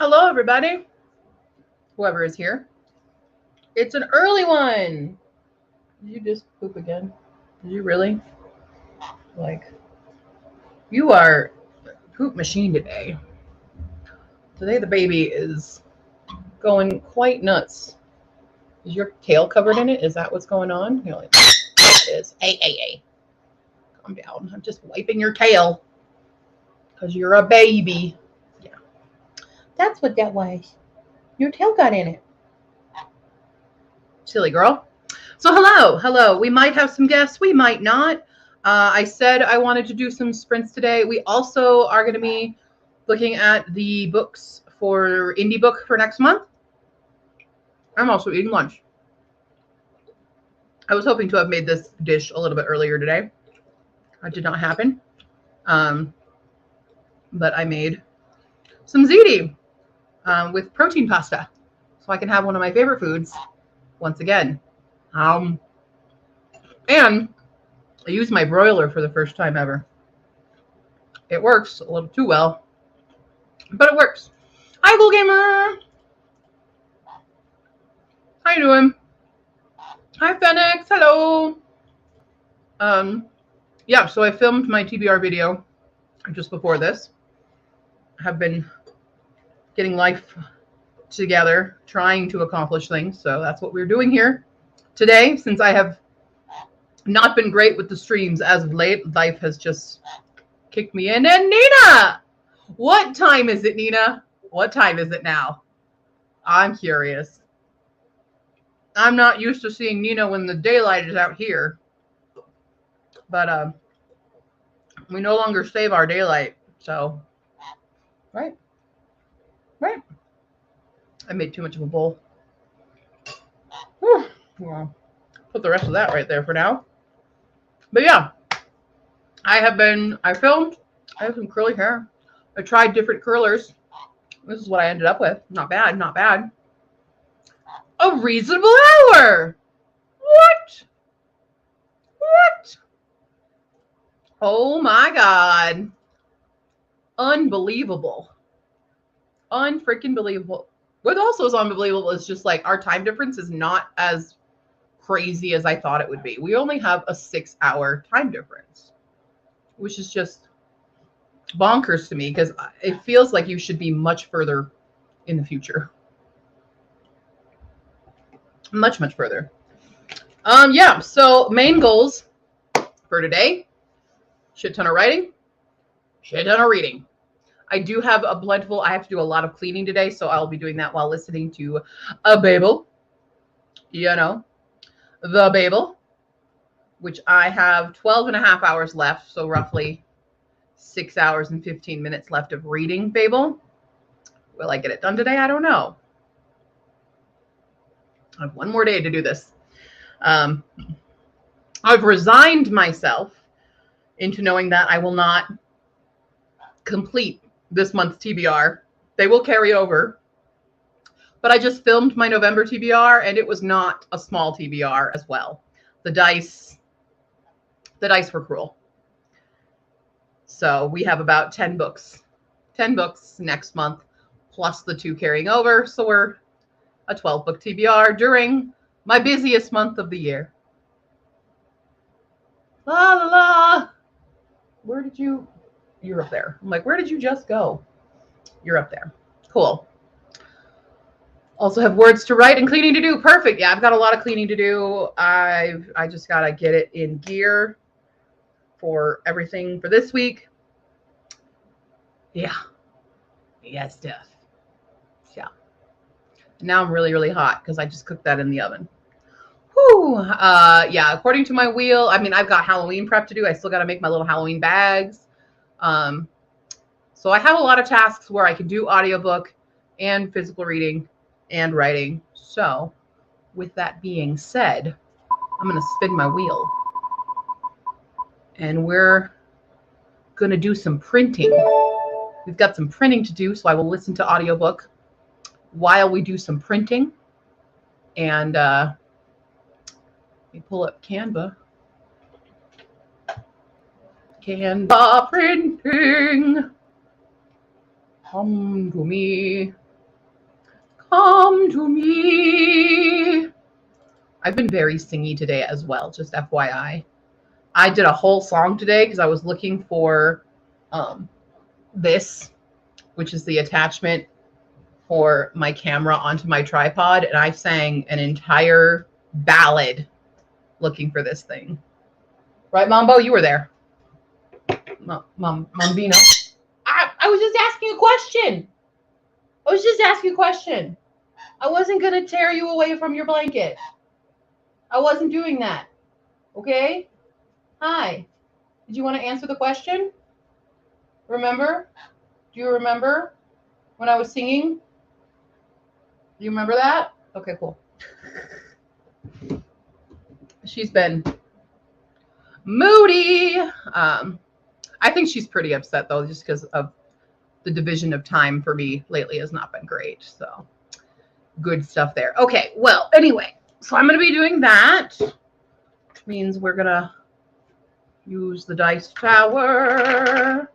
Hello, everybody. Whoever is here. It's an early one. Did you just poop again? Did you really? Like, you are a poop machine today. Today, the baby is going quite nuts. Is your tail covered in it? Is that what's going on? You're like, it is. Hey. Calm down. I'm just wiping your tail because you're a baby. Yeah. That's what that was. Your tail got in it. Silly girl. So hello. We might have some guests. We might not. I said I wanted to do some sprints today. We also are going to be looking at the books for indie book for next month. I'm also eating lunch. I was hoping to have made this dish a little bit earlier today. That did not happen. But I made some ziti with protein pasta, so I can have one of my favorite foods once again. And I used my broiler for the first time ever. It works a little too well, but it works. Hi, Cool Gamer. How you doing? Hi, Phoenix. Hello. Yeah, so I filmed my TBR video just before this. I have been getting life together, trying to accomplish things. So that's what we're doing here today. Since I have not been great with the streams as of late, life has just kicked me in. And Nina, what time is it, Nina? What time is it now? I'm curious. I'm not used to seeing Nina when the daylight is out here. But we no longer save our daylight. So, right. I made too much of a bowl. Whew. Well, put the rest of that right there for now. But yeah, I filmed. I have some curly hair. I tried different curlers. This is what I ended up with. Not bad. A reasonable hour. What? Oh my God. Unbelievable. Unfreaking believable. What also is unbelievable is just like our time difference is not as crazy as I thought it would be. We only have a 6-hour time difference, which is just bonkers to me because it feels like you should be much further in the future. Much further. Yeah, so main goals for today: shit ton of writing, shit ton of reading. I do have a plentiful, I have to do a lot of cleaning today, so I'll be doing that while listening to a Babel. You know, the Babel, which I have 12 and a half hours left, so roughly 6 hours and 15 minutes left of reading Babel. Will I get it done today? I don't know. I have one more day to do this. I've resigned myself into knowing that I will not complete this month's TBR. They will carry over. But I just filmed my November TBR, and it was not a small TBR as well. The dice were cruel. So we have about 10 books. 10 books next month, plus the 2 carrying over. So we're a 12-book TBR during my busiest month of the year. La la la. Where did you? You're up there. I'm like, where did you just go? You're up there. Cool. Also have words to write and cleaning to do. Perfect. Yeah, I've got a lot of cleaning to do. I just got to get it in gear for everything for this week. Yeah. Stuff. Yeah. Now I'm really hot because I just cooked that in the oven. Whew. Yeah, according to my wheel, I mean, I've got Halloween prep to do. I still got to make my little Halloween bags. So I have a lot of tasks where I can do audiobook and physical reading and writing. So with that being said, I'm going to spin my wheel. And we're going to do some printing. We've got some printing to do, so I will listen to audiobook while we do some printing. And let me pull up Canva. Canva printing. Come to me. Come to me. I've been very singy today as well, just FYI. I did a whole song today because I was looking for this, which is the attachment for my camera onto my tripod, and I sang an entire ballad looking for this thing. Right, Mambo? You were there. Mambino. I was just asking a question. I was just asking a question. I wasn't going to tear you away from your blanket. I wasn't doing that. Okay? Hi. Did you want to answer the question? Remember? Do you remember when I was singing? Do you remember that? Okay, cool. She's been moody. I think she's pretty upset though, just because of the division of time for me lately has not been great. So good stuff there. Okay, well, anyway, so I'm going to be doing that, which means we're going to use the dice tower.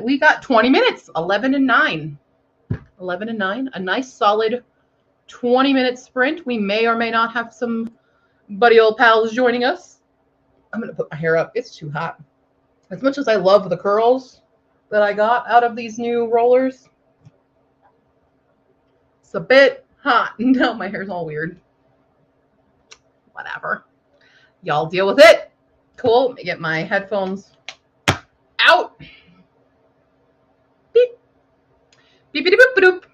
We got 20 minutes, 11 and 9. 11 and 9, a nice solid 20-minute sprint. We may or may not have some buddy old pals joining us. I'm going to put my hair up. It's too hot. As much as I love the curls that I got out of these new rollers, it's a bit hot. No, my hair's all weird. Whatever. Y'all deal with it. Cool. Let me get my headphones out. Beep. Beepity boop doop.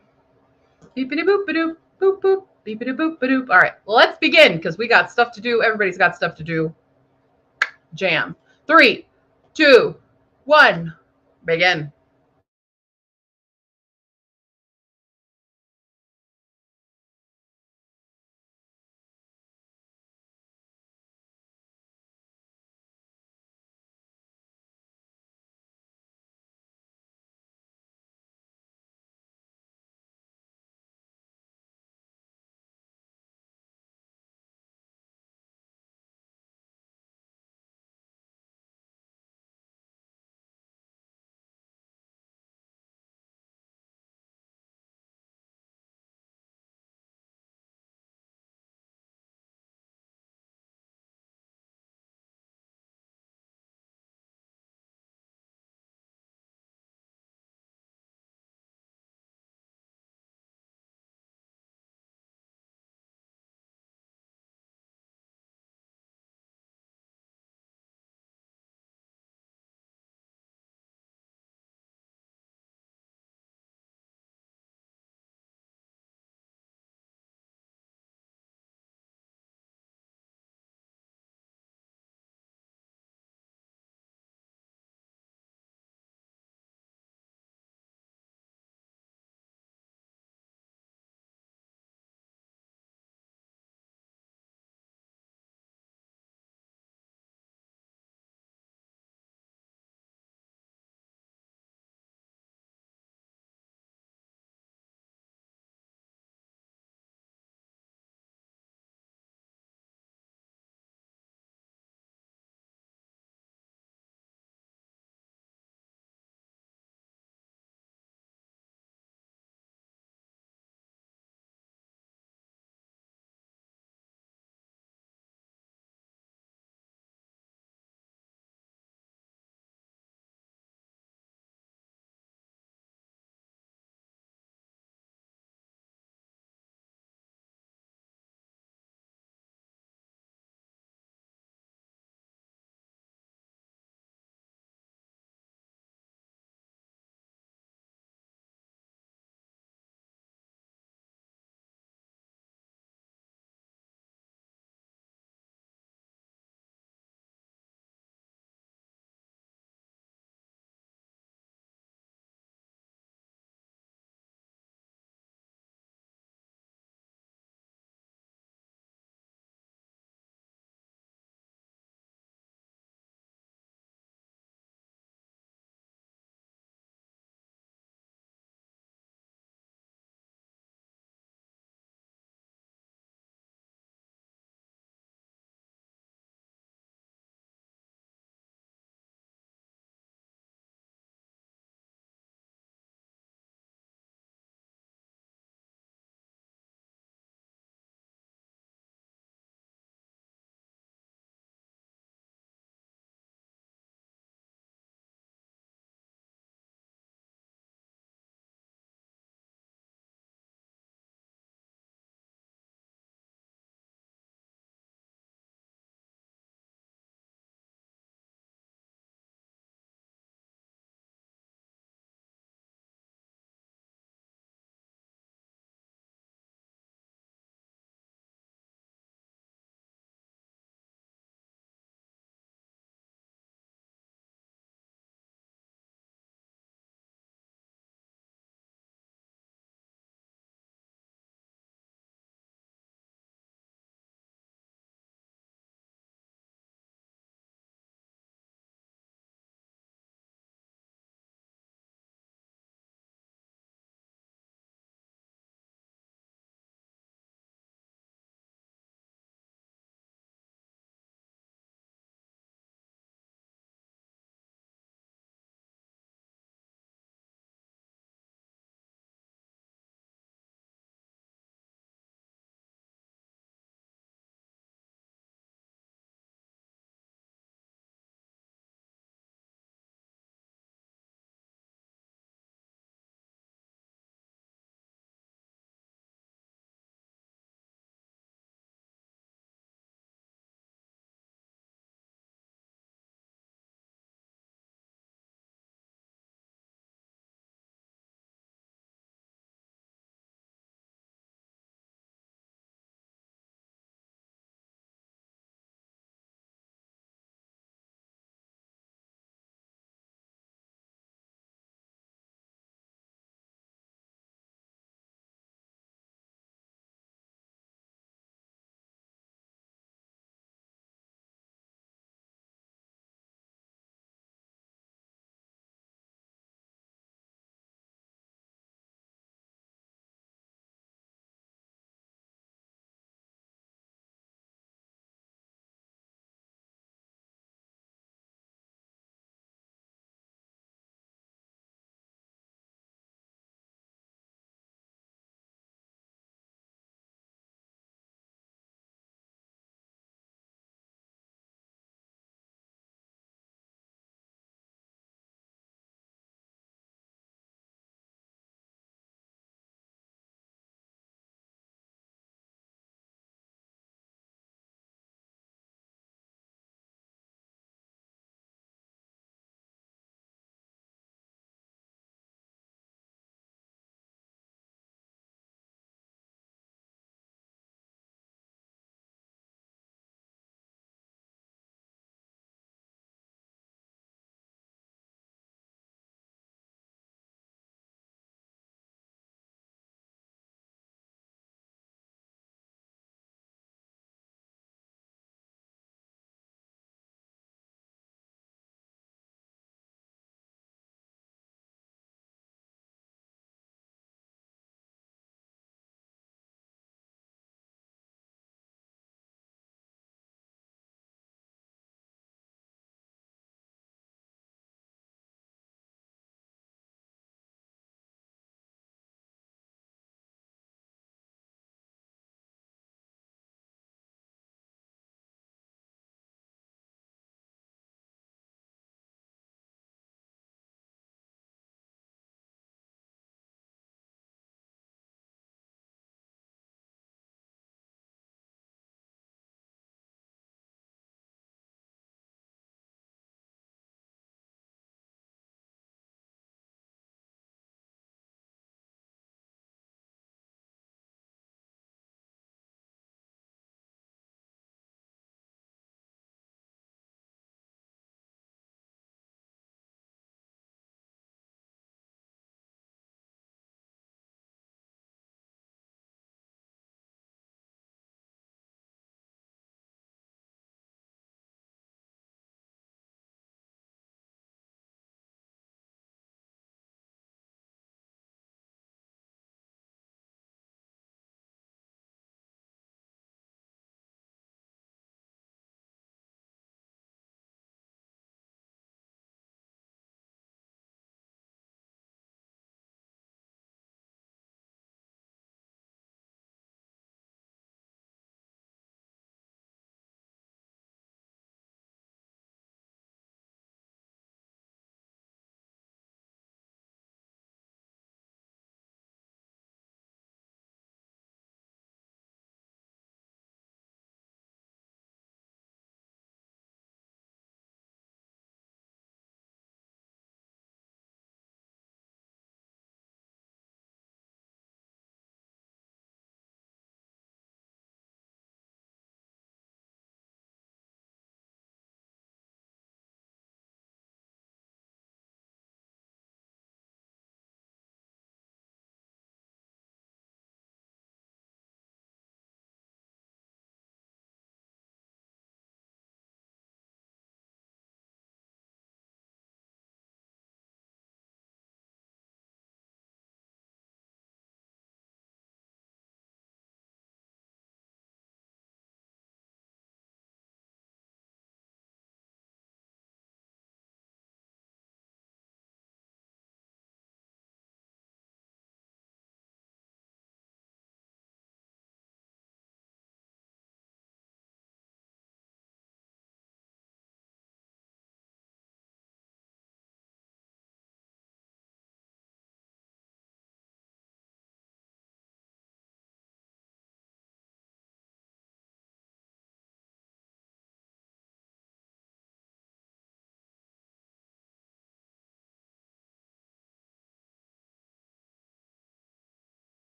Beepity boop doop. Boop boop. Beepity boop doop. All right. Well, let's begin because we got stuff to do. Everybody's got stuff to do. Jam. 3, 2, 1. Begin.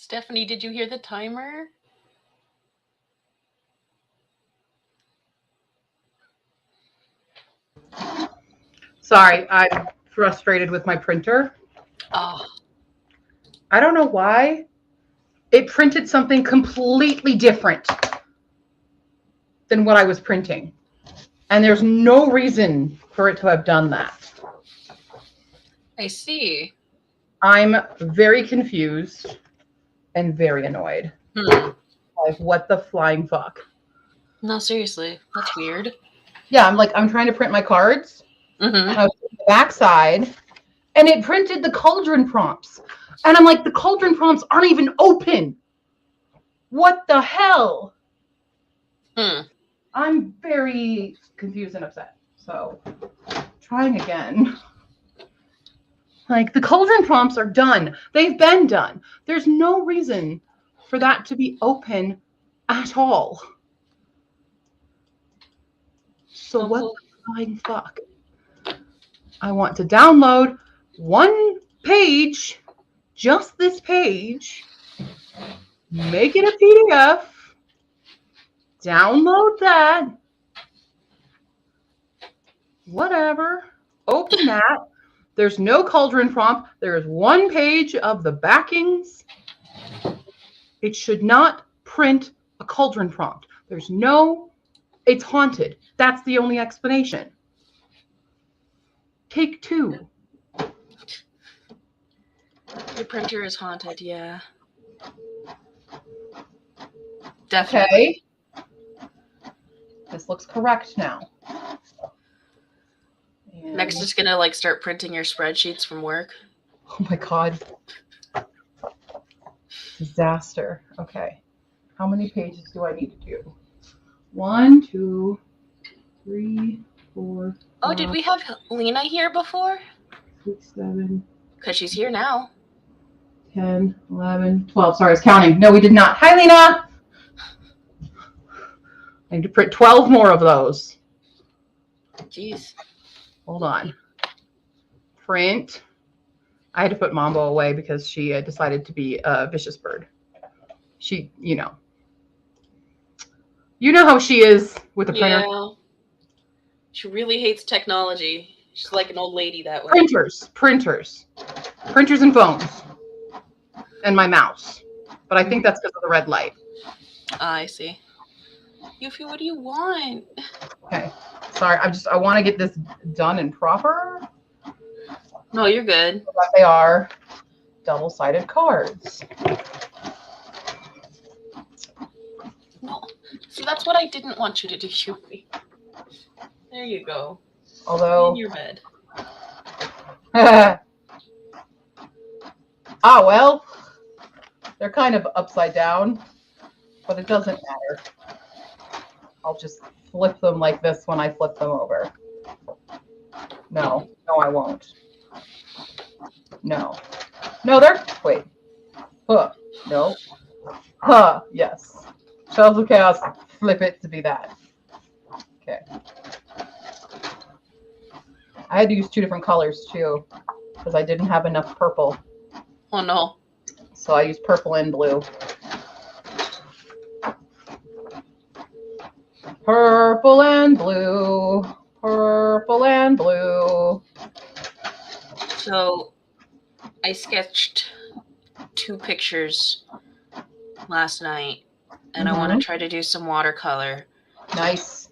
Stephanie, did you hear the timer? Sorry, I'm frustrated with my printer. Oh, I don't know why. It printed something completely different than what I was printing. And there's no reason for it to have done that. I see. I'm very confused and very annoyed. Like, what the flying fuck? No, seriously. That's weird. Yeah, I'm trying to print my cards. Mm-hmm. I was on the back side, and it printed the cauldron prompts. And I'm like, the cauldron prompts aren't even open. What the hell? I'm very confused and upset. So, trying again. Like, the cauldron prompts are done. They've been done. There's no reason for that to be open at all. So what the flying fuck? I want to download one page, just this page, make it a PDF, download that, whatever, open that. There's no cauldron prompt. There is one page of the backings. It should not print a cauldron prompt. It's haunted. That's the only explanation. Take two. Your printer is haunted, yeah. Definitely. Okay. This looks correct now. And Next, it's gonna like start printing your spreadsheets from work. oh my God. Disaster. Okay. How many pages do I need to do? 1, 2, 3, 4. Oh, did we have Lena here before? 6, 7. Because she's here now. 10, 11, 12. Sorry, I was counting. No, we did not. Hi, Lena. I need to print 12 more of those. Jeez. Hold on. Print. I had to put Mambo away because she decided to be a vicious bird. She, you know how she is with the printer. Yeah. She really hates technology. She's like an old lady that way. Printers and phones, and my mouse. But I think that's because of the red light. I see. Yuffie, what do you want? Okay. Sorry, I want to get this done and proper. No, you're good. So that they are double-sided cards. No. See, that's what I didn't want you to do, Yuffie. There you go. Although in your bed. Well, they're kind of upside down, but it doesn't matter. I'll just flip them like this when I flip them over. No, I won't. No, wait. Huh, no. Huh, yes. Shelves of Chaos, flip it to be that. Okay. I had to use 2 different colors too, because I didn't have enough purple. Oh no. So I used purple and blue. Purple and blue. Purple and blue. So I sketched 2 pictures last night, and I want to try to do some watercolor. Nice.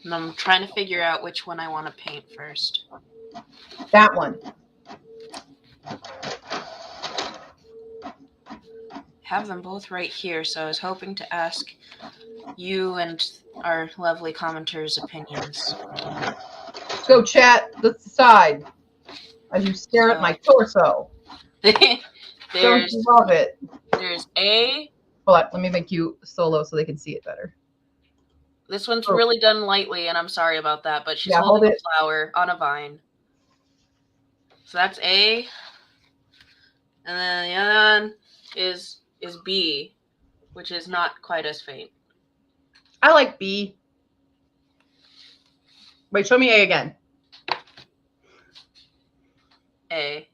And I'm trying to figure out which one I want to paint first. That one. Have them both right here, so I was hoping to ask you and our lovely commenters' opinions. Go chat, let's decide. As you stare at my torso. Don't you love it? There's A. Hold on, let me make you solo so they can see it better. This one's really done lightly, and I'm sorry about that, but she's holding a flower on a vine. So that's A. And then the other one is B, which is not quite as faint. I like B. Wait, show me A again. A.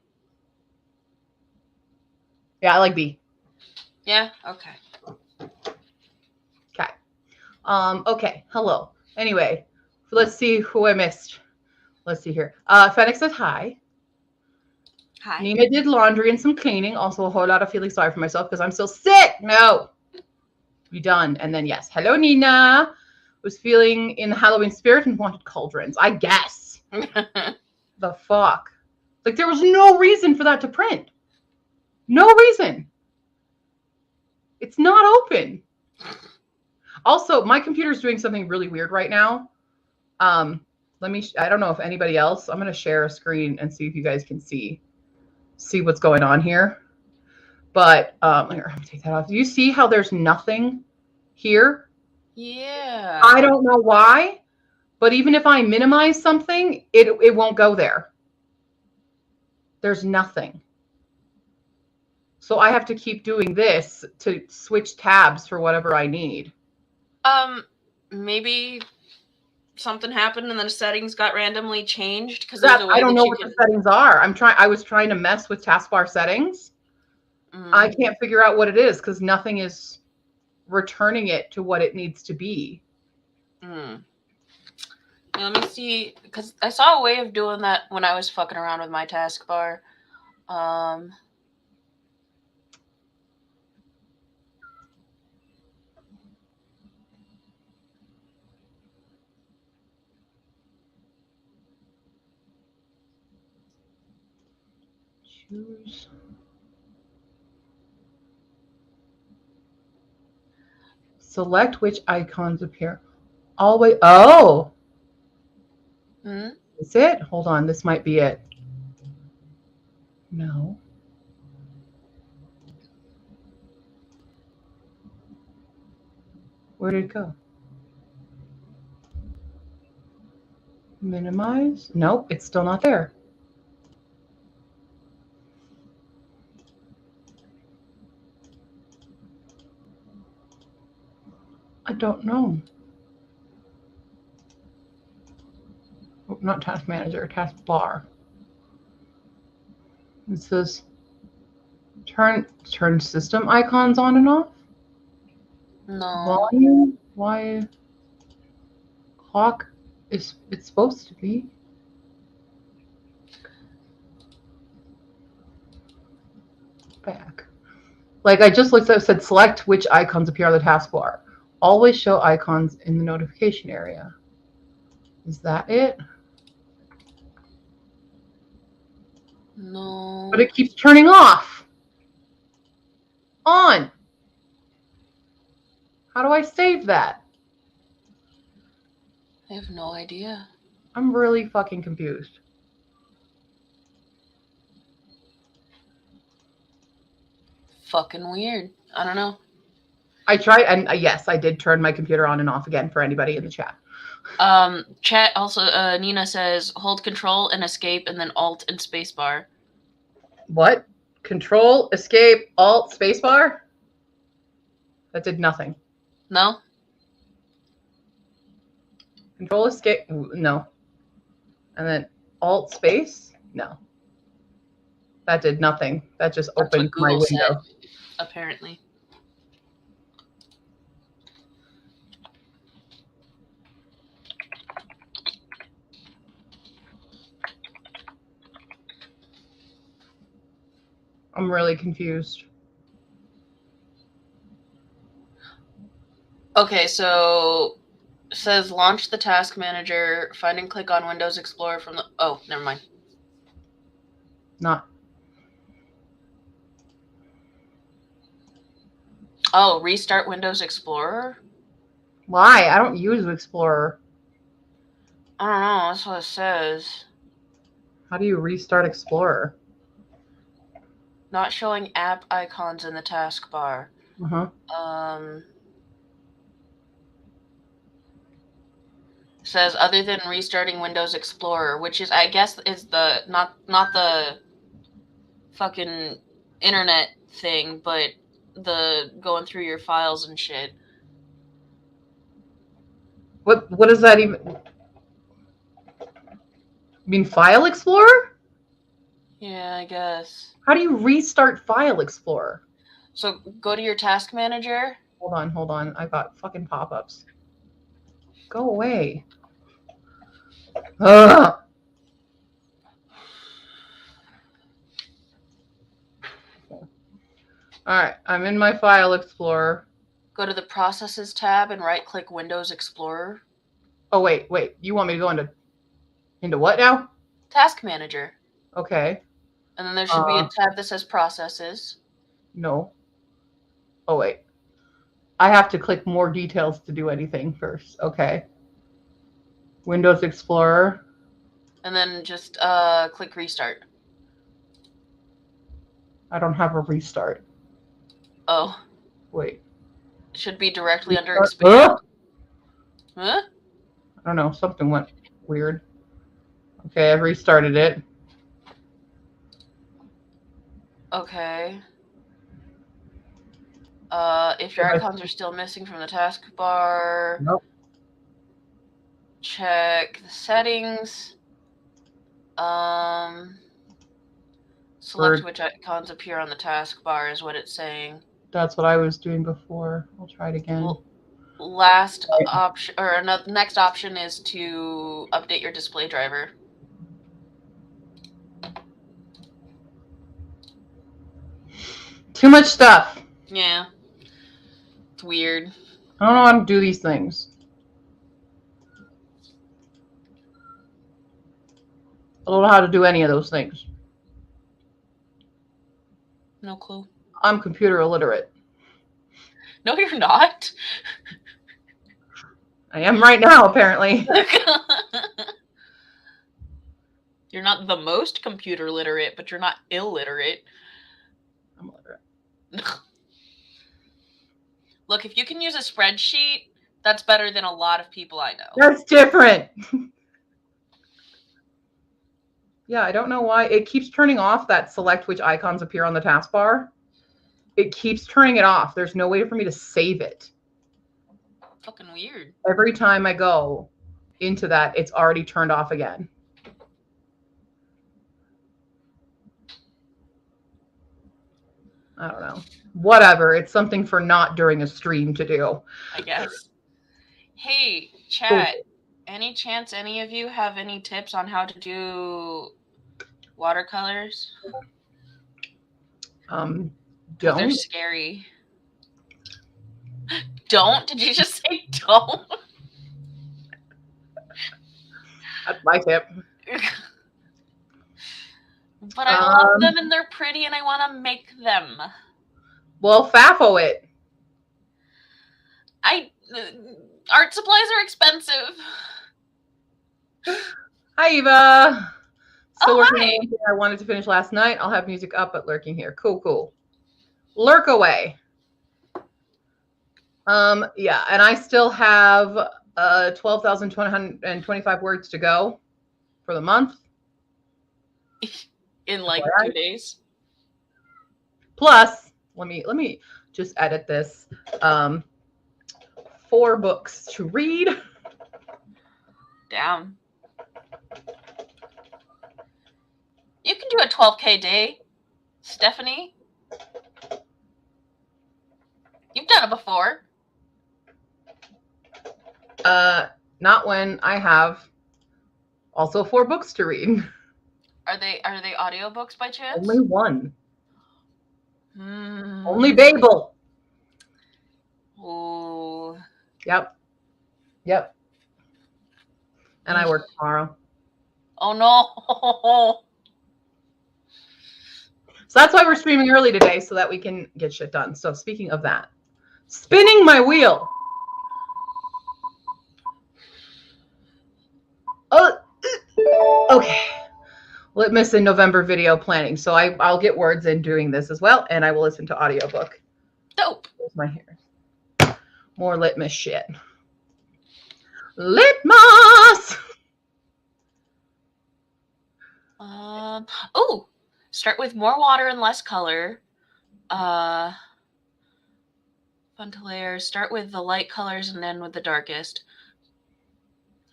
Yeah, I like B. Yeah. Okay. Okay. Okay. Hello. Anyway, let's see who I missed. Let's see here. Fennec says hi. Hi. Nina did laundry and some cleaning. Also, a whole lot of feeling sorry for myself because I'm still sick. No. Be done. And then, yes. Hello, Nina. Was feeling in the Halloween spirit and wanted cauldrons. I guess. The fuck? Like, there was no reason for that to print. No reason. It's not open. Also, my computer's doing something really weird right now. I don't know if anybody else, I'm going to share a screen and see if you guys can see what's going on here. But here, I'm going to take that off. Do you see how there's nothing here? Yeah. I don't know why, but even if I minimize something, it won't go there. There's nothing. So I have to keep doing this to switch tabs for whatever I need. Maybe something happened and the settings got randomly changed because I don't know what the settings are. I was trying to mess with taskbar settings. I can't figure out what it is because nothing is returning it to what it needs to be. Yeah, let me see, because I saw a way of doing that when I was fucking around with my taskbar. Choose. Select which icons appear. Always. Oh. Is it? Hold on. This might be it. No. Where did it go? Minimize? Nope, it's still not there. I don't know. Oh, not task manager, task bar. It says turn system icons on and off. No. Volume. Why? Clock is it's supposed to be. Back. Like I just looked at it, said select which icons appear on the taskbar. Always show icons in the notification area. Is that it? No. But it keeps turning off. On. How do I save that? I have no idea. I'm really fucking confused. Fucking weird. I don't know. I tried, and yes, I did turn my computer on and off again for anybody in the chat. Chat also, Nina says, hold control and escape and then alt and spacebar. What? Control, escape, alt, spacebar? That did nothing. No? Control, escape, no. And then alt, space? No. That did nothing. That just opened my window. Said, apparently. I'm really confused. Okay, so it says launch the task manager, find and click on Windows Explorer from the... Oh, never mind. Not. Oh, restart Windows Explorer? Why? I don't use Explorer. I don't know. That's what it says. How do you restart Explorer? Not showing app icons in the taskbar. Says other than restarting Windows Explorer, which is, I guess, is the not the fucking internet thing, but the going through your files and shit. What does that even? You mean File Explorer? Yeah. I guess. How do you restart File Explorer? So go to your task manager. Hold on. I got fucking pop-ups. Go away. Ugh. All right, I'm in my File Explorer. Go to the Processes tab and right-click Windows Explorer. Oh, wait. You want me to go into what now? Task Manager. Okay. And then there should be a tab that says Processes. No. Oh, wait. I have to click more details to do anything first. Okay. Windows Explorer. And then just click Restart. I don't have a restart. Oh. Wait. It should be directly under Expand. Huh? I don't know. Something went weird. Okay, I've restarted it. Okay. If your icons are still missing from the taskbar, nope. Check the settings. Select which icons appear on the taskbar is what it's saying. That's what I was doing before. I'll try it again. Last option, or next option is to update your display driver. Too much stuff. Yeah. It's weird. I don't know how to do these things. I don't know how to do any of those things. No clue. I'm computer illiterate. No, you're not. I am right now, apparently. You're not the most computer literate, but you're not illiterate. I'm illiterate. Look, if you can use a spreadsheet, that's better than a lot of people I know. That's different. Yeah, I don't know why. It keeps turning off that select which icons appear on the taskbar. It keeps turning it off. There's no way for me to save it. Fucking weird. Every time I go into that, it's already turned off again. I don't know. Whatever. It's something for not during a stream to do. I guess. Hey, chat. Any chance any of you have any tips on how to do watercolors? Don't. They're scary. Don't? Did you just say don't? That's my tip. But I love them and they're pretty and I want to make them. Well, FAFO it. Art supplies are expensive. Hi, Eva. Still working hi. on something I wanted to finish last night. I'll have music up, but lurking here. Cool. Lurk away. Yeah, and I still have 12,225 words to go for the month. In like 2 days. Plus, let me just edit this. 4 books to read. Damn. You can do a 12K day, Stephanie. You've done it before. Not when I have also 4 books to read. Are they audiobooks by chance? Only one. Only Babel. Ooh. Yep. And I work tomorrow. Oh no. So that's why we're streaming early today, so that we can get shit done. So speaking of that, spinning my wheel. Oh, okay. Litmus in November video planning. So I'll get words in doing this as well, and I will listen to audiobook. Dope. Where's my hair? More Litmus shit. Litmus. Oh, start with more water and less color. Fun to layer. Start with the light colors and end with the darkest.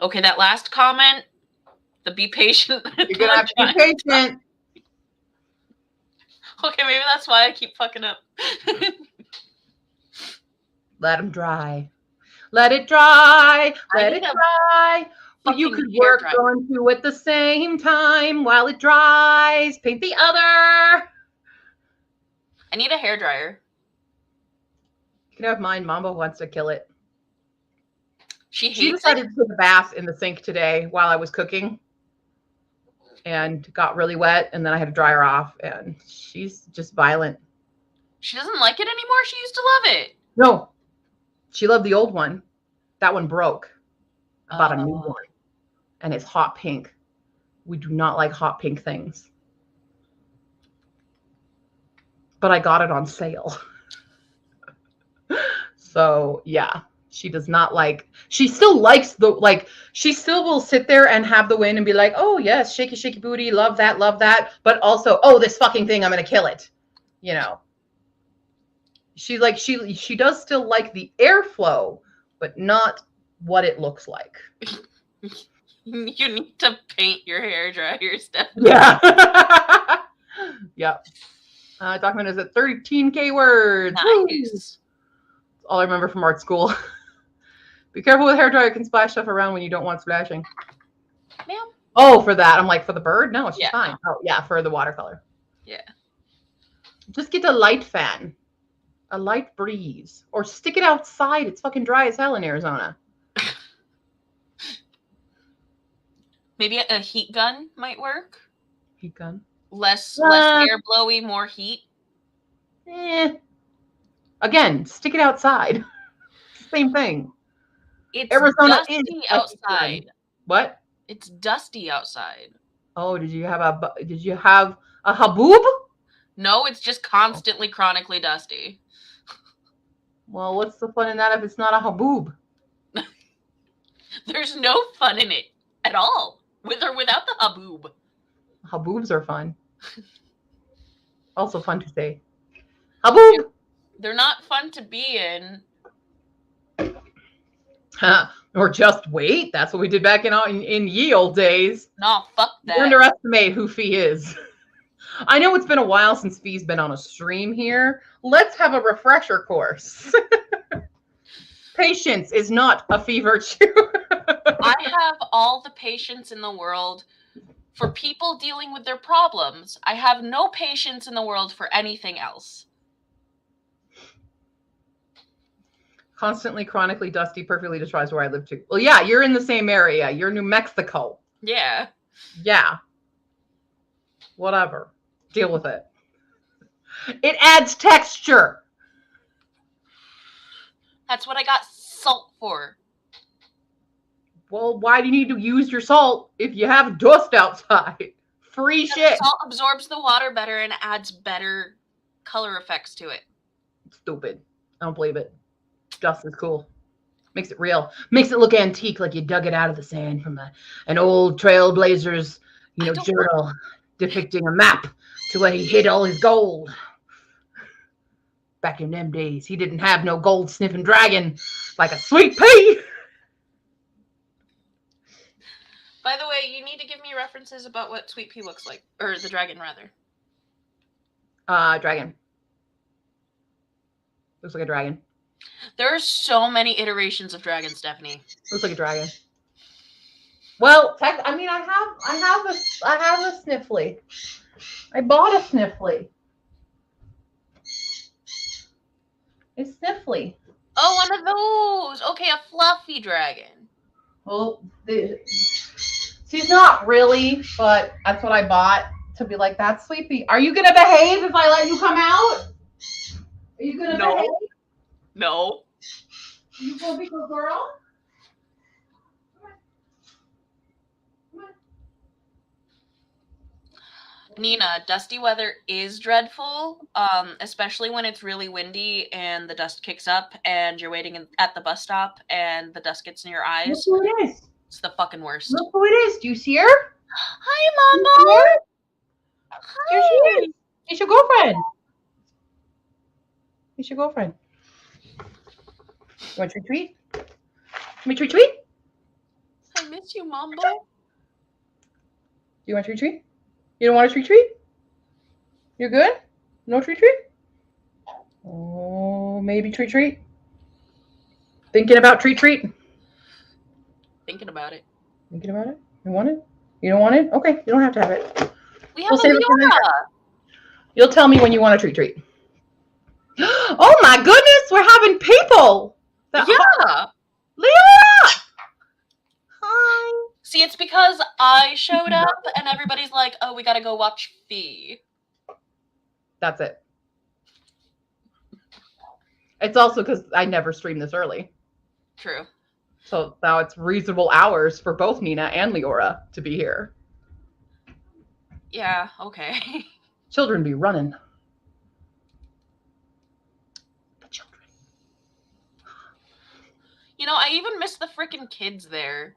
Okay, that last comment, the be patient. You're gonna have to be patient. Okay, maybe that's why I keep fucking up. Let them dry. Let it dry. Let it dry. But you could work on two at the same time while it dries. Paint the other. I need a hairdryer. You can have mine. Mamba wants to kill it. She decided to take a bath in the sink today while I was cooking and got really wet, and then I had to dry her off, and she's just violent. She doesn't like it anymore? She used to love it. No. She loved the old one. That one broke. I bought a new one, and it's hot pink. We do not like hot pink things. But I got it on sale. So, yeah. She does not like, she still likes she still will sit there and have the win and be like, oh yes, shaky, shaky booty, love that. But also, oh, this fucking thing, I'm going to kill it. You know, she does still like the airflow, but not what it looks like. You need to paint your hairdryer stuff. Yeah. Yep. Document is at 13K words. Nice. All I remember from art school. Be careful with hairdryer. It can splash stuff around when you don't want splashing. Ma'am? Oh, for that. I'm like, for the bird? No, she's fine. No. Oh, yeah, for the watercolor. Yeah. Just get a light fan. A light breeze. Or stick it outside. It's fucking dry as hell in Arizona. Maybe a heat gun might work. Heat gun? Less air blowy, more heat. Again, stick it outside. Same thing. It's Arizona dusty outside. What? It's dusty outside. Oh, did you have a haboob? No, it's just constantly chronically dusty. Well, what's the fun in that if it's not a haboob? There's no fun in it at all, with or without the haboob. Haboobs are fun. Also fun to say. Haboob! They're not fun to be in. Or just wait. That's what we did back in ye old days. No, fuck that. You underestimate who Fee is. I know it's been a while since Fee's been on a stream here. Let's have a refresher course. Patience is not a Fee virtue. I have all the patience in the world for people dealing with their problems. I have no patience in the world for anything else. Constantly, chronically dusty, perfectly describes where I live too. Well, yeah, you're in the same area. You're New Mexico. Yeah. Yeah. Whatever. Deal with it. It adds texture. That's what I got salt for. Well, why do you need to use your salt if you have dust outside? Free shit. Salt absorbs the water better and adds better color effects to it. Stupid. I don't believe it. Dust is cool. Makes it real. Makes it look antique, like you dug it out of the sand from an old Trailblazers, journal depicting a map to where he hid all his gold. Back in them days, he didn't have no gold sniffing dragon like a sweet pea. By the way, you need to give me references about what Sweet Pea looks like. Or the dragon, rather. Dragon. Looks like a dragon. There are so many iterations of dragon, Stephanie. Looks like a dragon. Well, I have a sniffly. I bought a sniffly. It's sniffly. Oh, one of those. Okay, a fluffy dragon. Well, she's not really, but that's what I bought to be like, that's Sleepy. Are you gonna behave if I let you come out? Are you gonna behave? No. You gonna be a good girl? Come on. Nina, dusty weather is dreadful, especially when it's really windy and the dust kicks up and you're waiting at the bus stop and the dust gets in your eyes. Look who it is. It's the fucking worst. Look who it is. Do you see her? Hi, Mama. Hi. Here she is. It's your girlfriend. It's your girlfriend. You want your treat? Want your treat? I miss you, Mambo. Do you want your treat? You don't want a treat? You're good? No treat treat? Oh, maybe treat treat? Thinking about treat treat? Thinking about it. Thinking about it? You want it? You don't want it? Okay, you don't have to have it. We have a save it for later. Leora. You'll tell me when you want a treat treat. Oh my goodness, we're having people. Yeah. Leora! Hi. See, it's because I showed up and everybody's like, oh, we gotta go watch Fee. That's it. It's also because I never stream this early. True. So now it's reasonable hours for both Nina and Leora to be here. Yeah, okay. Children be running. The children. You know, I even miss the freaking kids there.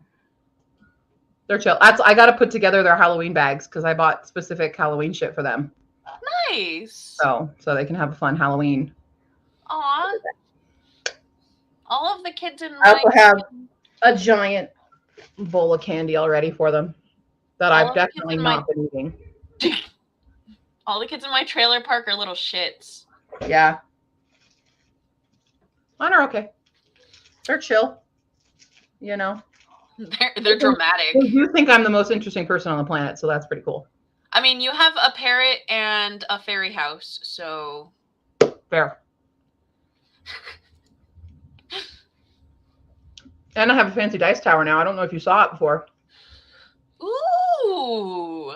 They're chill. I got to put together their Halloween bags because I bought specific Halloween shit for them. Nice. So they can have a fun Halloween. Aw. All of the kids in I also have a giant bowl of candy already for them that I've definitely not been eating. All the kids in my trailer park are little shits. Yeah. Mine are okay. They're chill. You know. They're dramatic. You think I'm the most interesting person on the planet, so that's pretty cool. I mean, you have a parrot and a fairy house, so fair. And I have a fancy dice tower now. I don't know if you saw it before. Ooh.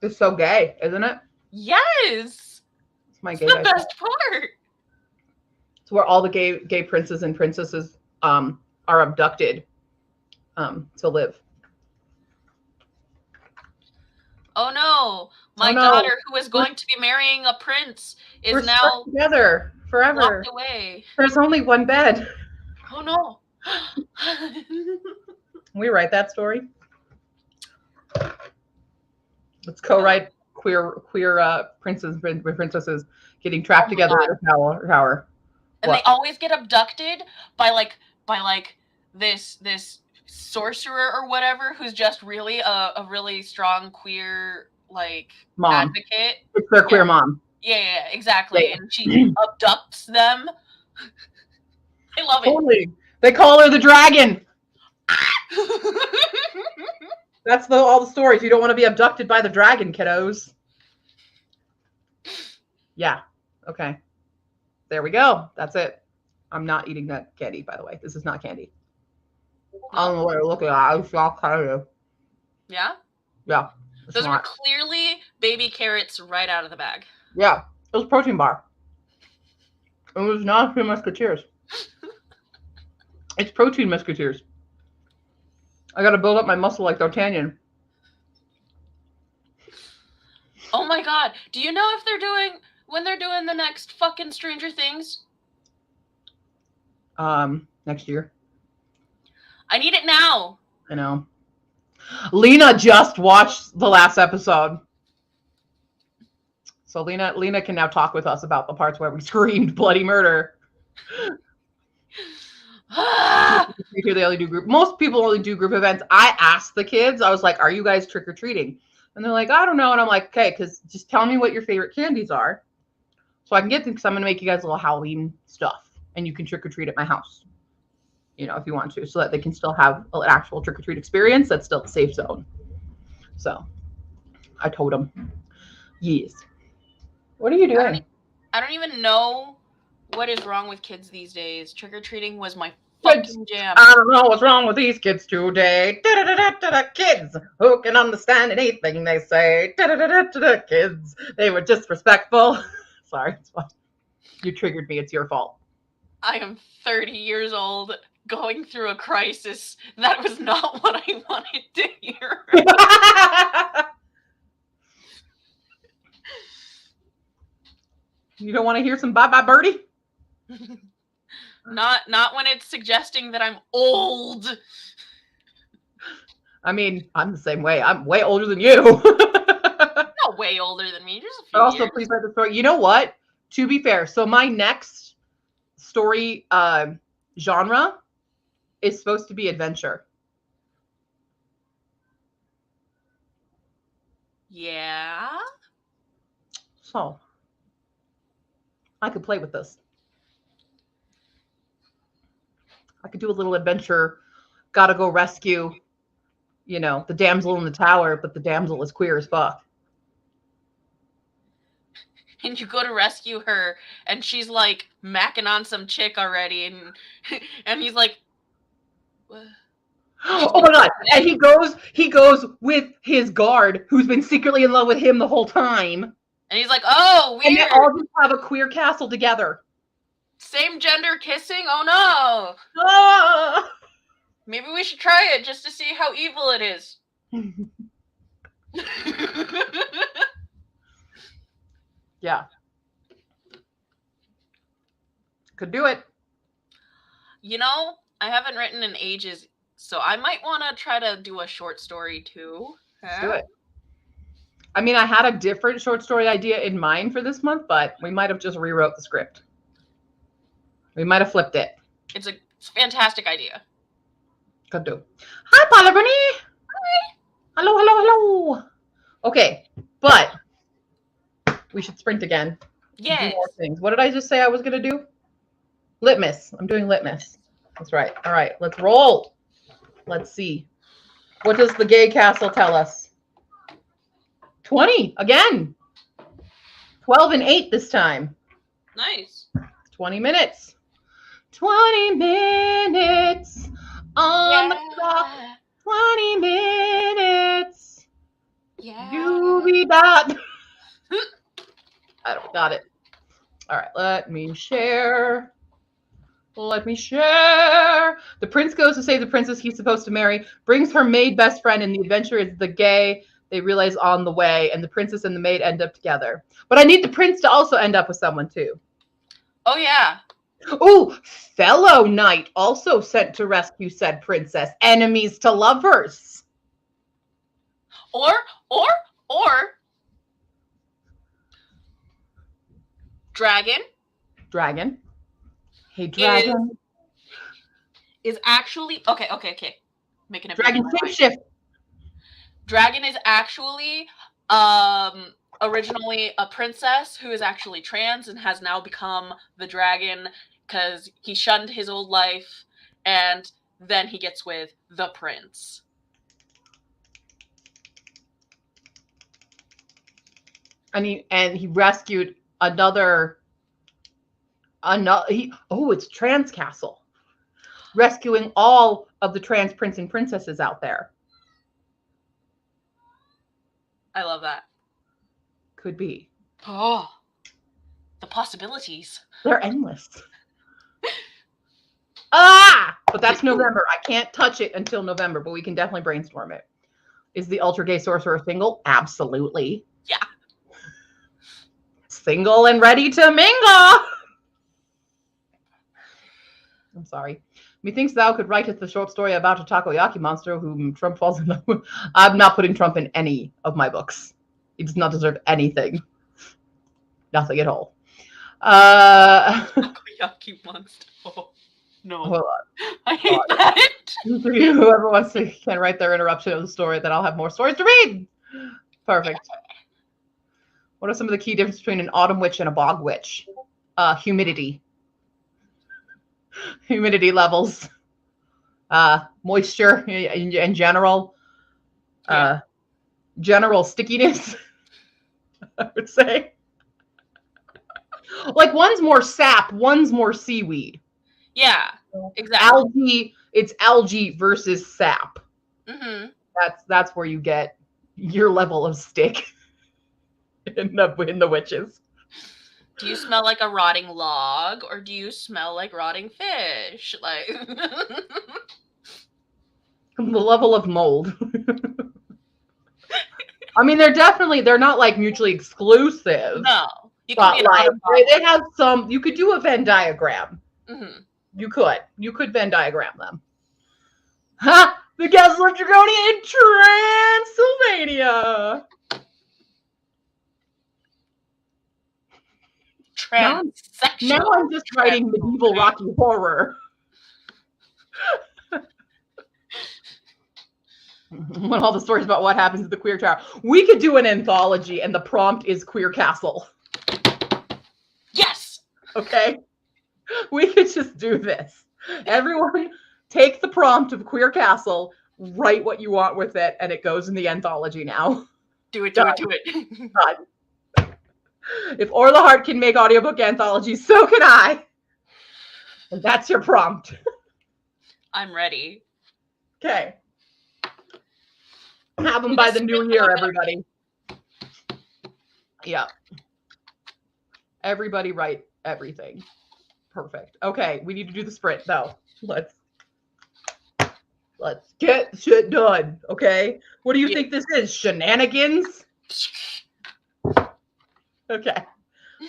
It's so gay, isn't it? Yes. It's my gay the dice best tower. part. It's where all the gay princes and princesses are abducted to live. Oh no. My daughter, who is going to be marrying a prince, is now stuck together forever. Locked away. There's only one bed. Oh no. Can we write that story? Let's co-write queer princes and princesses getting trapped together in a tower. And they always get abducted by this sorcerer or whatever who's just really a really strong queer mom advocate. It's their queer mom. Yeah, exactly. Yeah. And she abducts them. I love it. They call her the dragon. That's all the stories. You don't want to be abducted by the dragon, kiddos. Yeah. Okay. There we go. That's it. I'm not eating that candy, by the way. This is not candy. I don't know what you're looking at. I'll tell you. Yeah? Yeah. Those were clearly baby carrots right out of the bag. Yeah. It was a protein bar. It was not Three Musketeers. It's protein musketeers. I got to build up my muscle like D'Artagnan. Oh my god. Do you know if when they're doing the next fucking Stranger Things? Next year. I need it now. I know. Lena just watched the last episode. So Lena can now talk with us about the parts where we screamed bloody murder. They only do group. Most people only do group events. I asked the kids, I was like, are you guys trick-or-treating? And they're like, I don't know. And I'm like, okay, because just tell me what your favorite candies are so I can get them, because I'm going to make you guys a little Halloween stuff and you can trick-or-treat at my house, if you want to, so that they can still have an actual trick-or-treat experience that's still a safe zone. So I told them, yes. What are you doing? I don't even know what is wrong with kids these days. Trick-or-treating was my fucking jam. I don't know what's wrong with these kids today. Kids who can understand anything they say. Kids, they were disrespectful. Sorry, it's fine. You triggered me. It's your fault. I am 30 years old, going through a crisis. That was not what I wanted to hear. You don't want to hear some bye-bye birdie? Not when it's suggesting that I'm old. I mean, I'm the same way. I'm way older than you. Not way older than me. Just a few also, years. please write the story. You know what? To be fair, so my next story genre is supposed to be adventure. Yeah. So I could play with this. I could do a little adventure. Gotta go rescue, the damsel in the tower, but the damsel is queer as fuck. And you go to rescue her, and she's like macking on some chick already, and he's like, what? Oh my god! And he goes with his guard, who's been secretly in love with him the whole time. And he's like, oh, weird. And they all just have a queer castle together. Same gender kissing? Oh no! Ah! Maybe we should try it just to see how evil it is. Yeah. Could do it. I haven't written in ages, so I might want to try to do a short story too. Let's do it. I mean, I had a different short story idea in mind for this month, but we might have just rewrote the script. We might have flipped it. It's a fantastic idea. Could do. Hi, Paula Bernie. Hi. Hello. Okay, but we should sprint again. Yes. Do more things. What did I just say I was going to do? Litmus. I'm doing litmus. That's right. All right, let's roll. Let's see. What does the gay castle tell us? 20 again. 12 and 8 this time. Nice. 20 minutes. 20 minutes on the clock. 20 minutes. Yeah. Doobie-dot. I don't got it. All right, let me share. The prince goes to save the princess he's supposed to marry, brings her maid best friend, and the adventure is the gay they realize on the way, and the princess and the maid end up together. But I need the prince to also end up with someone too. Oh, yeah. Oh, fellow knight also sent to rescue said princess, enemies to lovers. Or Dragon. Hey, Dragon. Is actually okay. Making a Dragon shapeshift. Dragon is actually originally a princess who is actually trans and has now become the dragon because he shunned his old life, and then he gets with the prince. And he rescued another it's Trans Castle. Rescuing all of the trans prince and princesses out there. I love that. Could be. Oh, the possibilities. They're endless. But that's November. I can't touch it until November, but we can definitely brainstorm it. Is the ultra gay sorcerer single? Absolutely. Yeah. Single and ready to mingle. I'm sorry. Methinks thou could write us the short story about a takoyaki monster whom Trump falls in love with. I'm not putting Trump in any of my books. He does not deserve anything. Nothing at all. Takoyaki monster. Oh, no. Hold on. I hate that. Whoever wants to can write their interruption of the story, then I'll have more stories to read. Perfect. What are some of the key differences between an autumn witch and a bog witch? Humidity. Humidity levels, moisture in general, general stickiness, I would say. Like one's more sap, one's more seaweed. Yeah, exactly. It's algae versus sap. Mm-hmm. That's where you get your level of stick in the witches. Do you smell like a rotting log, or do you smell like rotting fish? Like the level of mold. I mean, they're not like mutually exclusive. No, you can like, they have some. You could do a Venn diagram. Mm-hmm. You could Venn diagram them. Ha! The Castle of Dragonia in Transylvania. Now I'm just writing medieval Rocky Horror. When all the stories about what happens at the Queer Tower. We could do an anthology and the prompt is Queer Castle. Yes. Okay? We could just do this. Everyone take the prompt of Queer Castle, write what you want with it, and it goes in the anthology now. Do it, Done. do it, do it. Done. If Orla Hart can make audiobook anthologies, so can I. And that's your prompt. I'm ready. Okay. Have them by the new year, everybody. Yeah. Everybody write everything. Perfect. Okay, we need to do the sprint though. Let's get shit done. Okay. What do you think this is? Shenanigans? Okay.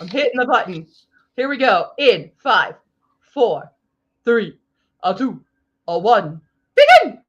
I'm hitting the button. Here we go. In 5, 4, 3, 2, 1. Begin!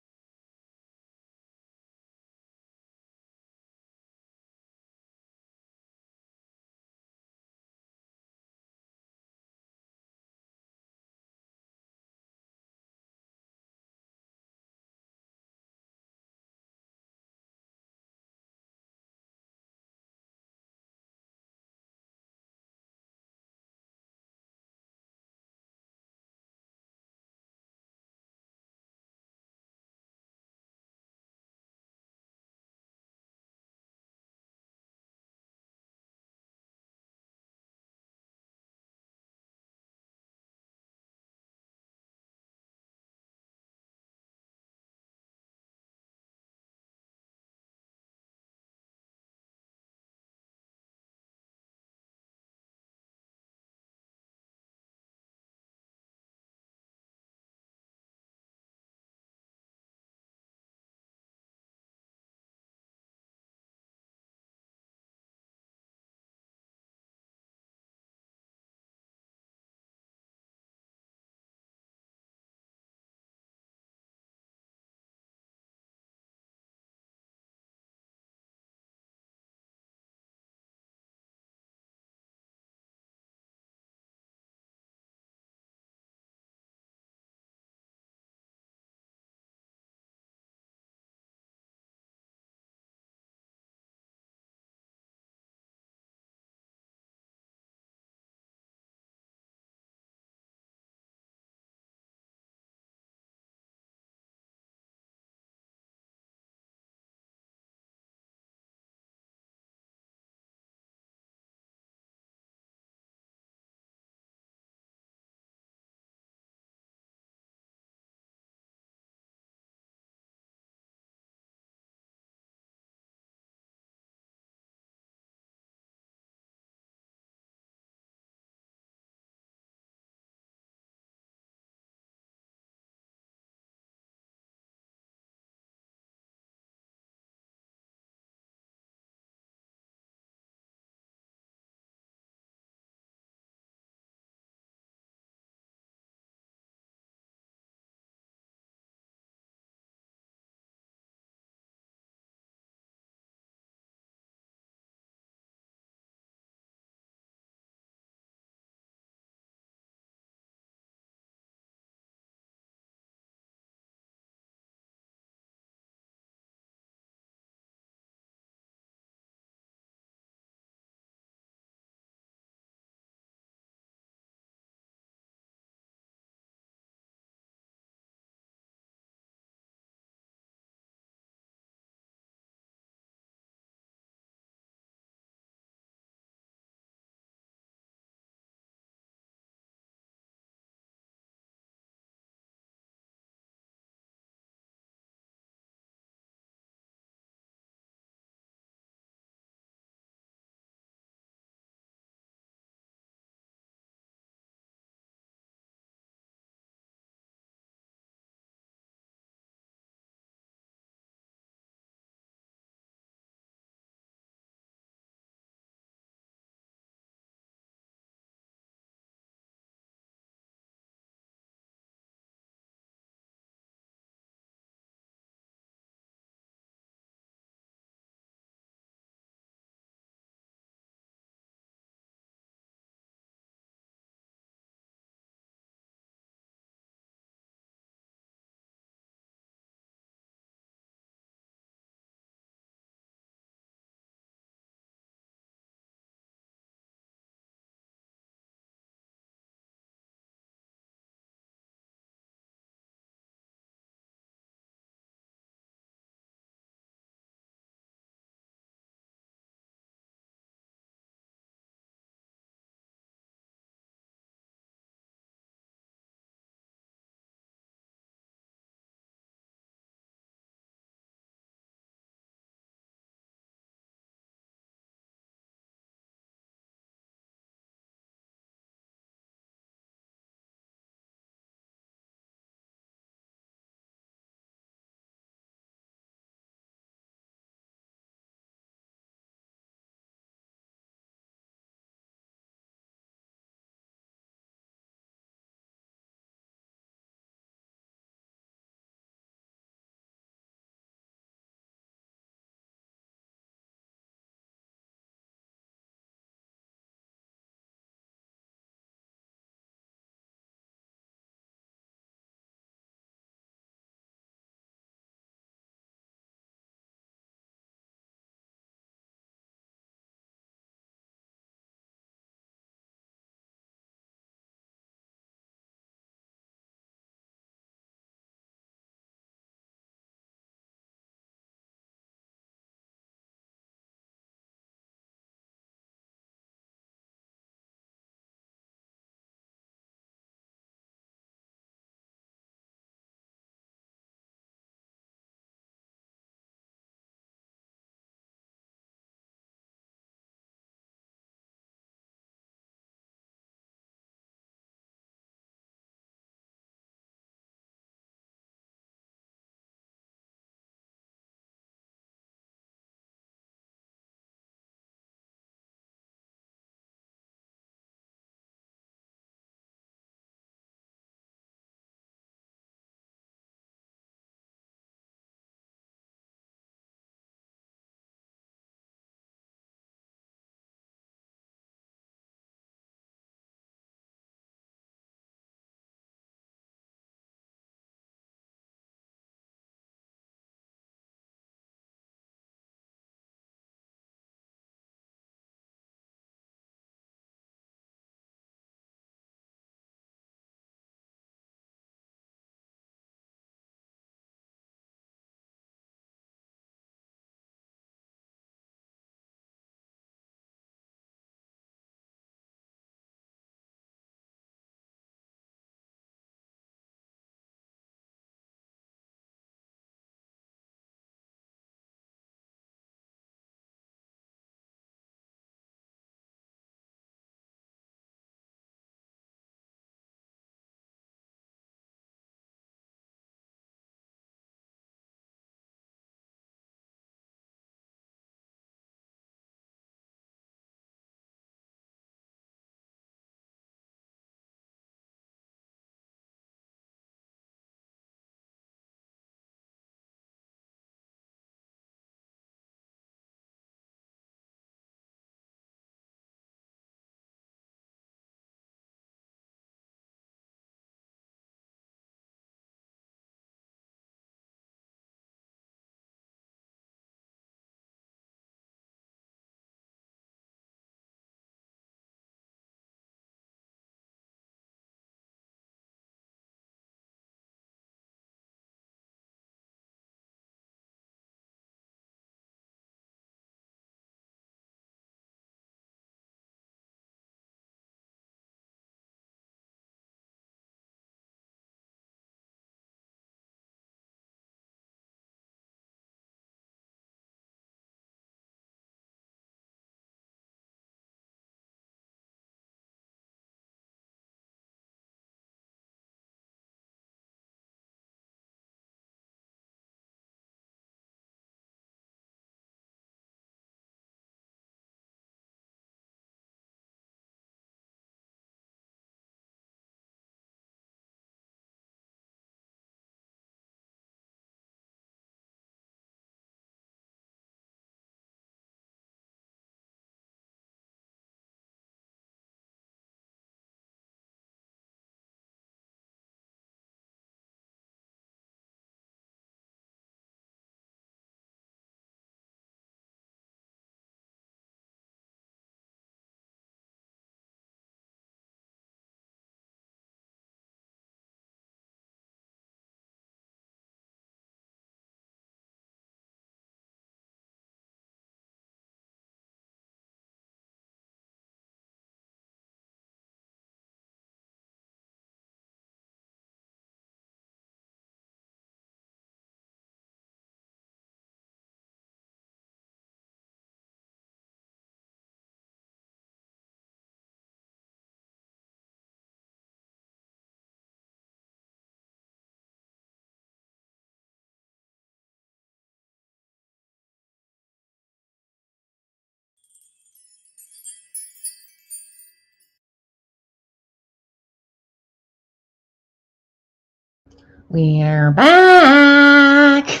We're back.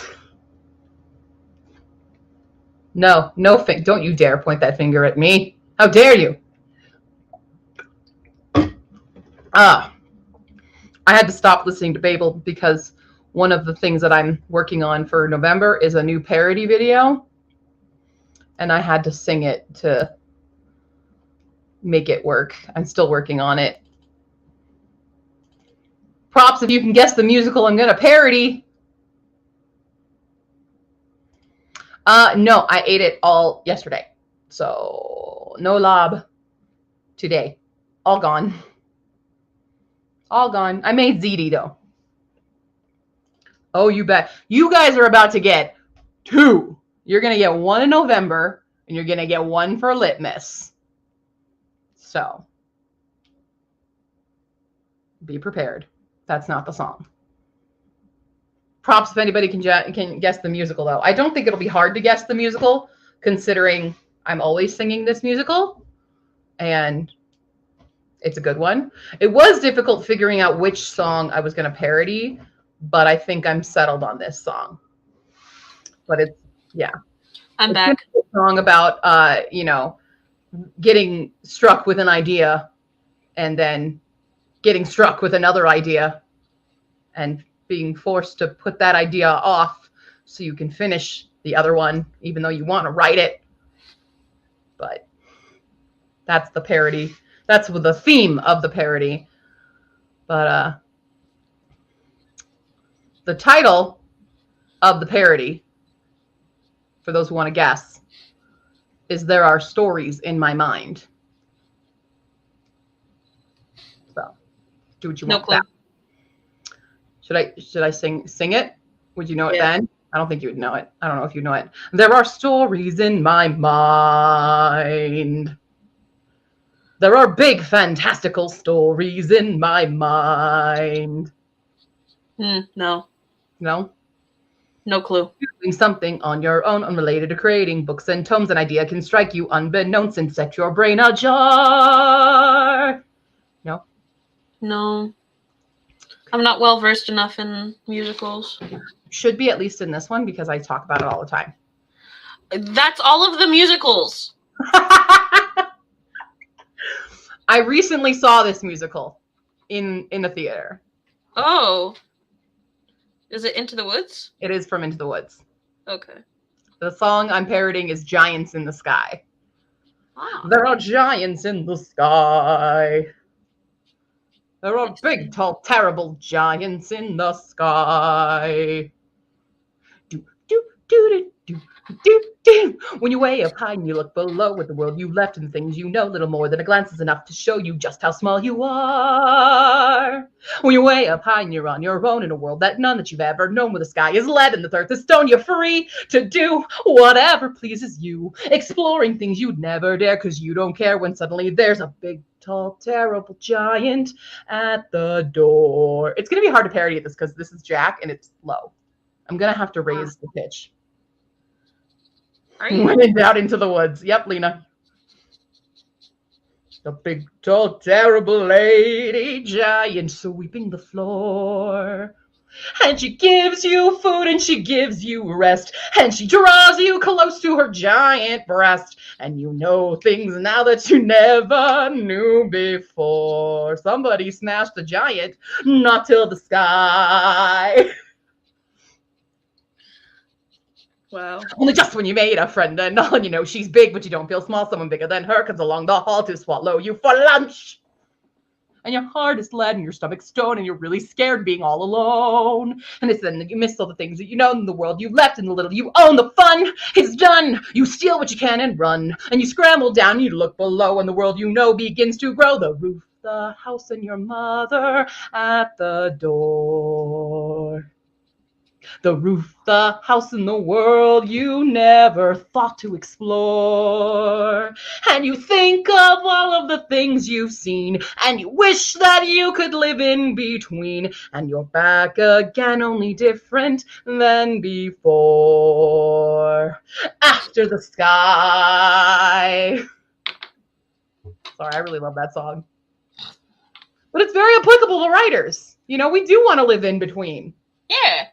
No, don't you dare point that finger at me. How dare you? I had to stop listening to Babel because one of the things that I'm working on for November is a new parody video. And I had to sing it to make it work. I'm still working on it. Props if you can guess the musical I'm going to parody. No, I ate it all yesterday. So no lob today. All gone. All gone. I made ziti though. Oh, you bet. You guys are about to get 2. You're going to get 1 in November, and you're going to get 1 for Litmus. So be prepared. That's not the song. Props if anybody can guess the musical, though. I don't think it'll be hard to guess the musical, considering I'm always singing this musical, and it's a good one. It was difficult figuring out which song I was going to parody, but I think I'm settled on this song. But it's, yeah. I'm back. A song about, getting struck with an idea and then getting struck with another idea and being forced to put that idea off so you can finish the other one, even though you want to write it. But that's the parody. That's the theme of the parody. But the title of the parody, for those who want to guess, is There Are Stories in My Mind. So do what you want. No clue. Should I sing it? Would you know it then? I don't think you would know it. I don't know if you know it. There are stories in my mind. There are big, fantastical stories in my mind. No. No? No clue. Doing something on your own, unrelated to creating books and tomes, an idea can strike you unbeknownst and set your brain ajar. No? No. I'm not well versed enough in musicals. Should be, at least in this one, because I talk about it all the time. That's all of the musicals. I recently saw this musical in a theater. Oh. Is it Into the Woods? It is from Into the Woods. Okay. The song I'm parodying is Giants in the Sky. Wow. There are giants in the sky. There are big, tall, terrible giants in the sky. Do, do, do, do, do, do. When you're way up high and you look below at the world you left and the things you know, little more than a glance is enough to show you just how small you are. When you're way up high and you're on your own in a world that none that you've ever known, where the sky is lead and the earth is stone, you're free to do whatever pleases you, exploring things you'd never dare because you don't care when suddenly there's a big, tall, terrible giant at the door. It's going to be hard to parody this because this is Jack and it's low. I'm going to have to raise the pitch. When in doubt, Into the Woods. Yep, Lena. The big, tall, terrible lady giant sweeping the floor. And she gives you food and she gives you rest. And she draws you close to her giant breast. And you know things now that you never knew before. Somebody smashed the giant, not till the sky. Wow. Only just when you made a friend and all, you know she's big, but you don't feel small. Someone bigger than her comes along the hall to swallow you for lunch. And your heart is lead and your stomach's stone and you're really scared being all alone. And it's then that you miss all the things that you know in the world you left and the little you own. The fun is done. You steal what you can and run. And you scramble down and you look below and the world you know begins to grow. The roof, the house, and your mother at the door. The roof, the house, and the world you never thought to explore. And you think of all of the things you've seen, and you wish that you could live in between. And you're back again, only different than before. After the sky. Sorry, I really love that song. But it's very applicable to writers. You know, we do want to live in between. Yeah.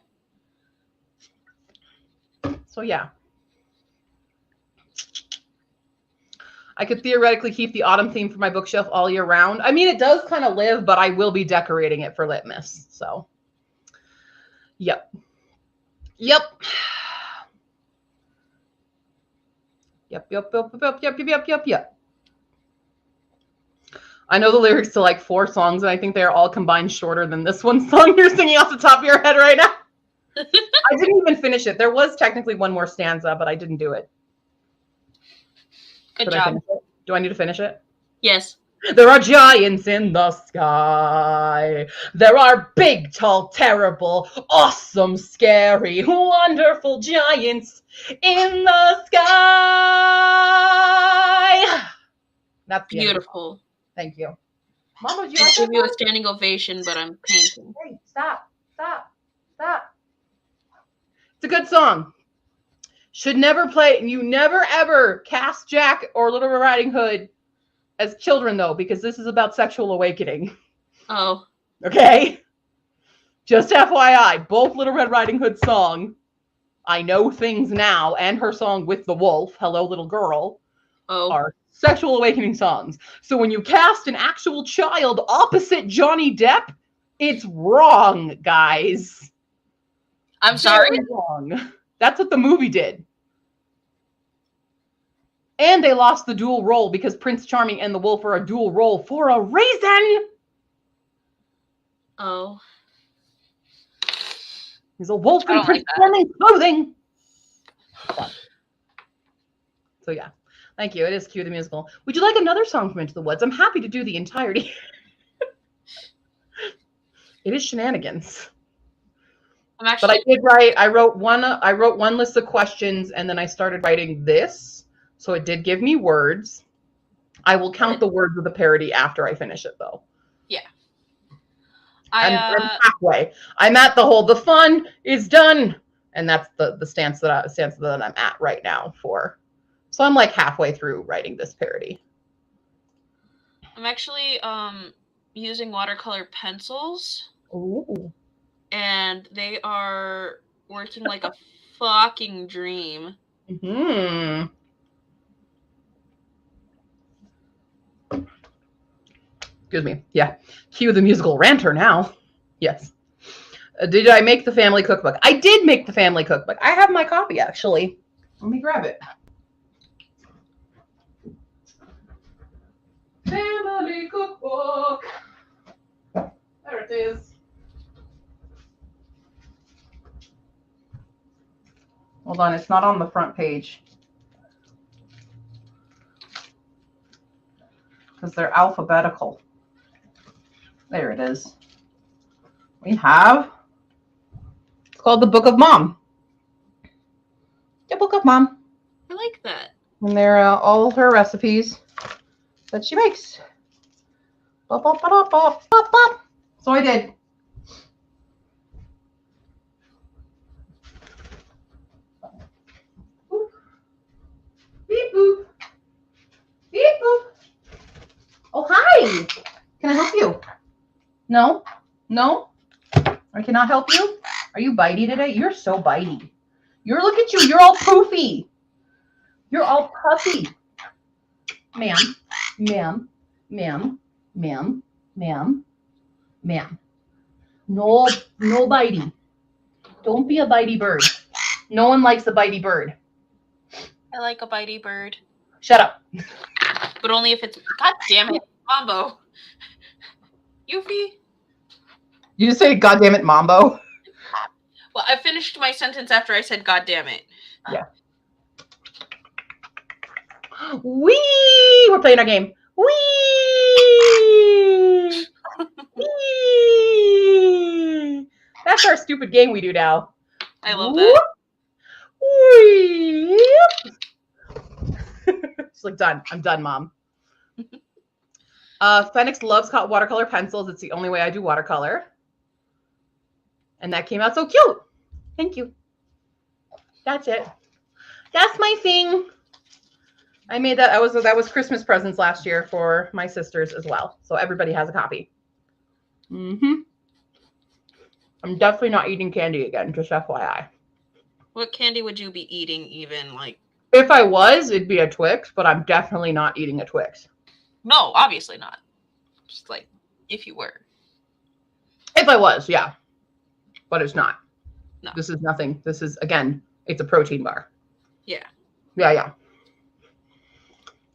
So yeah. I could theoretically keep the autumn theme for my bookshelf all year round. I mean, it does kind of live, but I will be decorating it for Litmus. So, yep. Yep. Yep. I know the lyrics to like 4 songs, and I think they're all combined shorter than this one song you're singing off the top of your head right now. I didn't even finish it. There was technically one more stanza, but I didn't do it. Good job. Do I need to finish it? Yes. There are giants in the sky. There are big, tall, terrible, awesome, scary, wonderful giants in the sky. That's beautiful. Thank you. Mama, do you like give you a standing ovation, but I'm painting. Hey, stop. It's a good song. Should never play. You never ever cast Jack or Little Red Riding Hood as children, though, because this is about sexual awakening. Oh. Okay? Just FYI, both Little Red Riding Hood's song, I Know Things Now, and her song With the Wolf, Hello Little Girl, are sexual awakening songs. So when you cast an actual child opposite Johnny Depp, it's wrong, guys. I'm sorry? Very wrong. That's what the movie did. And they lost the dual role because Prince Charming and the Wolf are a dual role for a reason. Oh. He's a wolf in Prince Charming clothing. So yeah. Thank you. It is Cue the Musical. Would you like another song from Into the Woods? I'm happy to do the entirety. It is Shenanigans. But I did write. I wrote one list of questions, and then I started writing this. So it did give me words. I will count the words of the parody after I finish it, though. Yeah. I'm halfway. I'm at the fun is done, and that's the stance that I'm at right now for. So I'm like halfway through writing this parody. I'm actually using watercolor pencils. Ooh. And they are working like a fucking dream. Mm-hmm. Excuse me. Yeah. Cue the musical ranter now. Yes. Did I make the family cookbook? I did make the family cookbook. I have my copy, actually. Let me grab it. Family cookbook. There it is. Hold on, it's not on the front page. Because they're alphabetical. There it is. We have, it's called the Book of Mom. The Book of Mom. I like that. And they're all her recipes that she makes. Bop, bop, bop, bop, bop, bop. So I did. Beep boop. Beep boop. Oh, hi. Can I help you? No? No? I cannot help you? Are you bitey today? You're so bitey. Look at you. You're all poofy. You're all puffy. Ma'am. Ma'am. Ma'am. Ma'am. Ma'am. Ma'am. No bitey. Don't be a bitey bird. No one likes a bitey bird. I like a bitey bird. Shut up. But only if it's, God damn it, Mambo. Yuffie. You just say, God damn it, Mambo? Well, I finished my sentence after I said, God damn it. Yeah. Wee! We're playing our game. Wee! Wee! That's our stupid game we do now. I love that. Wee! She's like, done. I'm done, Mom. Phoenix loves watercolor pencils. It's the only way I do watercolor. And that came out so cute. Thank you. That's it. That's my thing. I made that. That was Christmas presents last year for my sisters as well. So everybody has a copy. Mm-hmm. I'm definitely not eating candy again, just FYI. What candy would you be eating even, like? If I was, it'd be a Twix, but I'm definitely not eating a Twix. No, obviously not. Just like, if you were. If I was, yeah. But it's not. No. This is nothing. This is, again, it's a protein bar. Yeah. Yeah.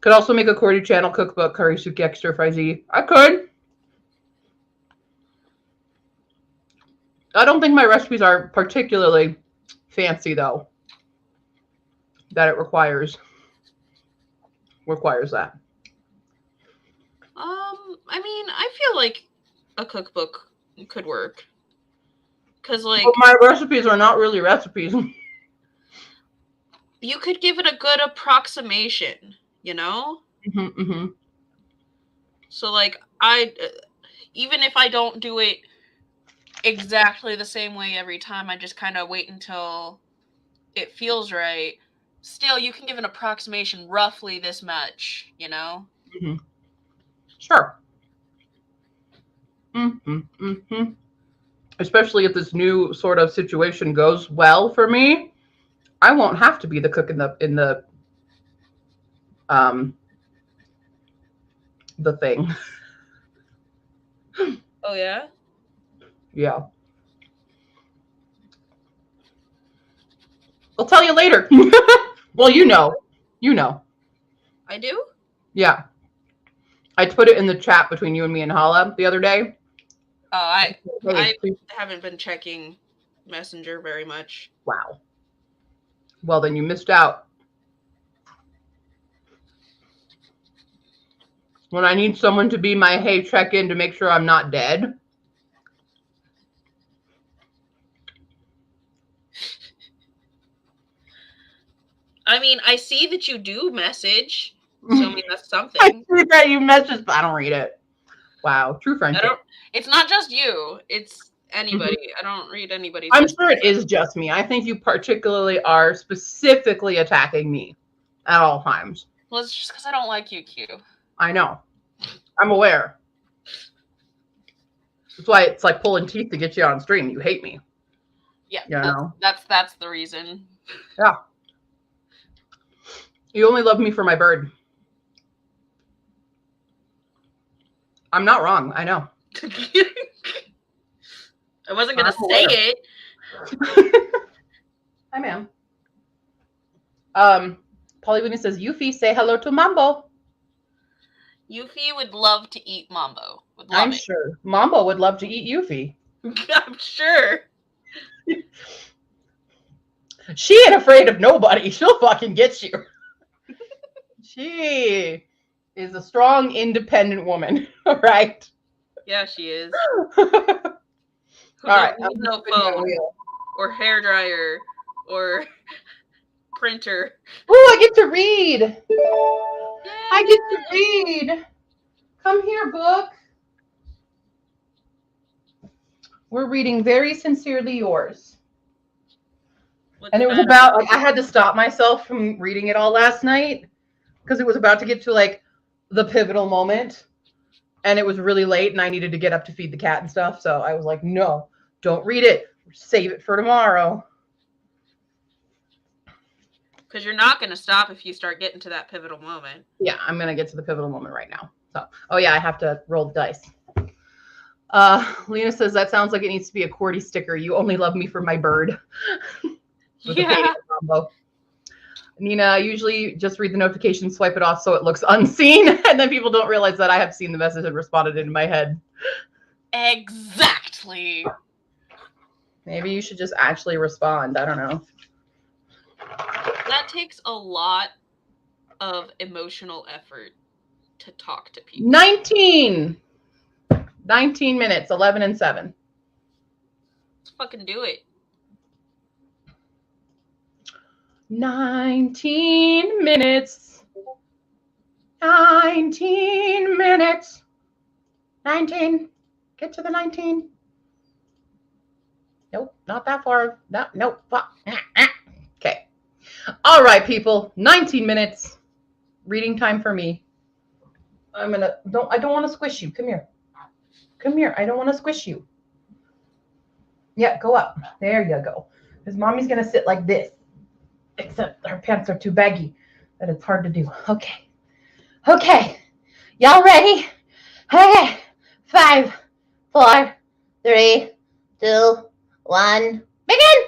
Could also make a Cordy channel cookbook, curry suki stir fry Z. I could. I don't think my recipes are particularly fancy, though. That it requires that. I mean, I feel like a cookbook could work. Cause like, but my recipes are not really recipes. You could give it a good approximation, you know? Mm-hmm. So like, even if I don't do it exactly the same way every time, I just kind of wait until it feels right. Still, you can give an approximation, roughly this much, you know? Mm-hmm. Sure. Mm-hmm. Especially if this new sort of situation goes well for me, I won't have to be the cook in the thing. Oh yeah? Yeah. I'll tell you later. Well, you know. I do? Yeah. I put it in the chat between you and me and Hala the other day. Oh, I haven't been checking Messenger very much. Wow. Well, then you missed out. When I need someone to be my hey check-in to make sure I'm not dead. I mean, I see that you do message. So I mean, that's something. I see that you message, but I don't read it. Wow, true friendship. It's not just you. It's anybody. I don't read anybody's. I'm sure it is just me. I think you particularly are specifically attacking me at all times. Well, it's just because I don't like you, Q. I know. I'm aware. That's why it's like pulling teeth to get you on stream. You hate me. Yeah, you know? That's the reason. Yeah. You only love me for my bird. I'm not wrong. I know. I wasn't going to say it. Hi, ma'am. Polywinnie says, Yuffie, say hello to Mambo. Yuffie would love to eat Mambo. I'm sure. Mambo would love to eat Yuffie. I'm sure. She ain't afraid of nobody. She'll fucking get you. She is a strong, independent woman. All right. Yeah, she is. All right. No phone or hairdryer or printer. Oh, I get to read. Yay. I get to read. Come here, book. We're reading Very Sincerely Yours. And it was about, like, I had to stop myself from reading it all last night because it was about to get to, like, the pivotal moment. And it was really late and I needed to get up to feed the cat and stuff. So I was like, no, don't read it. Save it for tomorrow. Because you're not going to stop if you start getting to that pivotal moment. Yeah, I'm going to get to the pivotal moment right now. So, oh yeah, I have to roll the dice. Lena says, that sounds like it needs to be a Cordy sticker. You only love me for my bird. Yeah. Nina, I usually just read the notification, swipe it off so it looks unseen. And then people don't realize that I have seen the message and responded in my head. Exactly. Maybe you should just actually respond. I don't know. That takes a lot of emotional effort to talk to people. 19 minutes, 11 and 7. Let's fucking do it. 19 minutes. 19 minutes. 19. Get to the 19. Nope, not that far. Nope. Okay. All right, people. 19 minutes. Reading time for me. I don't want to squish you. Come here. Come here. I don't want to squish you. Yeah, go up. There you go. Because mommy's going to sit like this, except her pants are too baggy that it's hard to do. Okay. Okay. Y'all ready? Okay. 5, 4, 3, 2, 1. Begin!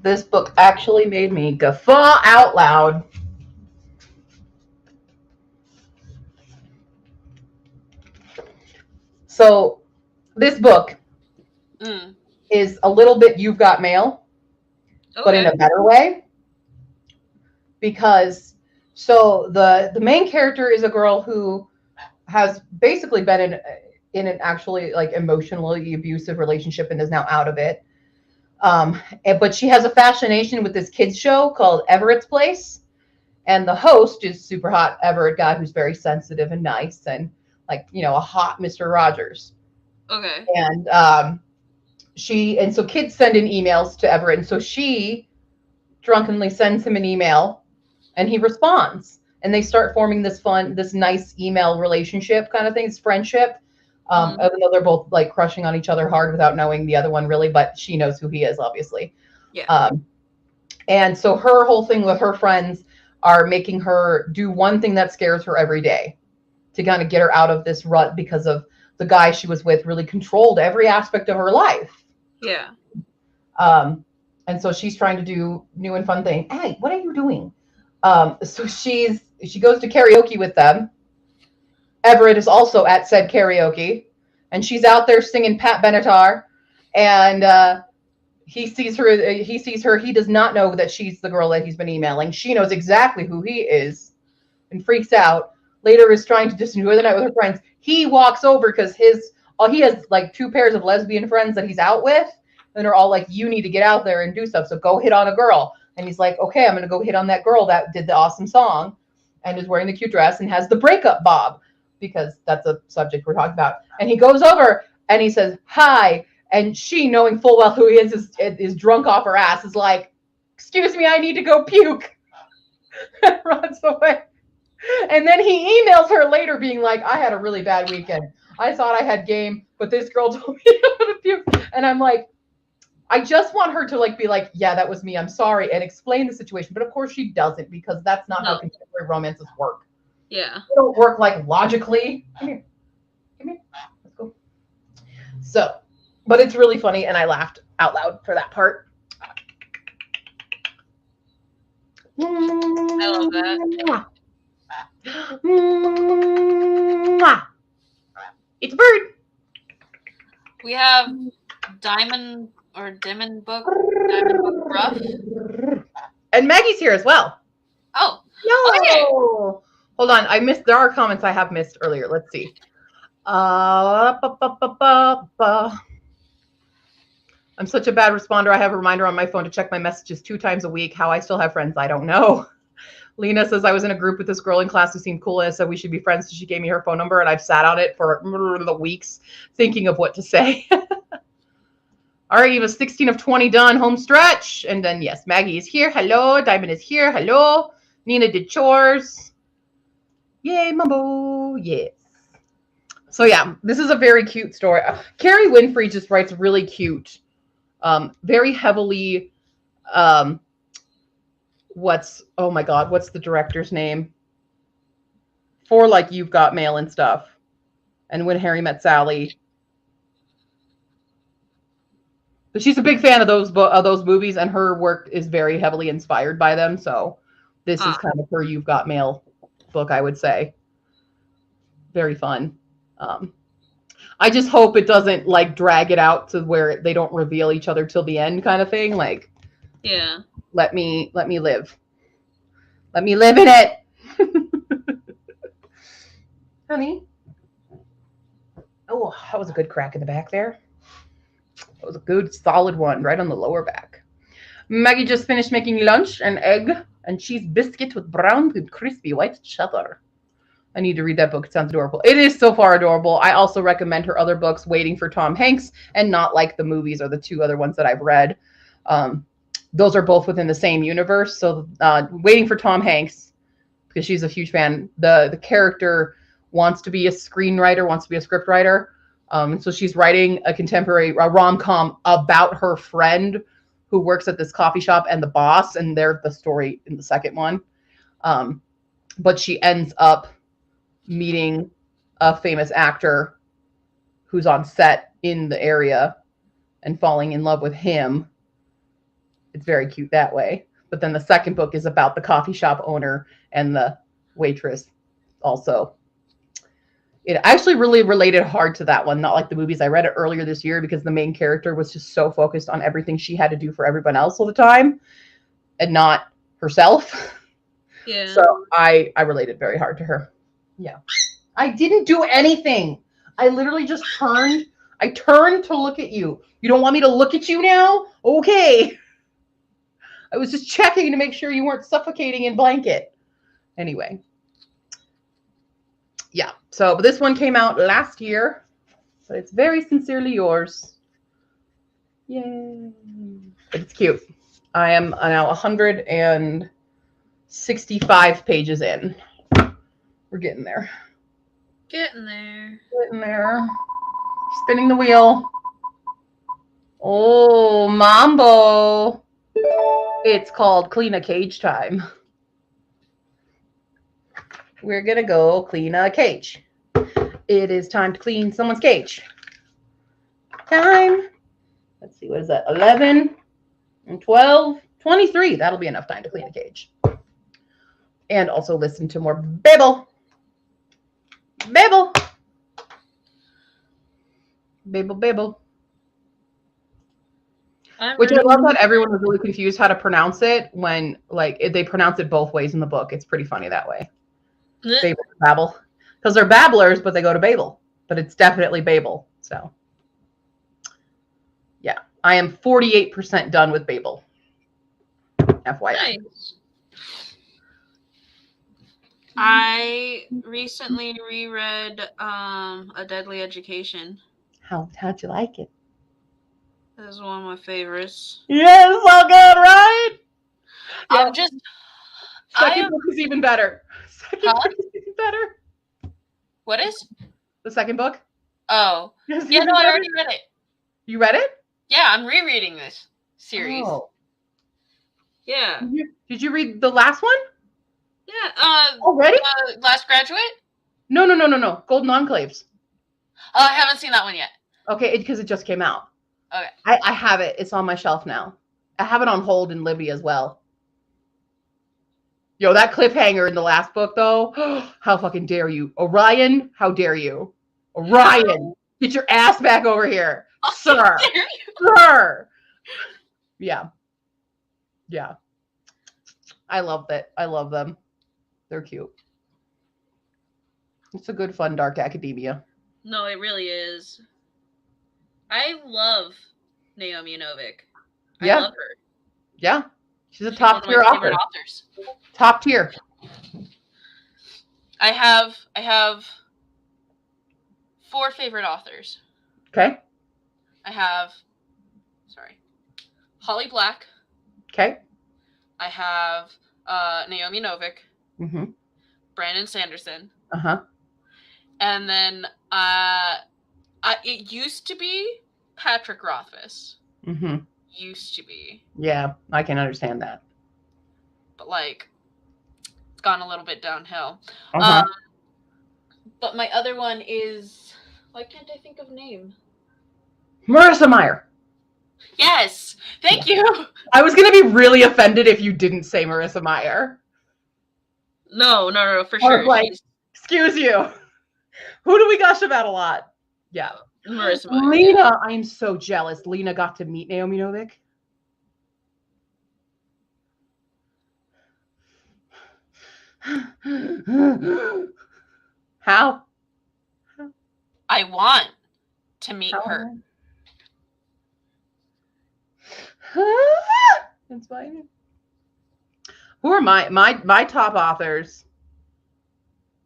This book actually made me guffaw out loud. So this book is a little bit You've Got Mail, but in a better way. Because so the main character is a girl who has basically been in an actually like emotionally abusive relationship and is now out of it. But she has a fascination with this kids show called Everett's Place. And the host is super hot Everett guy who's very sensitive and nice and like, you know, a hot Mr. Rogers. Okay. And so kids send in emails to Everett. And so she drunkenly sends him an email and he responds. And they start forming this nice email relationship kind of thing, this friendship. Even though they're both like crushing on each other hard without knowing the other one really, but she knows who he is, obviously. Yeah. And so her whole thing with her friends are making her do one thing that scares her every day to kind of get her out of this rut because of the guy she was with really controlled every aspect of her life. Yeah. And so she's trying to do new and fun things. Hey, what are you doing? So she goes to karaoke with them. Everett is also at said karaoke, and she's out there singing Pat Benatar, and he sees her. He does not know that she's the girl that he's been emailing. She knows exactly who he is, and freaks out. Later is trying to just enjoy the night with her friends. He walks over because he has like 2 pairs of lesbian friends that he's out with, and they're all like, "You need to get out there and do stuff. So go hit on a girl." And he's like, "Okay, I'm gonna go hit on that girl that did the awesome song, and is wearing the cute dress and has the breakup bob." Because that's a subject we're talking about. And he goes over and he says, "Hi." And she, knowing full well who he is drunk off her ass, is like, "Excuse me, I need to go puke." And runs away. And then he emails her later being like, "I had a really bad weekend. I thought I had game, but this girl told me to puke." And I'm like, I just want her to like be like, "Yeah, that was me. I'm sorry," and explain the situation. But of course she doesn't, because that's not how contemporary romances work. Yeah. They don't work like logically. Come here. Let's go. So, but it's really funny, and I laughed out loud for that part. I love that. It's a bird. We have Diamond Book Rough. And Maggie's here as well. Oh. No. Okay. Hold on. There are comments I have missed earlier. Let's see. I'm such a bad responder. I have a reminder on my phone to check my messages 2 times a week. How I still have friends, I don't know. Lena says, I was in a group with this girl in class who seemed cool and said we should be friends. So she gave me her phone number, and I've sat on it for the weeks thinking of what to say. All right, you have a 16 of 20 done, home stretch. And then, yes, Maggie is here. Hello. Diamond is here. Hello. Nina did chores. Yay, Mumbo. Yes. So, yeah, this is a very cute story. Carrie Winfrey just writes really cute, very heavily, what's the director's name? For, like, You've Got Mail and stuff. And When Harry Met Sally. But she's a big fan of those movies, and her work is very heavily inspired by them. So this is kind of her You've Got Mail book, I would say. Very fun. I just hope it doesn't like drag it out to where they don't reveal each other till the end, kind of thing. Like, yeah, let me live. Let me live in it, honey. Oh, that was a good crack in the back there. That was a good solid one right on the lower back. Maggie just finished making lunch, an egg and cheese biscuit with brown and crispy white cheddar. I need to read that book. It sounds adorable. It is so far adorable. I also recommend her other books, Waiting for Tom Hanks and Not Like the Movies, are the 2 other ones that I've read. Those are both within the same universe. So Waiting for Tom Hanks, because she's a huge fan, the character wants to be a screenwriter, wants to be a script writer. So she's writing a rom-com about her friend who works at this coffee shop and the boss, and they're the story in the second one. But she ends up meeting a famous actor who's on set in the area and falling in love with him. It's very cute that way. But then the second book is about the coffee shop owner and the waitress also. It actually really related hard to that one, not like the movies. I read it earlier this year because the main character was just so focused on everything she had to do for everyone else all the time and not herself. Yeah. So I related very hard to her. Yeah. I didn't do anything. I literally just turned. I turned to look at you. You don't want me to look at you now? Okay. I was just checking to make sure you weren't suffocating in blanket. Anyway. Yeah. So, but this one came out last year. But it's very sincerely yours. Yay. But it's cute. I am now 165 pages in. We're getting there. Getting there. Getting there. Spinning the wheel. Oh, Mambo. It's called Clean a Cage Time. We're going to go clean a cage. It is time to clean someone's cage. Time. Let's see, what is that? 11 and 12, 23. That'll be enough time to clean a cage. And also listen to more babble. Babble. Babble, babble. Which I love that everyone was really confused how to pronounce it when, like, they pronounce it both ways in the book. It's pretty funny that way. Babel, babble. Because they're babblers, but they go to Babel. But it's definitely Babel. So, yeah. I am 48% done with Babel. FYI. Nice. I recently reread A Deadly Education. How'd you like it? This is one of my favorites. Yes, so good, right? I'm just. Second book is even better. Second book is even better. What is? The second book? Oh. Yeah, no, I already read it. You read it? Yeah, I'm rereading this series. Oh. Yeah. Did you read the last one? Yeah. Already? Last Graduate? No. Golden Enclaves. Oh, I haven't seen that one yet. Okay, because it just came out. Okay. I have it. It's on my shelf now. I have it on hold in Libby as well. Yo, that cliffhanger in the last book, though. How fucking dare you? Orion, how dare you? Orion, get your ass back over here. Sir. Sir. Yeah. Yeah. I love that. I love them. They're cute. It's a good, fun, dark academia. No, it really is. I love Naomi Novik. Yeah. I love her. Yeah. She's a top tier author. Top tier. I have 4 favorite authors. Okay. I have Holly Black. Okay. I have Naomi Novik. Mm-hmm. Brandon Sanderson. Uh-huh. And then it used to be Patrick Rothfuss. Mm-hmm. Used to be. Yeah, I can understand that. But like, it's gone a little bit downhill. Uh-huh. But my other one is, why can't I think of name? Marissa Meyer. Yes, thank you. I was gonna be really offended if you didn't say Marissa Meyer. No, for sure. Like, excuse you. Who do we gush about a lot? Yeah. Marissa Meyer. Lena, I'm so jealous. Lena got to meet Naomi Novik. How? I want to meet her. That's fine. Who are my top authors?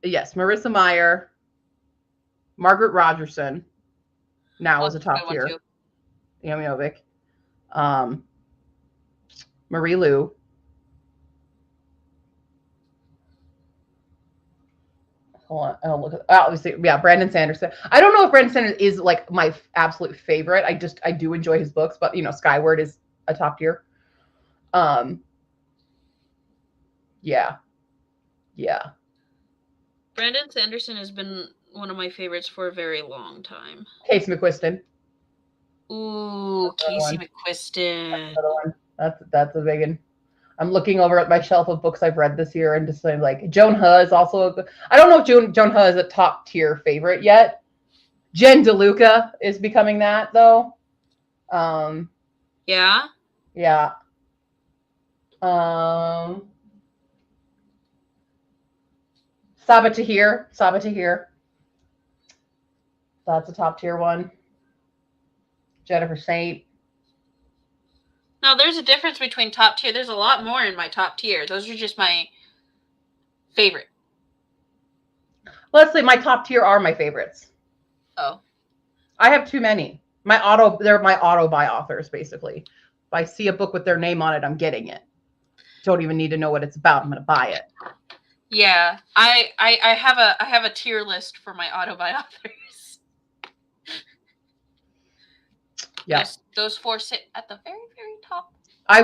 Yes, Marissa Meyer, Margaret Rogerson. Now is a top tier. Naomi Novik. Marie Lu. Hold on. I'll look at obviously, yeah, Brandon Sanderson. I don't know if Brandon Sanderson is like my absolute favorite. I do enjoy his books, but you know, Skyward is a top tier. Yeah. Brandon Sanderson has been one of my favorites for a very long time. Casey McQuiston. Ooh, Casey McQuiston. That's a big one. I'm looking over at my shelf of books I've read this year and just saying like Joan He is also a good. I don't know if Joan He is a top tier favorite yet. Jen DeLuca is becoming that though. Yeah. Yeah. Saba Tahir. That's a top tier one. Jennifer Saint. No, there's a difference between top tier. There's a lot more in my top tier. Those are just my favorite. Let's say my top tier are my favorites. Oh. I have too many. They're my auto buy authors, basically. If I see a book with their name on it, I'm getting it. Don't even need to know what it's about. I'm gonna buy it. Yeah. I have a tier list for my auto buy authors. Yeah. Those four sit at the very, very top. I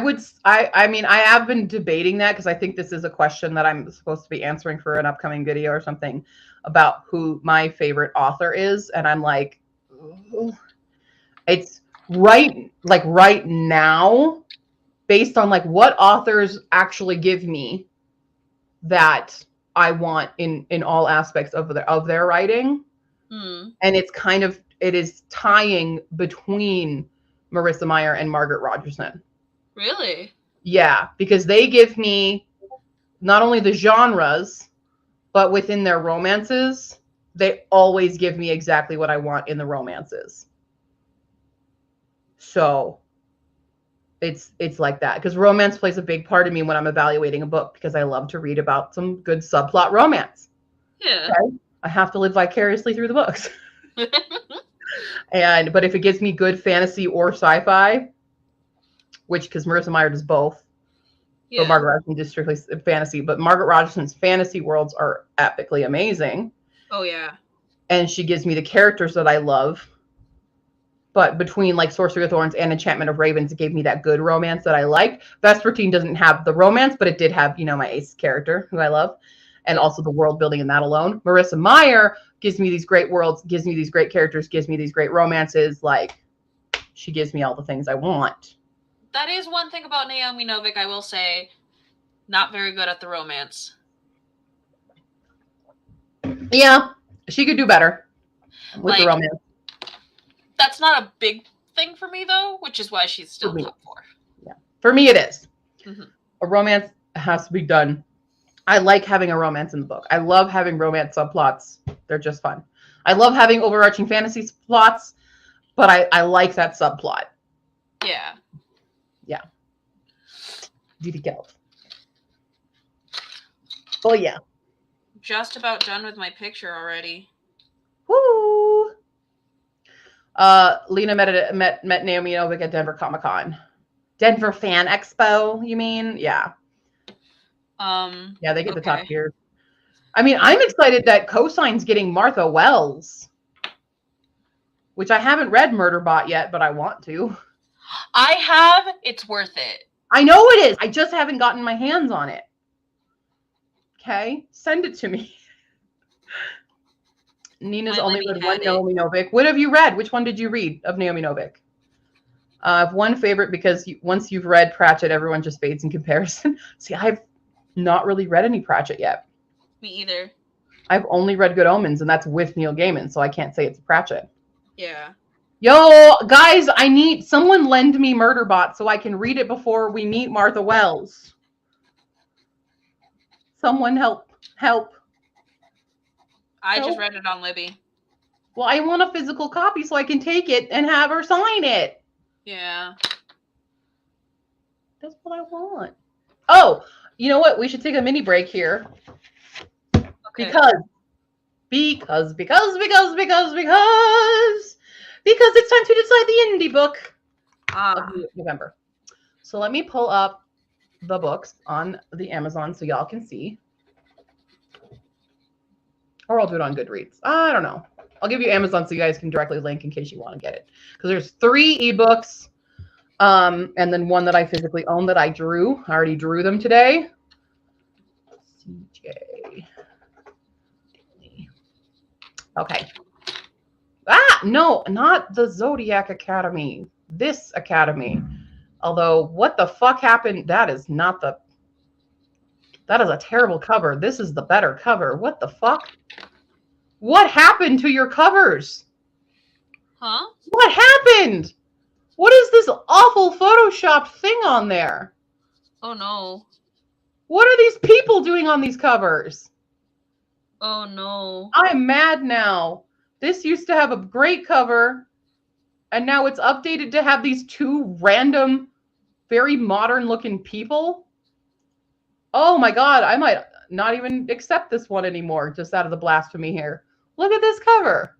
mean, I have been debating that because I think this is a question that I'm supposed to be answering for an upcoming video or something about who my favorite author is. And I'm like, it's right now, based on like what authors actually give me that I want in all aspects of their writing. And it is tying between Marissa Meyer and Margaret Rogerson. Really? Yeah, because they give me not only the genres, but within their romances, they always give me exactly what I want in the romances. So it's like that, because romance plays a big part of me when I'm evaluating a book, because I love to read about some good subplot romance. Yeah. Okay? I have to live vicariously through the books. But if it gives me good fantasy or sci-fi, because Marissa Meyer does both, yeah. But Margaret Rogerson does strictly fantasy. But Margaret Rogerson's fantasy worlds are epically amazing. Oh yeah. And she gives me the characters that I love. But between like Sorcery of Thorns and Enchantment of Ravens, it gave me that good romance that I like. Vespertine doesn't have the romance, but it did have, my ace character who I love, and also the world building in that alone. Marissa Meyer gives me these great worlds, gives me these great characters, gives me these great romances. Like, she gives me all the things I want. That is one thing about Naomi Novik, I will say. Not very good at the romance. Yeah, she could do better with the romance. That's not a big thing for me, though, which is why she's still top 4. Yeah, for me it is. Mm-hmm. A romance has to be done. I like having a romance in the book. I love having romance subplots. They're just fun. I love having overarching fantasy plots, but I like that subplot. Yeah. Yeah. Difficult. Oh yeah. Just about done with my picture already. Woo! Lena met Naomi Novik at Denver Comic-Con. Denver Fan Expo, you mean? Yeah. Yeah, they get the top tier. I mean, I'm excited that Cosign's getting Martha Wells, which I haven't read Murderbot yet, but I want to. I have. It's worth it. I know it is. I just haven't gotten my hands on it. Okay, send it to me. Nina's only read one Naomi Novik. What have you read? Which one did you read of Naomi Novik? I have one favorite because once you've read Pratchett, everyone just fades in comparison. See, I've not really read any Pratchett yet. Me either. I've only read Good Omens, and that's with Neil Gaiman, so I can't say it's a Pratchett. Yeah. Yo, guys, I need someone lend me Murderbot so I can read it before we meet Martha Wells. Someone help. I just read it on Libby. Well, I want a physical copy so I can take it and have her sign it. Yeah. That's what I want. Oh, you know what? We should take a mini break here. Okay. Because it's time to decide the indie book of November. So let me pull up the books on the Amazon so y'all can see. Or I'll do it on Goodreads. I don't know. I'll give you Amazon so you guys can directly link in case you want to get it. Because there's 3 ebooks and then one that I physically own that I drew. I already drew them today. CJ. Okay. No, not the Zodiac Academy. This Academy. Although, what the fuck happened? That is a terrible cover. This is the better cover. What the fuck? What happened to your covers? Huh? What happened? What is this awful Photoshop thing on there? Oh no. What are these people doing on these covers? Oh no. I'm mad now. This used to have a great cover, and now it's updated to have these two random, very modern looking people. Oh my God, I might not even accept this one anymore, just out of the blasphemy here. Look at this cover.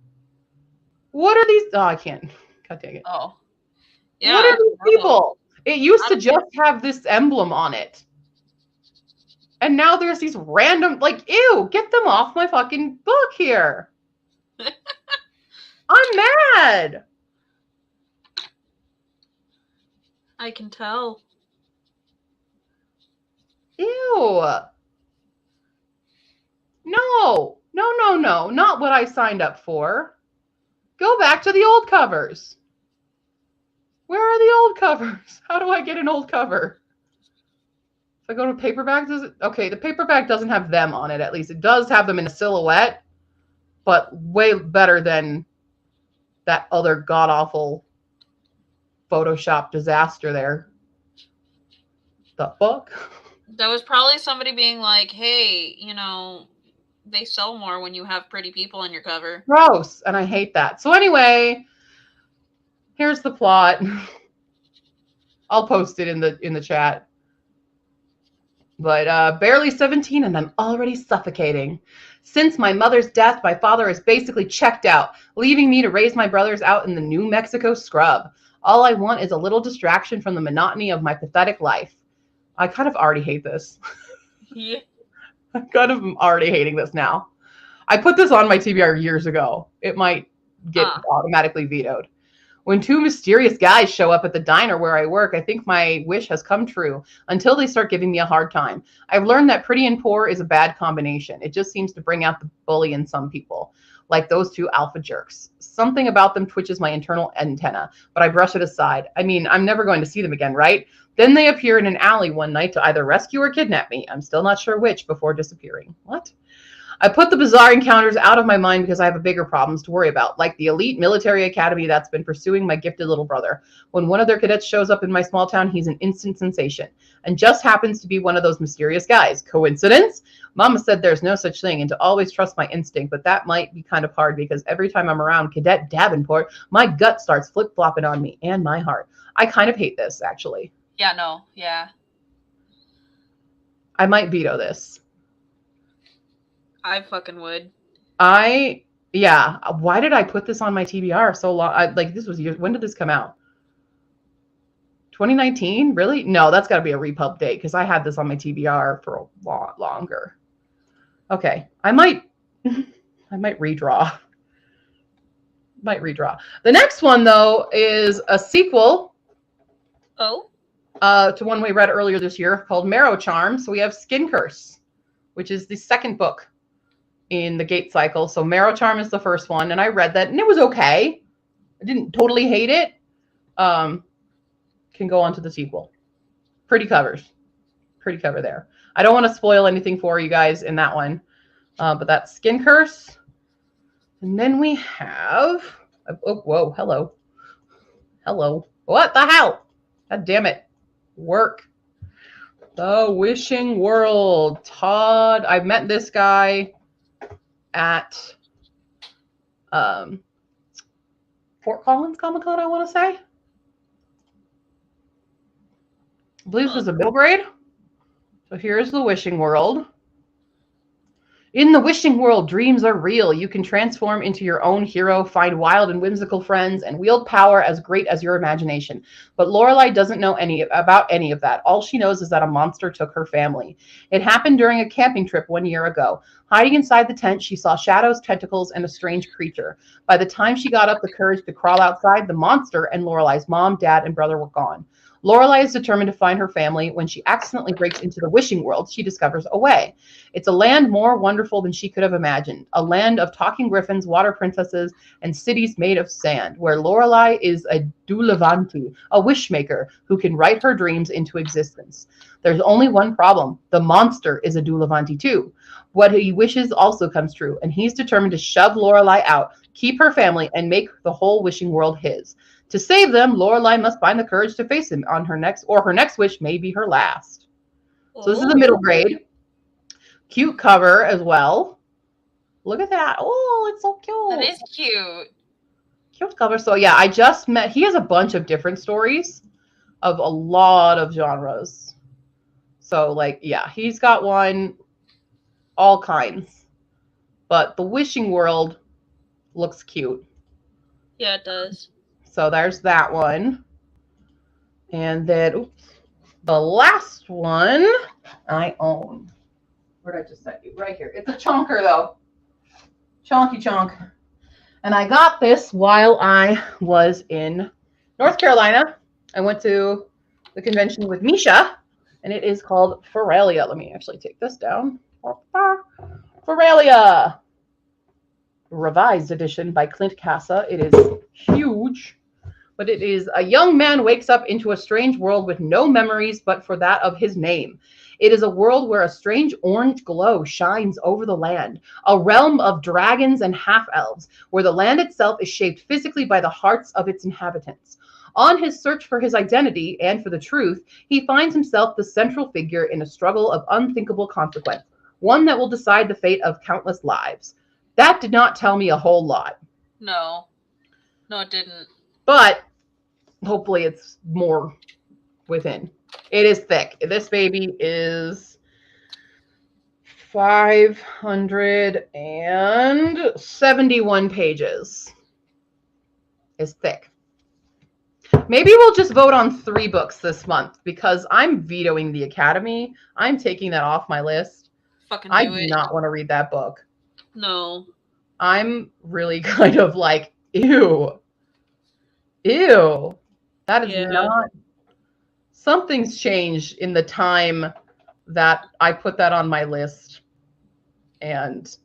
What are these? Oh, I can't. God dang it. Oh. Yeah. What are these people? It used to just have this emblem on it. And now there's these random, like, ew, get them off my fucking book here. I'm mad. I can tell. Ew. No, not what I signed up for. Go back to the old covers. Where are the old covers? How do I get an old cover? If I go to paperback, okay, the paperback doesn't have them on it, at least. It does have them in a silhouette, but way better than that other god-awful Photoshop disaster there. The fuck? That was probably somebody being like, hey, they sell more when you have pretty people on your cover. Gross, and I hate that. So anyway, here's the plot. I'll post it in the chat. But barely 17 and I'm already suffocating. Since my mother's death, my father is basically checked out, leaving me to raise my brothers out in the New Mexico scrub. All I want is a little distraction from the monotony of my pathetic life. I kind of already hate this. Yeah. I'm kind of already hating this now. I put this on my TBR years ago. It might get automatically vetoed. When two mysterious guys show up at the diner where I work, I think my wish has come true until they start giving me a hard time. I've learned that pretty and poor is a bad combination. It just seems to bring out the bully in some people, like those two alpha jerks. Something about them twitches my internal antenna, but I brush it aside. I mean, I'm never going to see them again, right? Then they appear in an alley one night to either rescue or kidnap me. I'm still not sure which before disappearing. What? I put the bizarre encounters out of my mind because I have bigger problems to worry about, like the elite military academy that's been pursuing my gifted little brother. When one of their cadets shows up in my small town, he's an instant sensation and just happens to be one of those mysterious guys. Coincidence? Mama said there's no such thing and to always trust my instinct, but that might be kind of hard because every time I'm around Cadet Davenport, my gut starts flip-flopping on me and my heart. I kind of hate this, actually. Yeah, no, yeah. I might veto this. I fucking would. Yeah. Why did I put this on my TBR so long? This was years. When did this come out? 2019? Really? No, that's got to be a repub date because I had this on my TBR for a lot longer. Okay. I might redraw. The next one, though, is a sequel. Oh? To one we read earlier this year called Marrow Charm. So we have Skin Curse, which is the second book in the Gate cycle. So Marrow Charm is the first one, and I read that, and it was okay. I didn't totally hate it. Can go on to the sequel. Pretty cover there. I don't want to spoil anything for you guys in that one, but that's Skin Curse. And then we have, oh, whoa, hello. What the hell? God damn it. Work. The Wishing World. Todd. I met this guy at Fort Collins Comic-Con, I want to say. I believe this was a middle grade. So here's the Wishing World. In the Wishing World, dreams are real. You can transform into your own hero, find wild and whimsical friends, and wield power as great as your imagination. But Lorelai doesn't know about any of that. All she knows is that a monster took her family. It happened during a camping trip 1 year ago. Hiding inside the tent, she saw shadows, tentacles, and a strange creature. By the time she got up the courage to crawl outside, the monster and Lorelai's mom, dad, and brother were gone. Lorelai is determined to find her family. When she accidentally breaks into the wishing world, she discovers a way. It's a land more wonderful than she could have imagined, a land of talking griffins, water princesses, and cities made of sand, where Lorelai is a Dulavanti, a wishmaker who can write her dreams into existence. There's only one problem. The monster is a Dulavanti too. What he wishes also comes true, and he's determined to shove Lorelai out, keep her family, and make the whole wishing world his. To save them, Lorelai must find the courage to face him on her next wish may be her last. So this is a middle grade. Cute cover as well. Look at that. Oh, it's so cute. That is cute. Cute cover. So yeah, I just met, he has a bunch of different stories of a lot of genres. So like, yeah, he's got one, all kinds. But the wishing world looks cute. Yeah, it does. So there's that one. And then, oops, the last one I own. Where did I just set you? Right here. It's a chonker though. Chonky chonk. And I got this while I was in North Carolina. I went to the convention with Misha, and it is called Feral-ia. Let me actually take this down. Feral-ia. Revised edition by Clint Casa. It is huge, but it is a young man wakes up into a strange world with no memories but for that of his name. It is a world where a strange orange glow shines over the land, a realm of dragons and half-elves, where the land itself is shaped physically by the hearts of its inhabitants. On his search for his identity and for the truth, he finds himself the central figure in a struggle of unthinkable consequence, one that will decide the fate of countless lives. That did not tell me a whole lot. No. No, it didn't. But hopefully it's more within. It is thick. This baby is 571 pages. It's thick. Maybe we'll just vote on 3 books this month because I'm vetoing The Academy. I'm taking that off my list. I do not want to read that book. No. I'm really kind of like, ew. Ew. That is not... Something's changed in the time that I put that on my list and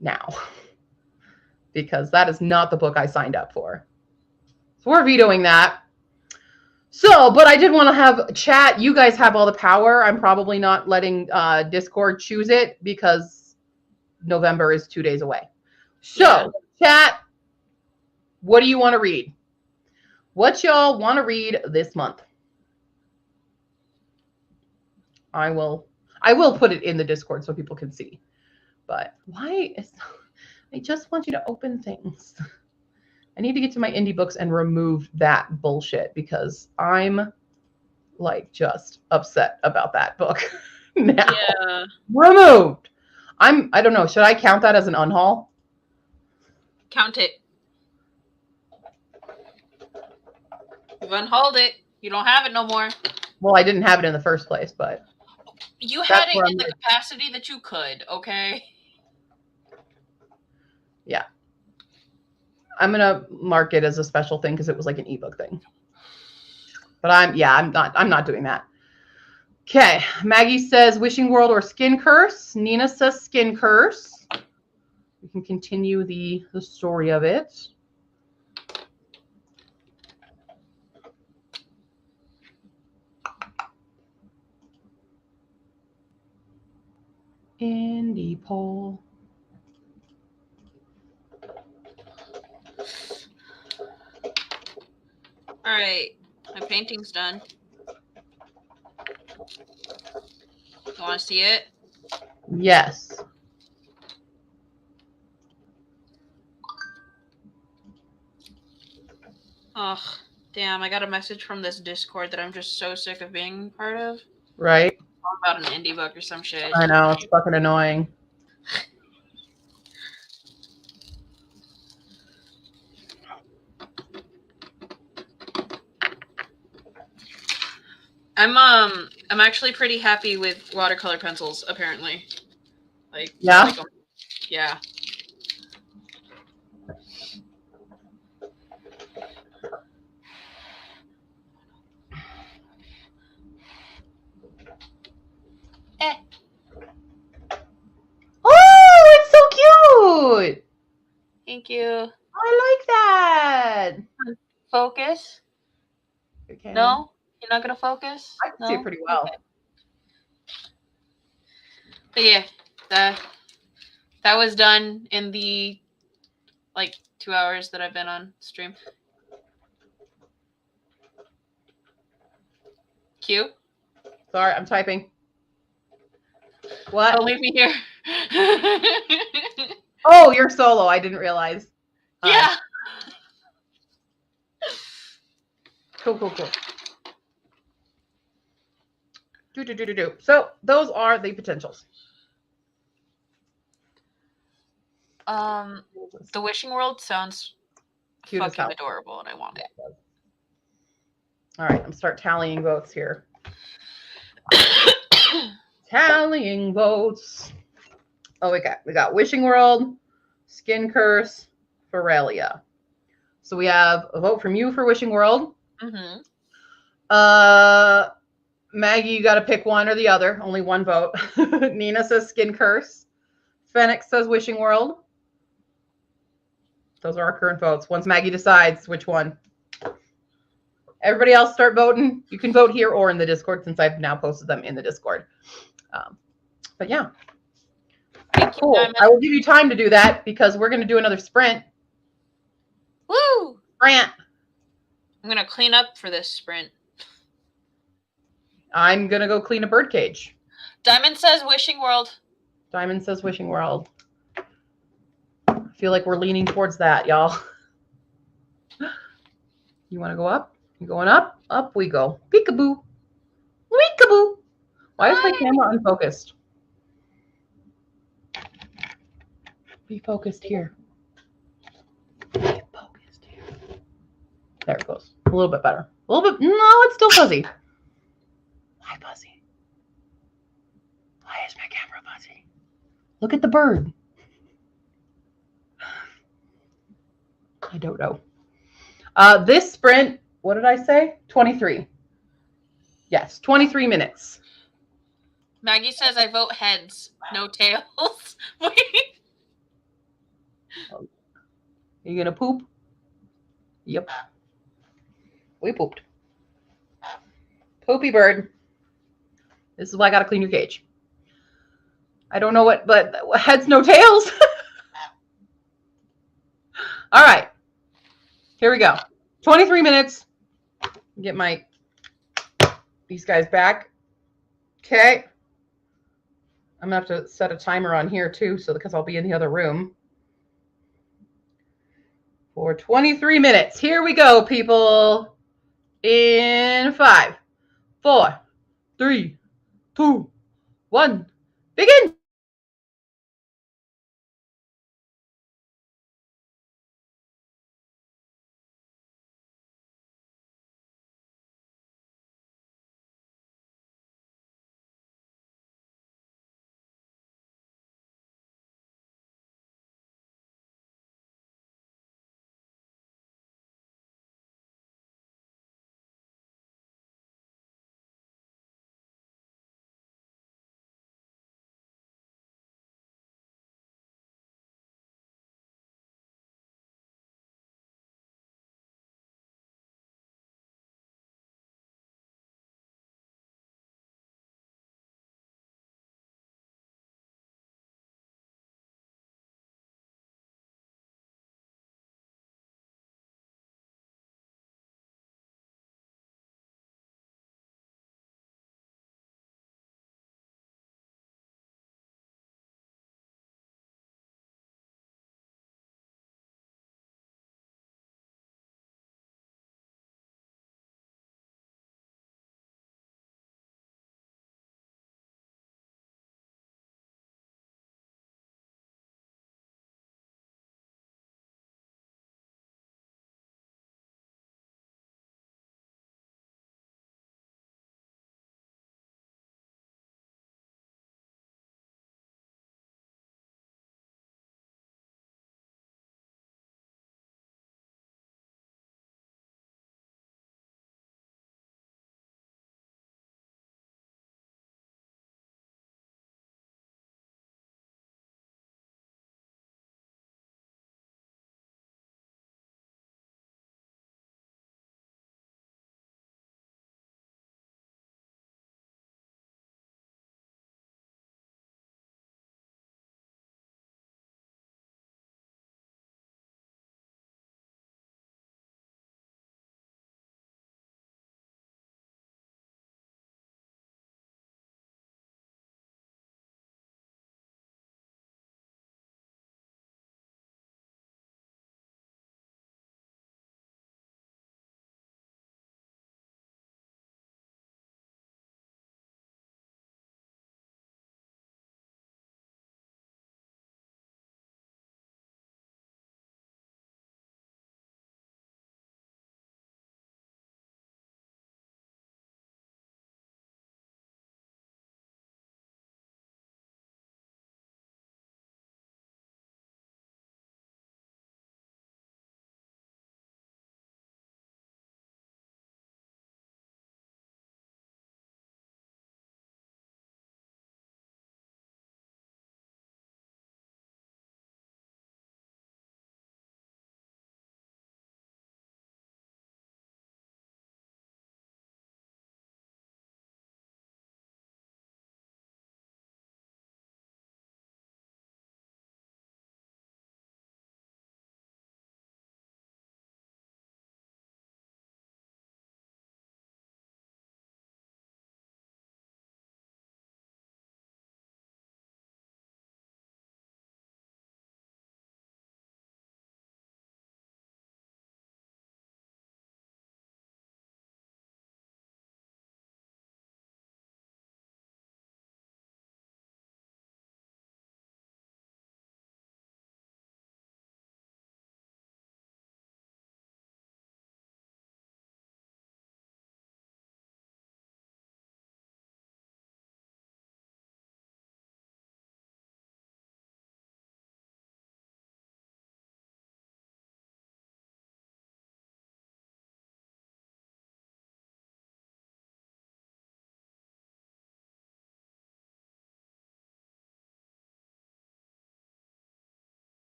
now. Because that is not the book I signed up for. So we're vetoing that. So, but I did want to have chat. You guys have all the power. I'm probably not letting Discord choose it because November is 2 days away. So, chat, what do you want to read? What y'all want to read this month? I will put it in the Discord so people can see. But why is... I just want you to open things. I need to get to my indie books and remove that bullshit because I'm like just upset about that book now. Yeah. Removed. I don't know. Should I count that as an unhaul? Count it. You've unhauled it. You don't have it no more. Well, I didn't have it in the first place, but you had it in the capacity that you could, okay? Yeah. I'm gonna mark it as a special thing because it was like an ebook thing. But I'm not doing that. Okay. Maggie says Wishing World or Skin Curse. Nina says Skin Curse. We can continue the story of it. Indie poll. All right, my painting's done. You want to see it? Yes. Oh, damn, I got a message from this Discord that I'm just so sick of being part of. Right. About an indie book or some shit. I know, it's fucking annoying. I'm actually pretty happy with watercolor pencils, apparently. Like, yeah. Like, yeah. Thank you. I like that. Focus. Okay. No? You're not going to focus? I can see it pretty well. Okay. But yeah, that was done in the like 2 hours that I've been on stream. Q? Sorry, I'm typing. What? Don't leave me here. Oh, you're solo. I didn't realize. Yeah. Cool. So those are the potentials. The Wishing World sounds cute as fucking hell. adorable, and I want it. All right, I'm gonna start tallying votes here. Tallying votes. Oh, we got Wishing World, Skin Curse, Ferelia. So we have a vote from you for Wishing World. Mm-hmm. Maggie, you got to pick one or the other. Only one vote. Nina says Skin Curse. Fennec says Wishing World. Those are our current votes. Once Maggie decides which one. Everybody else start voting. You can vote here or in the Discord since I've now posted them in the Discord. But yeah. Cool. I will give you time to do that because we're going to do another sprint. Woo! Sprint. I'm going to clean up for this sprint. I'm going to go clean a bird cage. Diamond says Wishing World. Diamond says Wishing World. I feel like we're leaning towards that, y'all. You want to go up? You going up? Up we go. Peekaboo. Weekaboo. Why is my camera unfocused? Be focused here. Be focused here. There it goes. A little bit better. A little bit. No, it's still fuzzy. Why fuzzy? Why is my camera fuzzy? Look at the bird. I don't know. This sprint, what did I say? 23. Yes, 23 minutes. Maggie says I vote heads, no tails. Wait. Are you going to poop? Yep. We pooped. Poopy bird. This is why I got to clean your cage. I don't know what, but heads, no tails. All right. Here we go. 23 minutes. Get these guys back. Okay. I'm going to have to set a timer on here too, because I'll be in the other room. For 23 minutes. Here we go, people. In 5, 4, 3, 2, 1. Begin.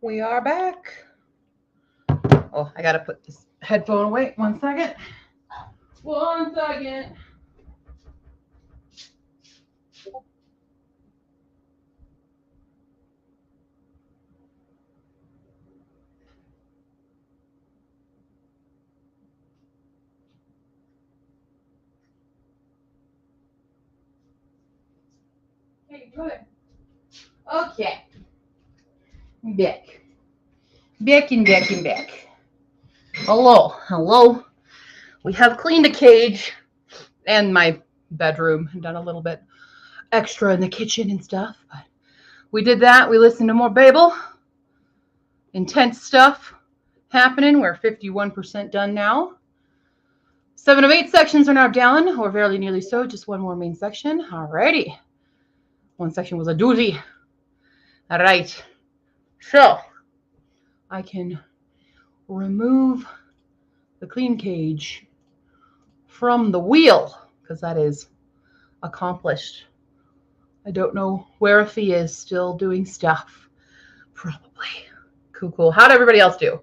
We are back. Oh, I gotta put this headphone away. 1 second. 1 second. Okay, good. Okay. Back. Back. Hello. We have cleaned the cage and my bedroom and done a little bit extra in the kitchen and stuff. But we did that. We listened to more Babel. Intense stuff happening. We're 51% done now. 7 of 8 sections are now down, or very nearly so. Just one more main section. Alrighty. One section was a doozy. All right. So I can remove the clean cage from the wheel because that is accomplished. I don't know where Effie is, still doing stuff. Probably. Cool. How'd everybody else do?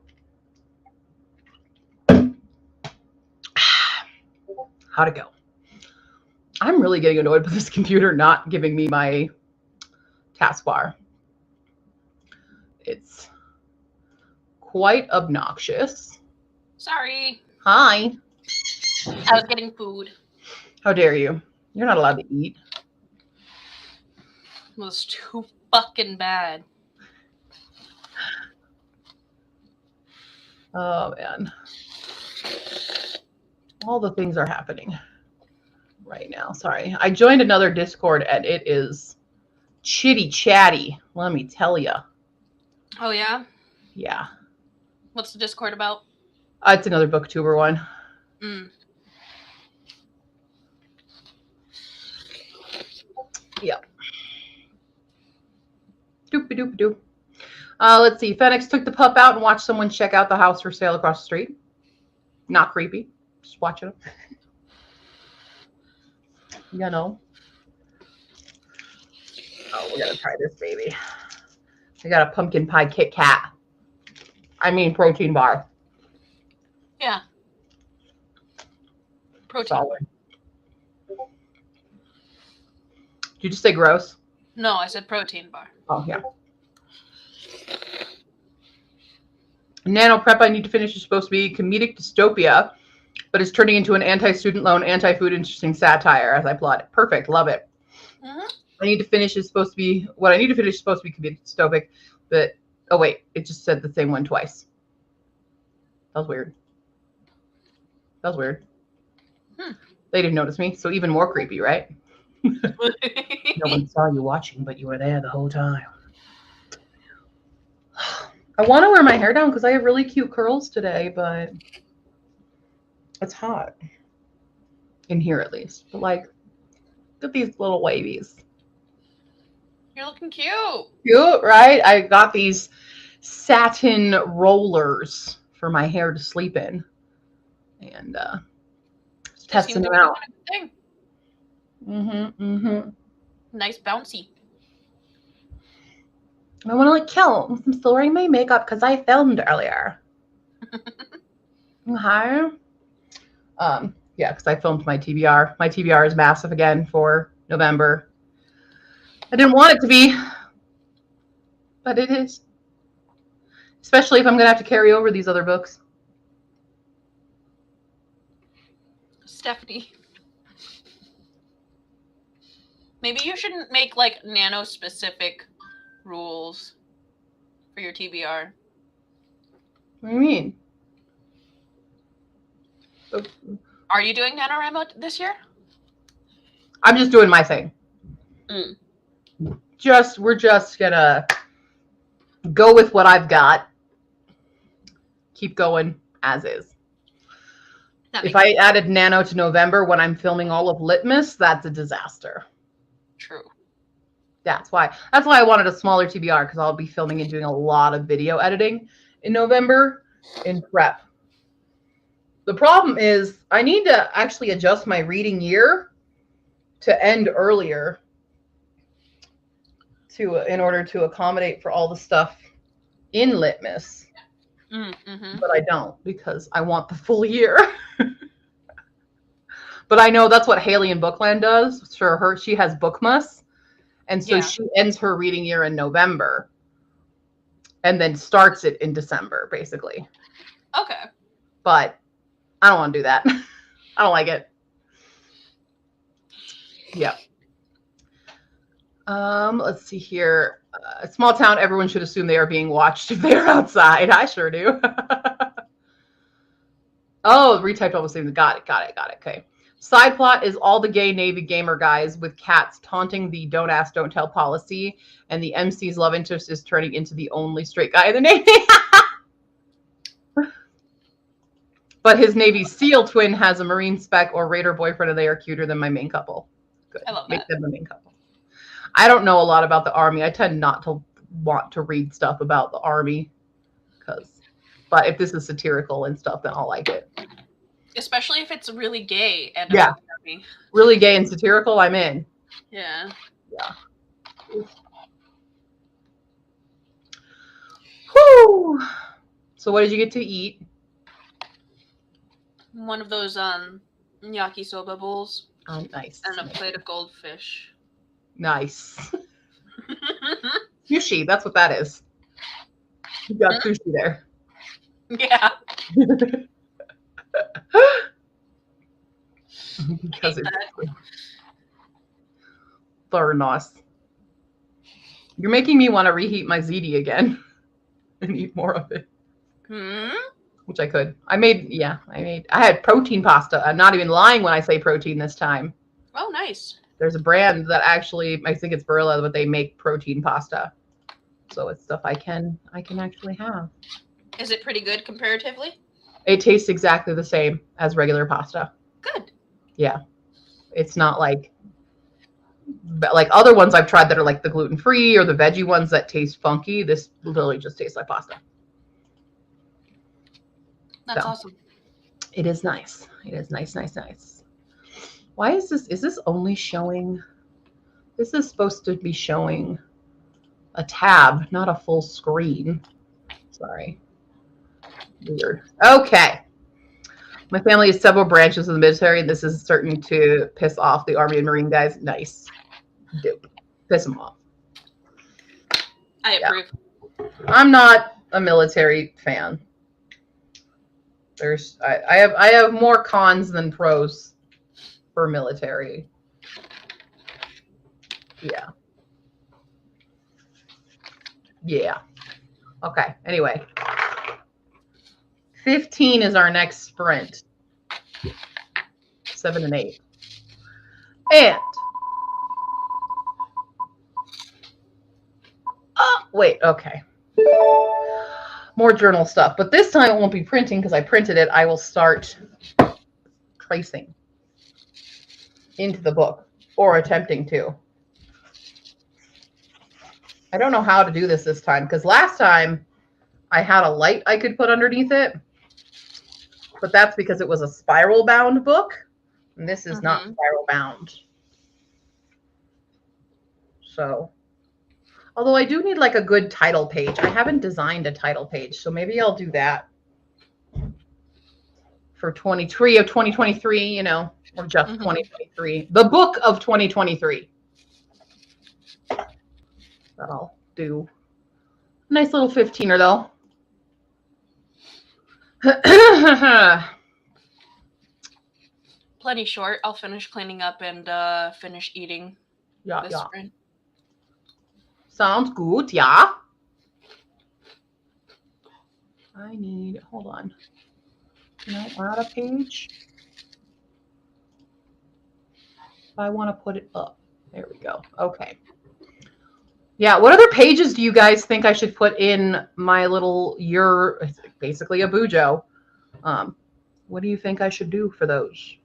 How'd it go? I'm really getting annoyed with this computer not giving me my taskbar. It's quite obnoxious. Sorry. Hi. I was getting food. How dare you? You're not allowed to eat. It was too fucking bad. Oh, man. All the things are happening right now. Sorry. I joined another Discord and it is chitty chatty. Let me tell you. Oh, yeah? Yeah. What's the Discord about? It's another booktuber one. Yep. Doop-a-doop-a-doop. Let's see. Phoenix took the pup out and watched someone check out the house for sale across the street. Not creepy. Just watching them. You know. Oh, we're going to try this baby. I got a pumpkin pie Kit Kat. I mean protein bar. Yeah. Protein. Solid. Did you just say gross? No, I said protein bar. Oh, yeah. Nano Prep I need to finish is supposed to be comedic dystopia, but it's turning into an anti-student loan, anti-food interesting satire as I plot it. Perfect. Love it. Mm-hmm. What I need to finish is supposed to be comedic dystopic, but oh wait, it just said the same one twice. That was weird. They didn't notice me, so even more creepy, right? No one saw you watching, but you were there the whole time. I want to wear my hair down because I have really cute curls today, but it's hot in here at least. But like, look at these little wavies. You're looking cute. Cute, right? I got these satin rollers for my hair to sleep in, and testing them out. Nice bouncy. I want to look cute. I'm still wearing my makeup because I filmed earlier. Hi. Yeah, because I filmed my TBR. My TBR is massive again for November. I didn't want it to be, but it is. Especially if I'm going to have to carry over these other books. Stephanie. Maybe you shouldn't make like nano-specific rules for your TBR. What do you mean? Are you doing NaNoWriMo this year? I'm just doing my thing. We're just gonna go with what I've got. Keep going as is. If I added Nano to November when I'm filming all of Litmus, that's a disaster. True. That's why I wanted a smaller TBR, because I'll be filming and doing a lot of video editing in November in prep. The problem is I need to actually adjust my reading year to end earlier in order to accommodate for all the stuff in Litmus, but I don't because I want the full year. But I know that's what Haley in Bookland does. For her, she has Bookmas, and so she ends her reading year in November, and then starts it in December, basically. Okay. But I don't want to do that. I don't like it. Yeah. Let's see here. Small town, everyone should assume they are being watched if they're outside. I sure do. Oh, retyped almost same. Got it. Okay. Side plot is all the gay Navy gamer guys with cats taunting the don't ask, don't tell policy, and the MC's love interest is turning into the only straight guy in the Navy. But his Navy SEAL twin has a Marine spec or Raider boyfriend, and they are cuter than my main couple. Good. I love that. Make them the main couple. I don't know a lot about the Army. I tend not to want to read stuff about the Army, but if this is satirical and stuff, then I'll like it. Especially if it's really gay and Army. Really gay and satirical, I'm in. Yeah. Whew. So what did you get to eat? One of those yakisoba bowls. Oh, nice. And a plate of goldfish. Nice. Sushi, that's what that is. You got sushi there. Yeah. Because it's very nice. You're making me want to reheat my ziti again and eat more of it. Which I could. I had protein pasta. I'm not even lying when I say protein this time. Oh, nice. There's a brand that actually, I think it's Barilla, but they make protein pasta. So it's stuff I can actually have. Is it pretty good comparatively? It tastes exactly the same as regular pasta. Good. Yeah. It's not like other ones I've tried that are like the gluten-free or the veggie ones that taste funky. This literally just tastes like pasta. That's awesome. It is nice. It is nice. Why is this only showing? This is supposed to be showing a tab, not a full screen. Sorry. Weird. Okay. My family has several branches of the military, and this is certain to piss off the Army and Marine guys. Nice. Dope. Piss them off. I approve. I'm not a military fan. I have more cons than pros for military. Yeah. Okay. Anyway. 15 is our next sprint. 7 and 8. And wait, okay. More journal stuff, but this time it won't be printing because I printed it. I will start tracing into the book, or attempting to. I don't know how to do this time because last time I had a light I could put underneath it, but that's because it was a spiral bound book, and this is not spiral bound. So, although I do need like a good title page. I haven't designed a title page, so maybe I'll do that for 2023, you know, or just 2023. The book of 2023. That'll do. Nice little 15er though. Plenty short. I'll finish cleaning up and finish eating this sprint. Sounds good, yeah. Hold on. Can I add a page? I want to put it up. There we go. Okay. Yeah, what other pages do you guys think I should put in my little, it's basically a bujo. What do you think I should do for those?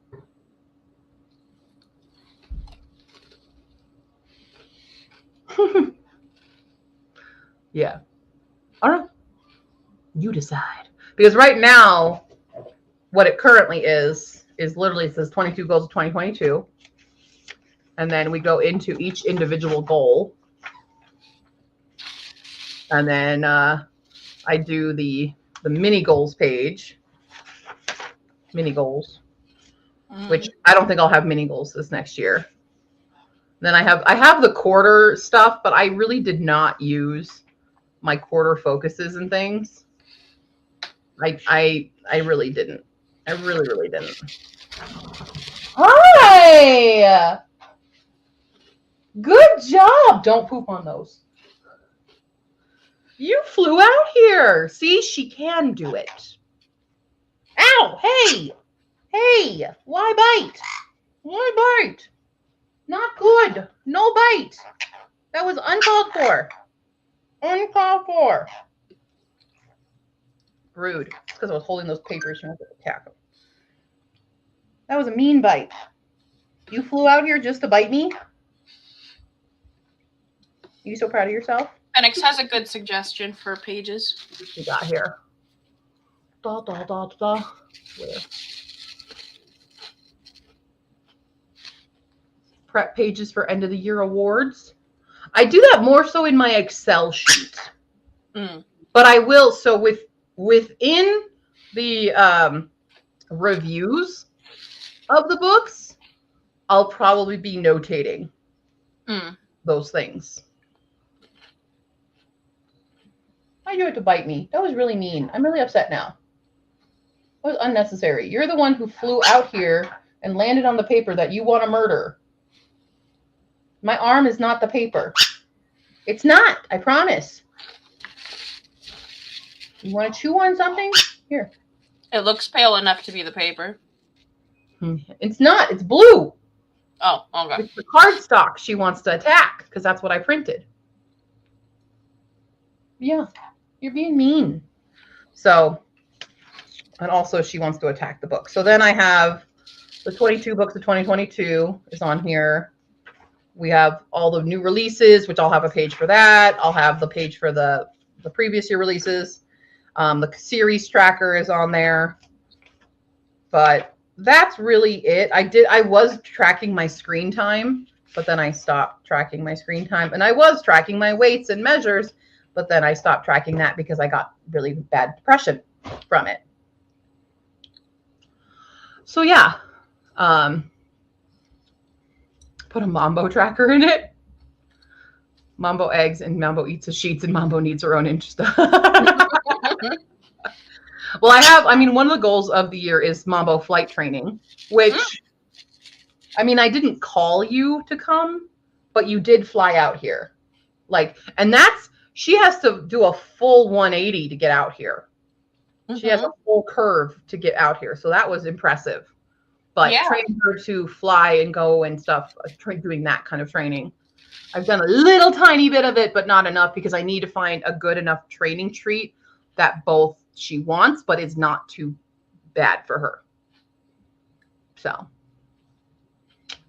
Yeah. All right. You decide. Because right now, what it currently is literally, it says 22 goals of 2022. And then we go into each individual goal. And then I do the mini goals page. Mini goals. Which I don't think I'll have mini goals this next year. Then I have the quarter stuff, but I really did not use my quarter focuses and things. I really didn't. I really didn't. Hi! Good job. Don't poop on those. You flew out here. See, she can do it. Ow! Hey! Hey! Why bite? Why bite? Not good. No bite. That was uncalled for. Uncalled for. Rude. It's because I was holding those papers and I had to attack them. That was a mean bite. You flew out here just to bite me? You so proud of yourself? Phoenix has a good suggestion for pages. What you got here? Da, da, da, da. Where? Prep pages for end of the year awards. I do that more so in my Excel sheet. But I will, so within the reviews of the books, I'll probably be notating those things. Why'd you have to bite me? That was really mean. I'm really upset now. That was unnecessary. You're the one who flew out here and landed on the paper that you want to murder. My arm is not the paper. It's not, I promise. You want to chew on something? Here. It looks pale enough to be the paper. It's not. It's blue. Oh, okay. It's the cardstock she wants to attack because that's what I printed. Yeah, you're being mean. So, and also she wants to attack the book. So then I have the 22 books of 2022 is on here. We have all the new releases, which I'll have a page for that. I'll have the page for the previous year releases. The series tracker is on there. But that's really it. I was tracking my screen time, but then I stopped tracking my screen time. And I was tracking my weights and measures, but then I stopped tracking that because I got really bad depression from it. So yeah. Put a Mambo tracker in it. Mambo eggs and Mambo eats the sheets and Mambo needs her own Insta. Well, one of the goals of the year is Mambo flight training, which, I didn't call you to come, but you did fly out here. She has to do a full 180 to get out here. She has a full curve to get out here. So that was impressive. But training her to fly and go and stuff, doing that kind of training. I've done a little tiny bit of it, but not enough because I need to find a good enough training treat that both she wants, but is not too bad for her. So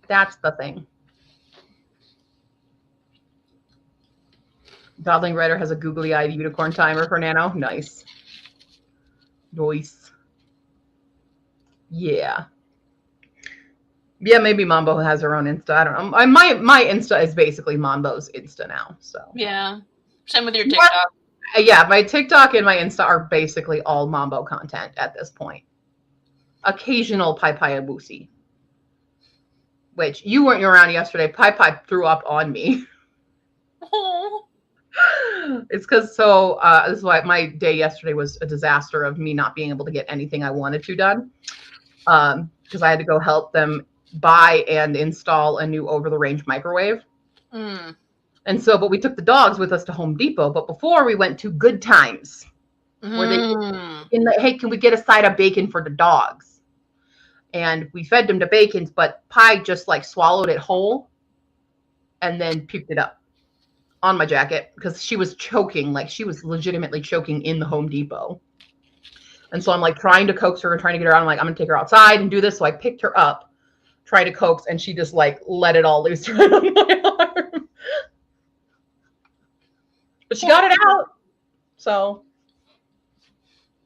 that's the thing. Dodling Writer has a googly-eyed unicorn timer for Nano. Nice. Nice. Yeah. Yeah, maybe Mambo has her own Insta. I don't know. My Insta is basically Mambo's Insta now. So yeah, same with your TikTok. Yeah, my TikTok and my Insta are basically all Mambo content at this point. Occasional Pai Pai Abusi, which you weren't around yesterday. Pai Pai threw up on me. Oh. It's because this is why my day yesterday was a disaster of me not being able to get anything I wanted to done. Because I had to go help them buy and install a new over-the-range microwave. And so, but we took the dogs with us to Home Depot. But before we went to Good Times, where hey, can we get a side of bacon for the dogs? And we fed them to bacons, but Pi just swallowed it whole and then puked it up on my jacket because she was choking, she was legitimately choking in the Home Depot. And so I'm trying to coax her and trying to get her out. I'm I'm gonna take her outside and do this. So I picked her up, tried to coax, and she just let it all loose right on my arm. But she got it out. So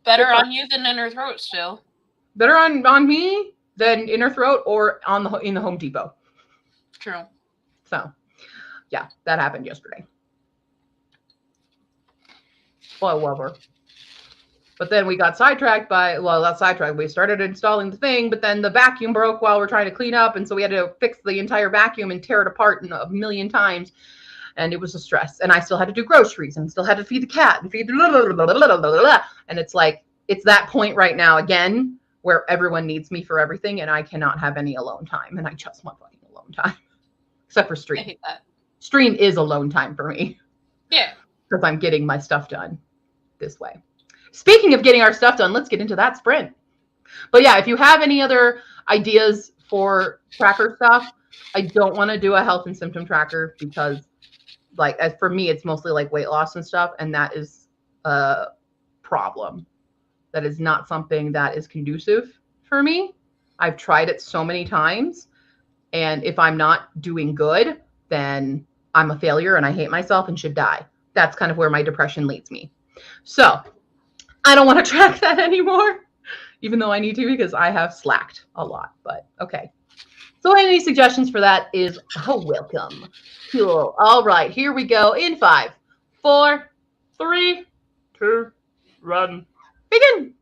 better on you than in her throat still. Better on me than in her throat or in the Home Depot. True. So yeah, that happened yesterday. Well, I love her. But then we got sidetracked not sidetracked. We started installing the thing, but then the vacuum broke while we're trying to clean up. And so we had to fix the entire vacuum and tear it apart a million times. And it was a stress. And I still had to do groceries and still had to feed the cat and feed the blah, blah, blah. And it's like, it's that point right now again where everyone needs me for everything and I cannot have any alone time. And I just want fucking alone time. Except for stream. I hate that. Stream is alone time for me. Yeah. Because I'm getting my stuff done this way. Speaking of getting our stuff done, let's get into that sprint. But yeah, if you have any other ideas for tracker stuff, I don't want to do a health and symptom tracker because like as for me, it's mostly like weight loss and stuff. And that is a problem. That is not something that is conducive for me. I've tried it so many times. And if I'm not doing good, then I'm a failure and I hate myself and should die. That's kind of where my depression leads me. So I don't want to track that anymore, even though I need to because I have slacked a lot, but okay. So any suggestions for that is welcome. Cool. All right, here we go in 5, 4, 3, 2, 1, begin.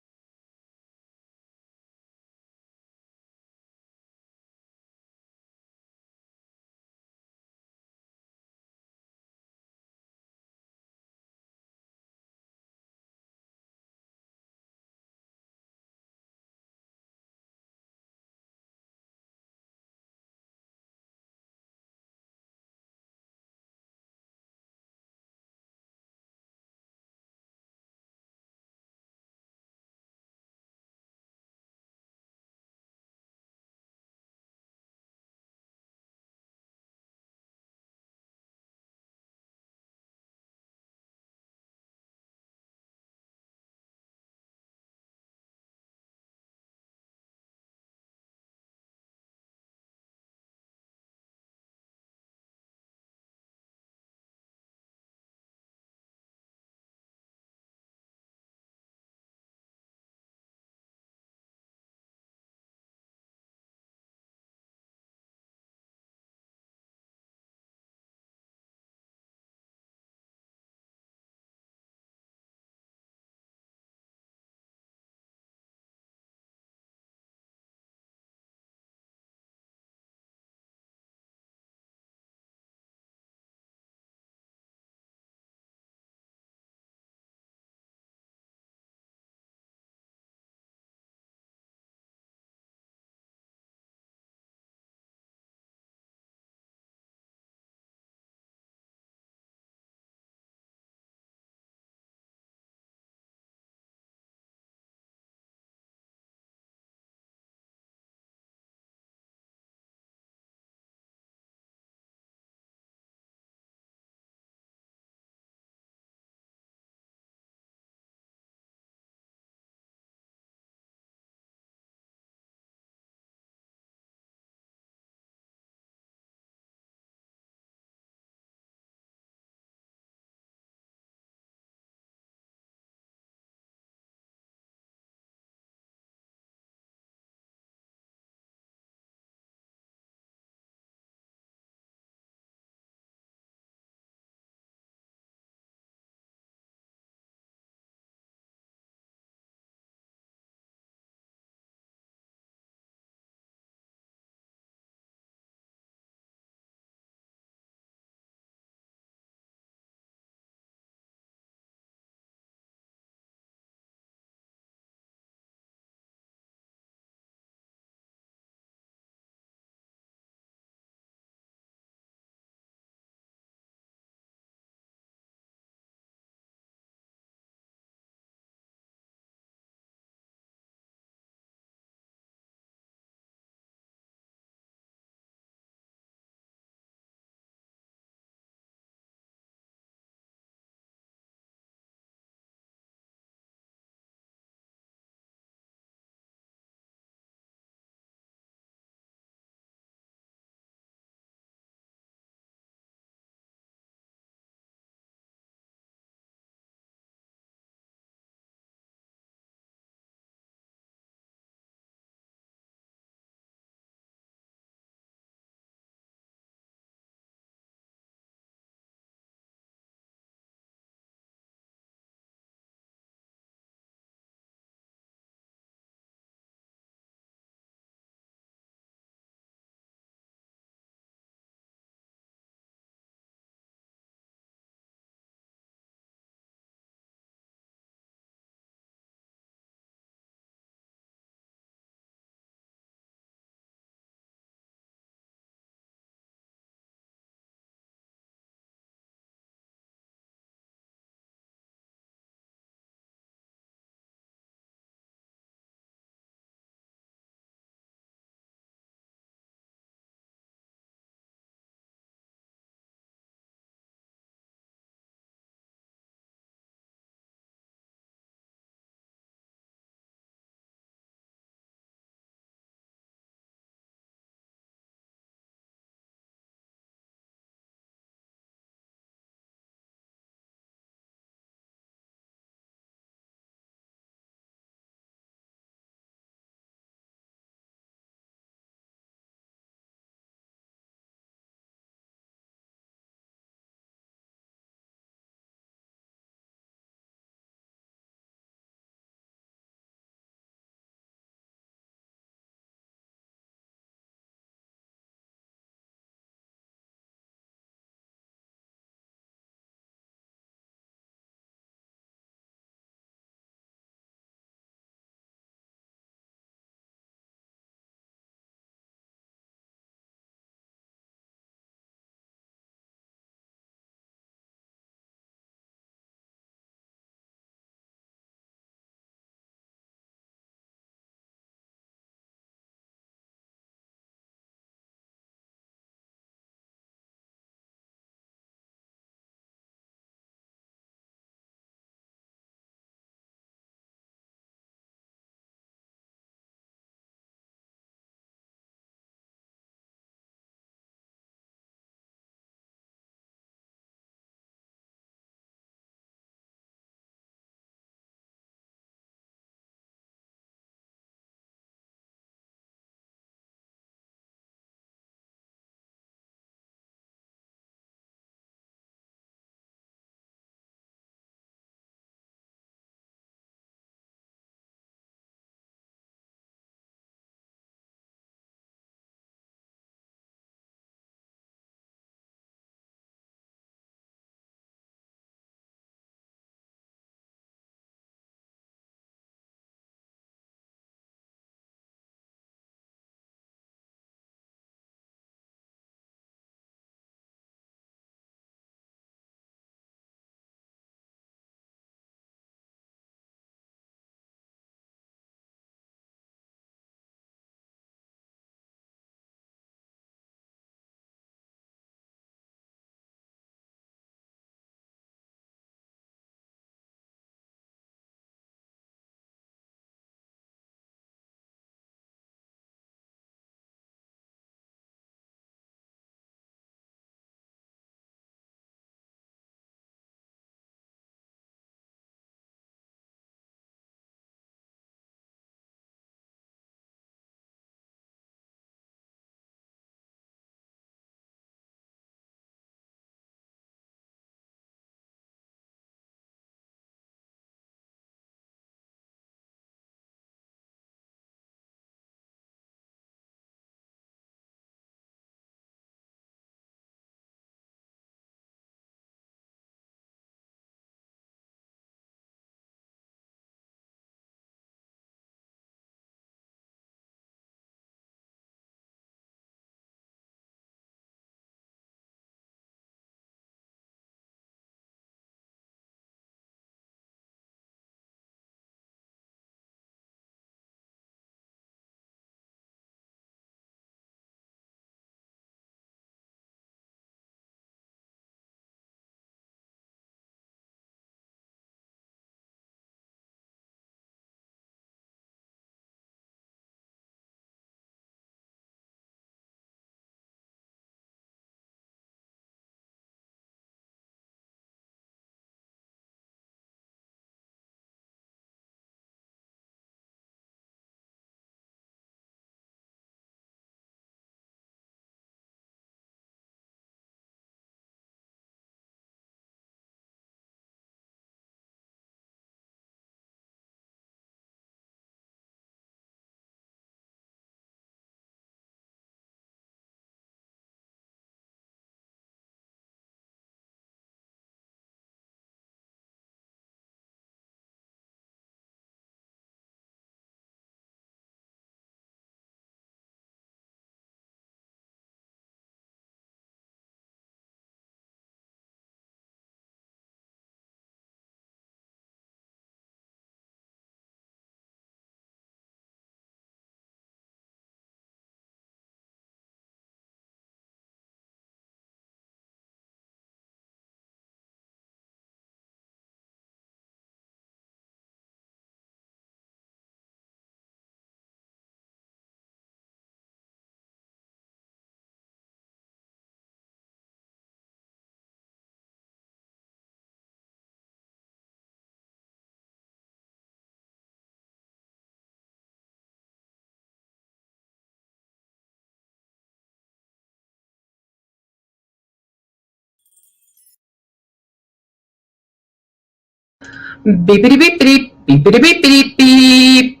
Beepity beepity beepity beepity beep.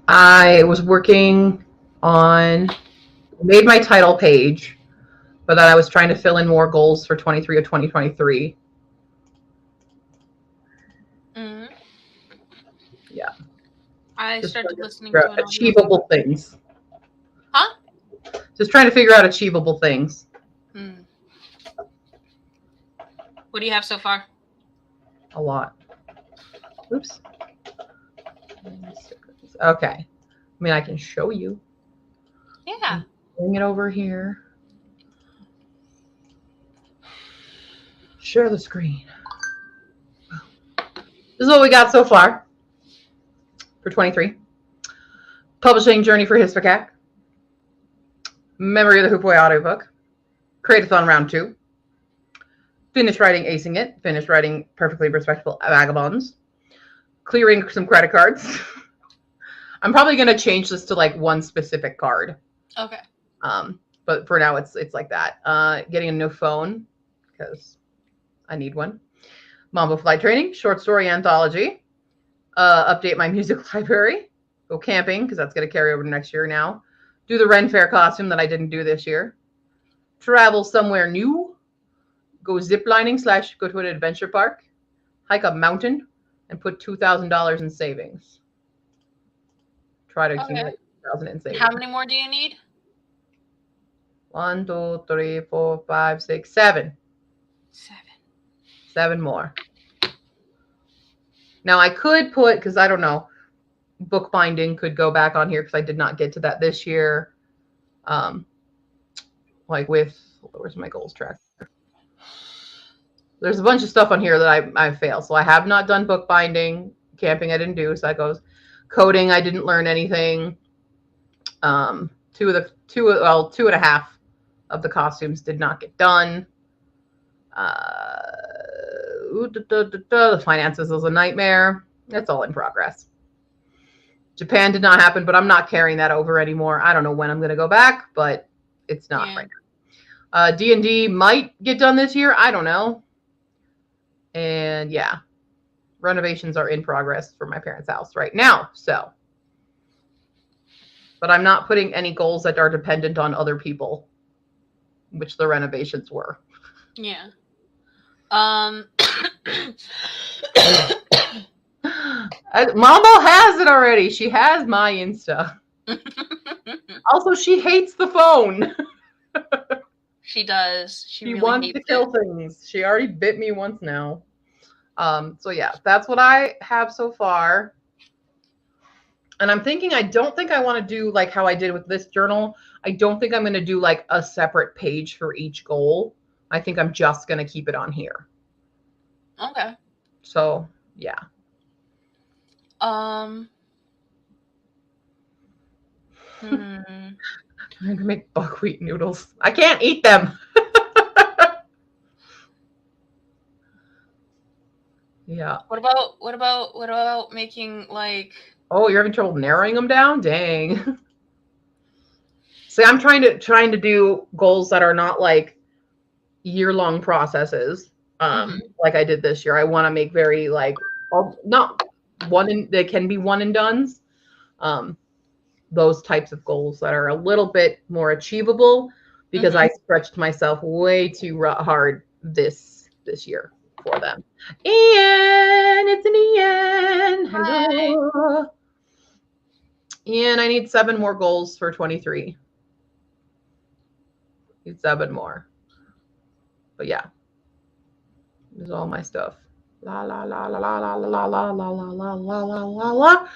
I was working on, made my title page, but then I was trying to fill in more goals for 23 or 2023. Mm-hmm. Yeah. I Just started listening to an achievable things. Huh? Just trying to figure out achievable things. Hmm. What do you have so far? A lot. Oops. Okay. I mean, I can show you. Yeah. Bring it over here. Share the screen. This is what we got so far for 23. Publishing Journey for Hisphacac. Memory of the Hoop Boy audiobook. Create-a-thon round 2. Finish writing Acing It. Finish writing Perfectly Respectful Vagabonds. Clearing some credit cards. I'm probably going to change this to like one specific card. Okay. But for now, it's like that. Getting a new phone because I need one. Mambo Flight Training. Short story anthology. Update my music library. Go camping because that's going to carry over to next year now. Do the Ren Fair costume that I didn't do this year. Travel somewhere new. Go ziplining / go to an adventure park. Hike a mountain and put $2,000 in savings. Try to accumulate $2,000 in savings. How many more do you need? 1, 2, 3, 4, 5, 6, 7. 7 more. Now I could put, because I don't know, bookbinding could go back on here because I did not get to that this year. Like with, where's my goals tracker? There's a bunch of stuff on here that I failed. So I have not done bookbinding. Camping I didn't do. So that goes. Coding I didn't learn anything. 2.5 of the costumes did not get done. The finances was a nightmare. It's all in progress. Japan did not happen, but I'm not carrying that over anymore. I don't know when I'm going to go back, but it's not right now. D&D might get done this year. I don't know. And yeah, renovations are in progress for my parents' house right now. So, but I'm not putting any goals that are dependent on other people, which the renovations were. Yeah. Mambo has it already. She has my Insta. Also, she hates the phone. She does. She really wants to kill things. She already bit me once now. So yeah, that's what I have so far. And I'm thinking, I don't think I want to do like how I did with this journal. I don't think I'm going to do like a separate page for each goal. I think I'm just going to keep it on here. Okay. So yeah. I'm going to make buckwheat noodles. I can't eat them. Yeah. What about making like? Oh, you're having trouble narrowing them down? Dang. See, I'm trying to do goals that are not like year-long processes. Like I did this year. I want to make very like not one and they can be one and dones. Those types of goals that are a little bit more achievable because I stretched myself way too hard this year for them. Ian, it's an Ian. Hello. Hi. Ian, I need 7 more goals for 23. Need 7 more. But yeah. This is all my stuff. La la la la la la la la la la la la la la la.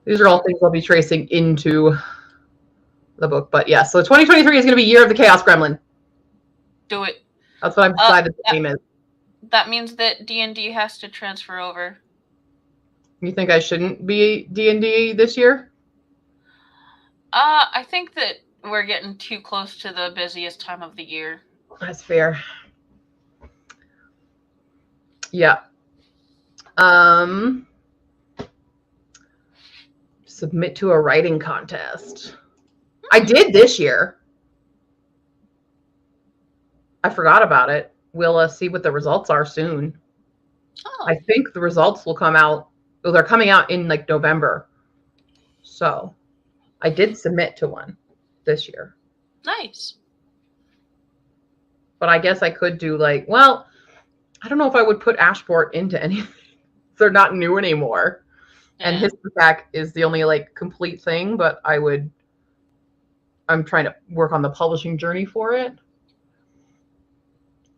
These are all things I'll be tracing into the book. But yeah, so 2023 is going to be Year of the Chaos Gremlin. Do it. That's what I've decided the name is. That means that D&D has to transfer over. You think I shouldn't be D&D this year? I think that we're getting too close to the busiest time of the year. That's fair. Yeah. Submit to a writing contest. I did this year. I forgot about it. we'll see what the results are soon. Oh. I think the results will come out. Well, they're coming out in like November. So I did submit to one this year. Nice. But I guess I could do like, well, I don't know if I would put Ashport into anything. They're not new anymore. Yeah. And Histopack is the only like complete thing, but I'm trying to work on the publishing journey for it.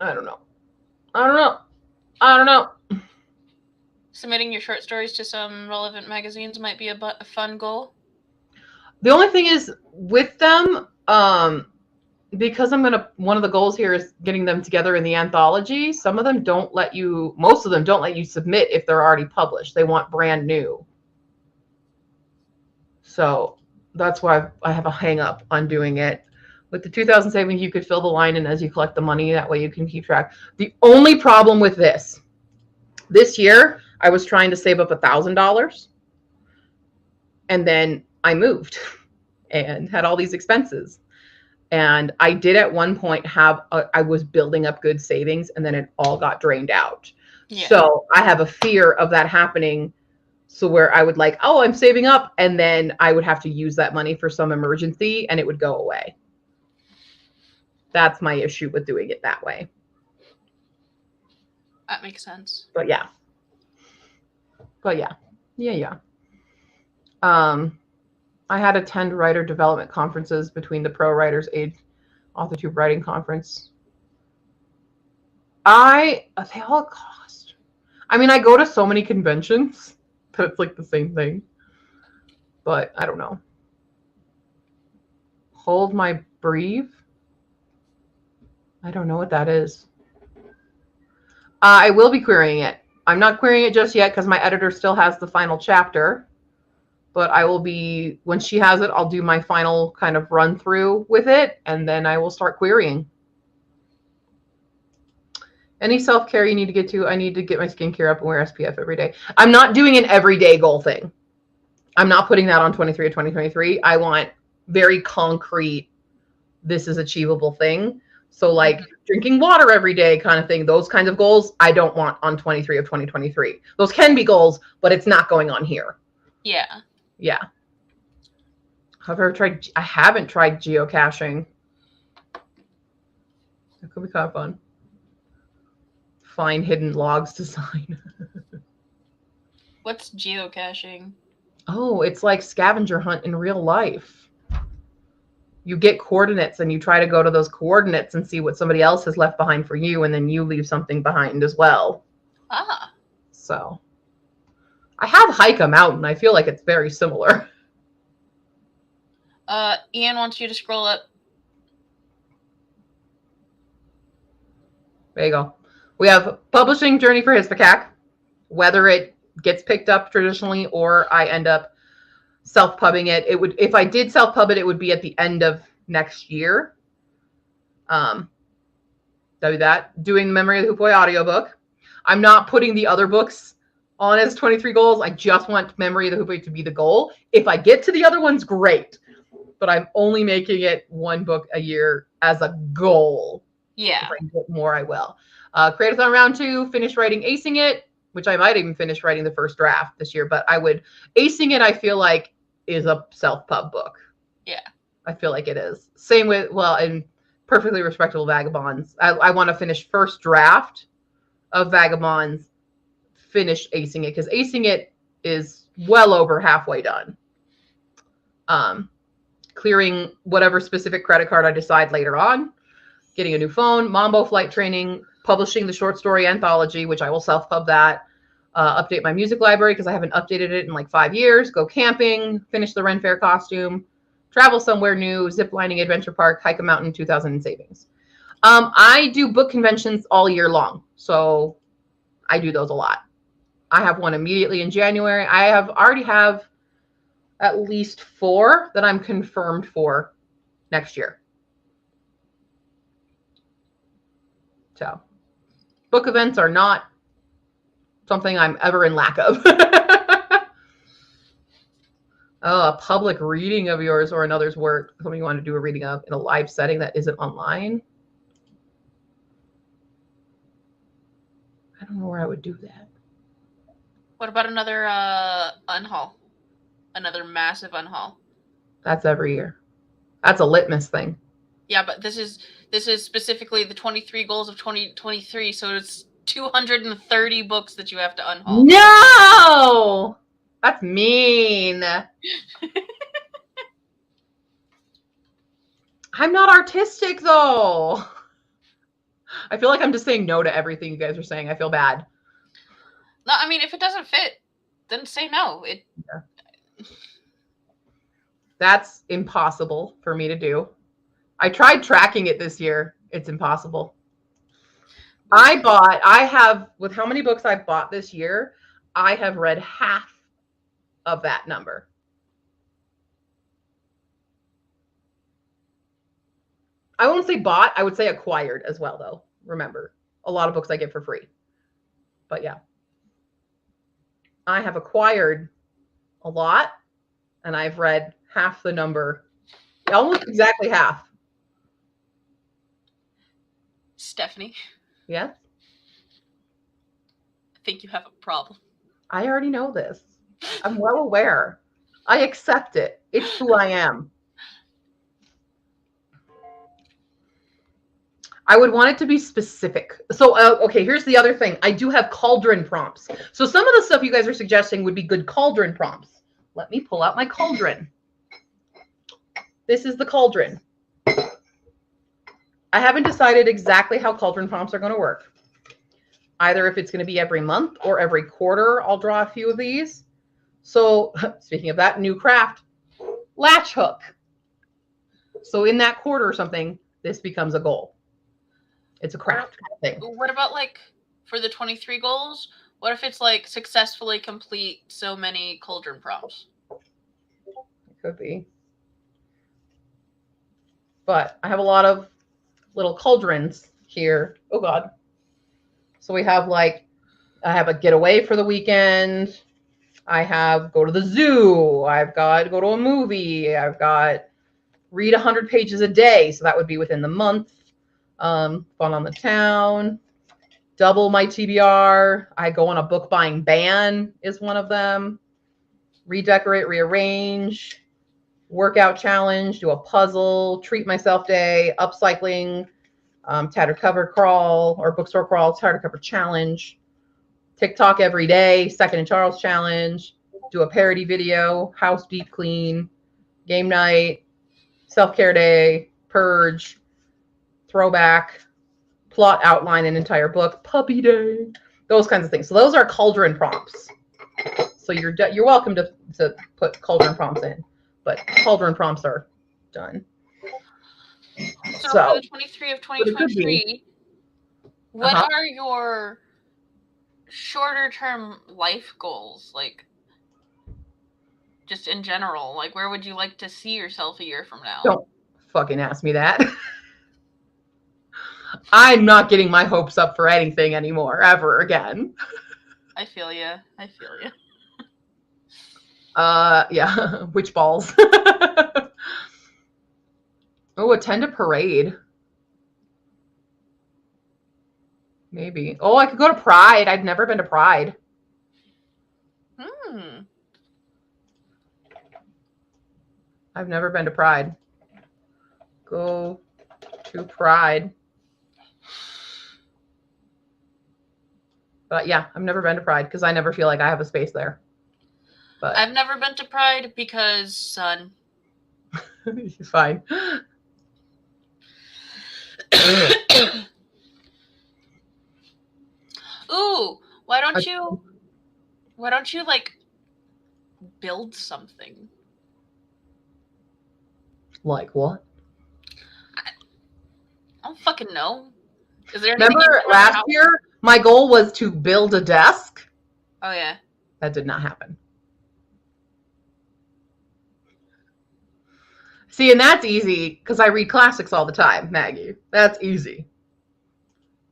I don't know. Submitting your short stories to some relevant magazines might be a fun goal. The only thing is with them, because one of the goals here is getting them together in the anthology. Most of them don't let you submit if they're already published. They want brand new. So that's why I have a hang up on doing it. With the 2,000 savings, you could fill the line in as you collect the money. That way you can keep track. The only problem with this year, I was trying to save up $1,000, and then I moved and had all these expenses. And I did at one point I was building up good savings, and then it all got drained out. Yeah. So I have a fear of that happening. So where I would like, oh, I'm saving up, and then I would have to use that money for some emergency and it would go away. That's my issue with doing it that way. That makes sense. But yeah. Yeah. I had to attend writer development conferences between the Pro Writers Aid AuthorTube Writing Conference. They all cost. I mean, I go to so many conventions that it's like the same thing. But I don't know. Hold my breathe. I don't know what that is. I will be querying it. I'm not querying it just yet because my editor still has the final chapter. But I will be, when she has it, I'll do my final kind of run through with it, and then I will start querying. Any self-care you need to get to? I need to get my skincare up and wear SPF every day. I'm not doing an everyday goal thing. I'm not putting that on 23 of 2023. I want very concrete, this is achievable thing. So like drinking water every day kind of thing, those kinds of goals, I don't want on 23 of 2023. Those can be goals, but it's not going on here. Yeah. Yeah. I haven't tried geocaching. That could be kind of fun. Find hidden logs to sign. What's geocaching? Oh, it's like scavenger hunt in real life. You get coordinates and you try to go to those coordinates and see what somebody else has left behind for you, and then you leave something behind as well. Ah. So I have Hike a Mountain. I feel like it's very similar. Ian wants you to scroll up. There you go. We have publishing journey for Histopack, whether it gets picked up traditionally or I end up self-pubbing it. It would, if I did self-pub it, it would be at the end of next year. Do that. Doing the Memory of the Hoop Boy audiobook. I'm not putting the other books on as 23 goals. I just want Memory of the Hoop Boy to be the goal. If I get to the other ones, great. But I'm only making it one book a year as a goal. Yeah. If I get more, I will. Create-a-thon round 2, finish writing Acing It, which I might even finish writing the first draft this year. But Acing It, I feel like, is a self-pub book. Yeah. I feel like it is. Same with, and Perfectly Respectable Vagabonds. I want to finish first draft of Vagabonds, finish Acing It, because Acing It is well over halfway done. Clearing whatever specific credit card I decide later on, getting a new phone, Mambo flight training, publishing the short story anthology, which I will self-pub that, update my music library because I haven't updated it in like 5 years, go camping, finish the Ren Fair costume, travel somewhere new, zip lining adventure park, hike a mountain, 2,000 in savings. I do book conventions all year long, so I do those a lot. I have one immediately in January. I already have at least 4 that I'm confirmed for next year. So book events are not something I'm ever in lack of. Oh, a public reading of yours or another's work, something you want to do a reading of in a live setting that isn't online. I don't know where I would do that. What about another unhaul? Another massive unhaul? That's every year. That's a litmus thing. Yeah, but this is specifically the 23 goals of 2023, so it's 230 books that you have to unhaul. No! That's mean. I'm not artistic, though. I feel like I'm just saying no to everything you guys are saying. I feel bad. No, I mean, if it doesn't fit, then say no. Yeah. That's impossible for me to do. I tried tracking it this year. It's impossible. With how many books I've bought this year, I have read half of that number. I won't say bought, I would say acquired as well, though. Remember, a lot of books I get for free. But yeah. I have acquired a lot, and I've read half the number. Almost exactly half. Stephanie. Yes? I think you have a problem. I already know this. I'm well aware. I accept it. It's who I am. I would want it to be specific. So, okay, here's the other thing. I do have cauldron prompts. So some of the stuff you guys are suggesting would be good cauldron prompts. Let me pull out my cauldron. This is the cauldron. I haven't decided exactly how cauldron prompts are going to work. Either if it's going to be every month or every quarter, I'll draw a few of these. So speaking of that, new craft, latch hook. So in that quarter or something, this becomes a goal. It's a craft kind of thing. What about like for the 23 goals? What if it's like successfully complete so many cauldron prompts? It could be. But I have a lot of little cauldrons here. Oh God. So we have like, I have a getaway for the weekend. I have go to the zoo. I've got go to a movie. I've got read 100 pages a day. So that would be within the month. Fun on the town, double my TBR. I go on a book buying ban is one of them. Redecorate, rearrange, workout challenge, do a puzzle, treat myself day, upcycling, tattered cover crawl or bookstore crawl, tattered cover challenge, TikTok every day, Second and Charles challenge, do a parody video, house deep clean, game night, self-care day, purge, throwback, plot outline an entire book, puppy day, those kinds of things. So those are cauldron prompts. So you're welcome to put cauldron prompts in, but cauldron prompts are done. So for the 23 of 2023, what are your shorter term life goals? Like just in general, like where would you like to see yourself a year from now? Don't fucking ask me that. I'm not getting my hopes up for anything anymore, ever again. I feel you. Yeah, witch balls. Oh, attend a parade. Maybe. Oh, I could go to Pride. I've never been to Pride. I've never been to Pride. Go to Pride. But yeah, I've never been to Pride because I never feel like I have a space there. But I've never been to Pride because sun. Fine. Ooh, why don't you like build something? Like what? I don't fucking know. Is there anything? Remember last year, my goal was to build a desk. Oh yeah. That did not happen. See, and that's easy because I read classics all the time, Maggie. That's easy.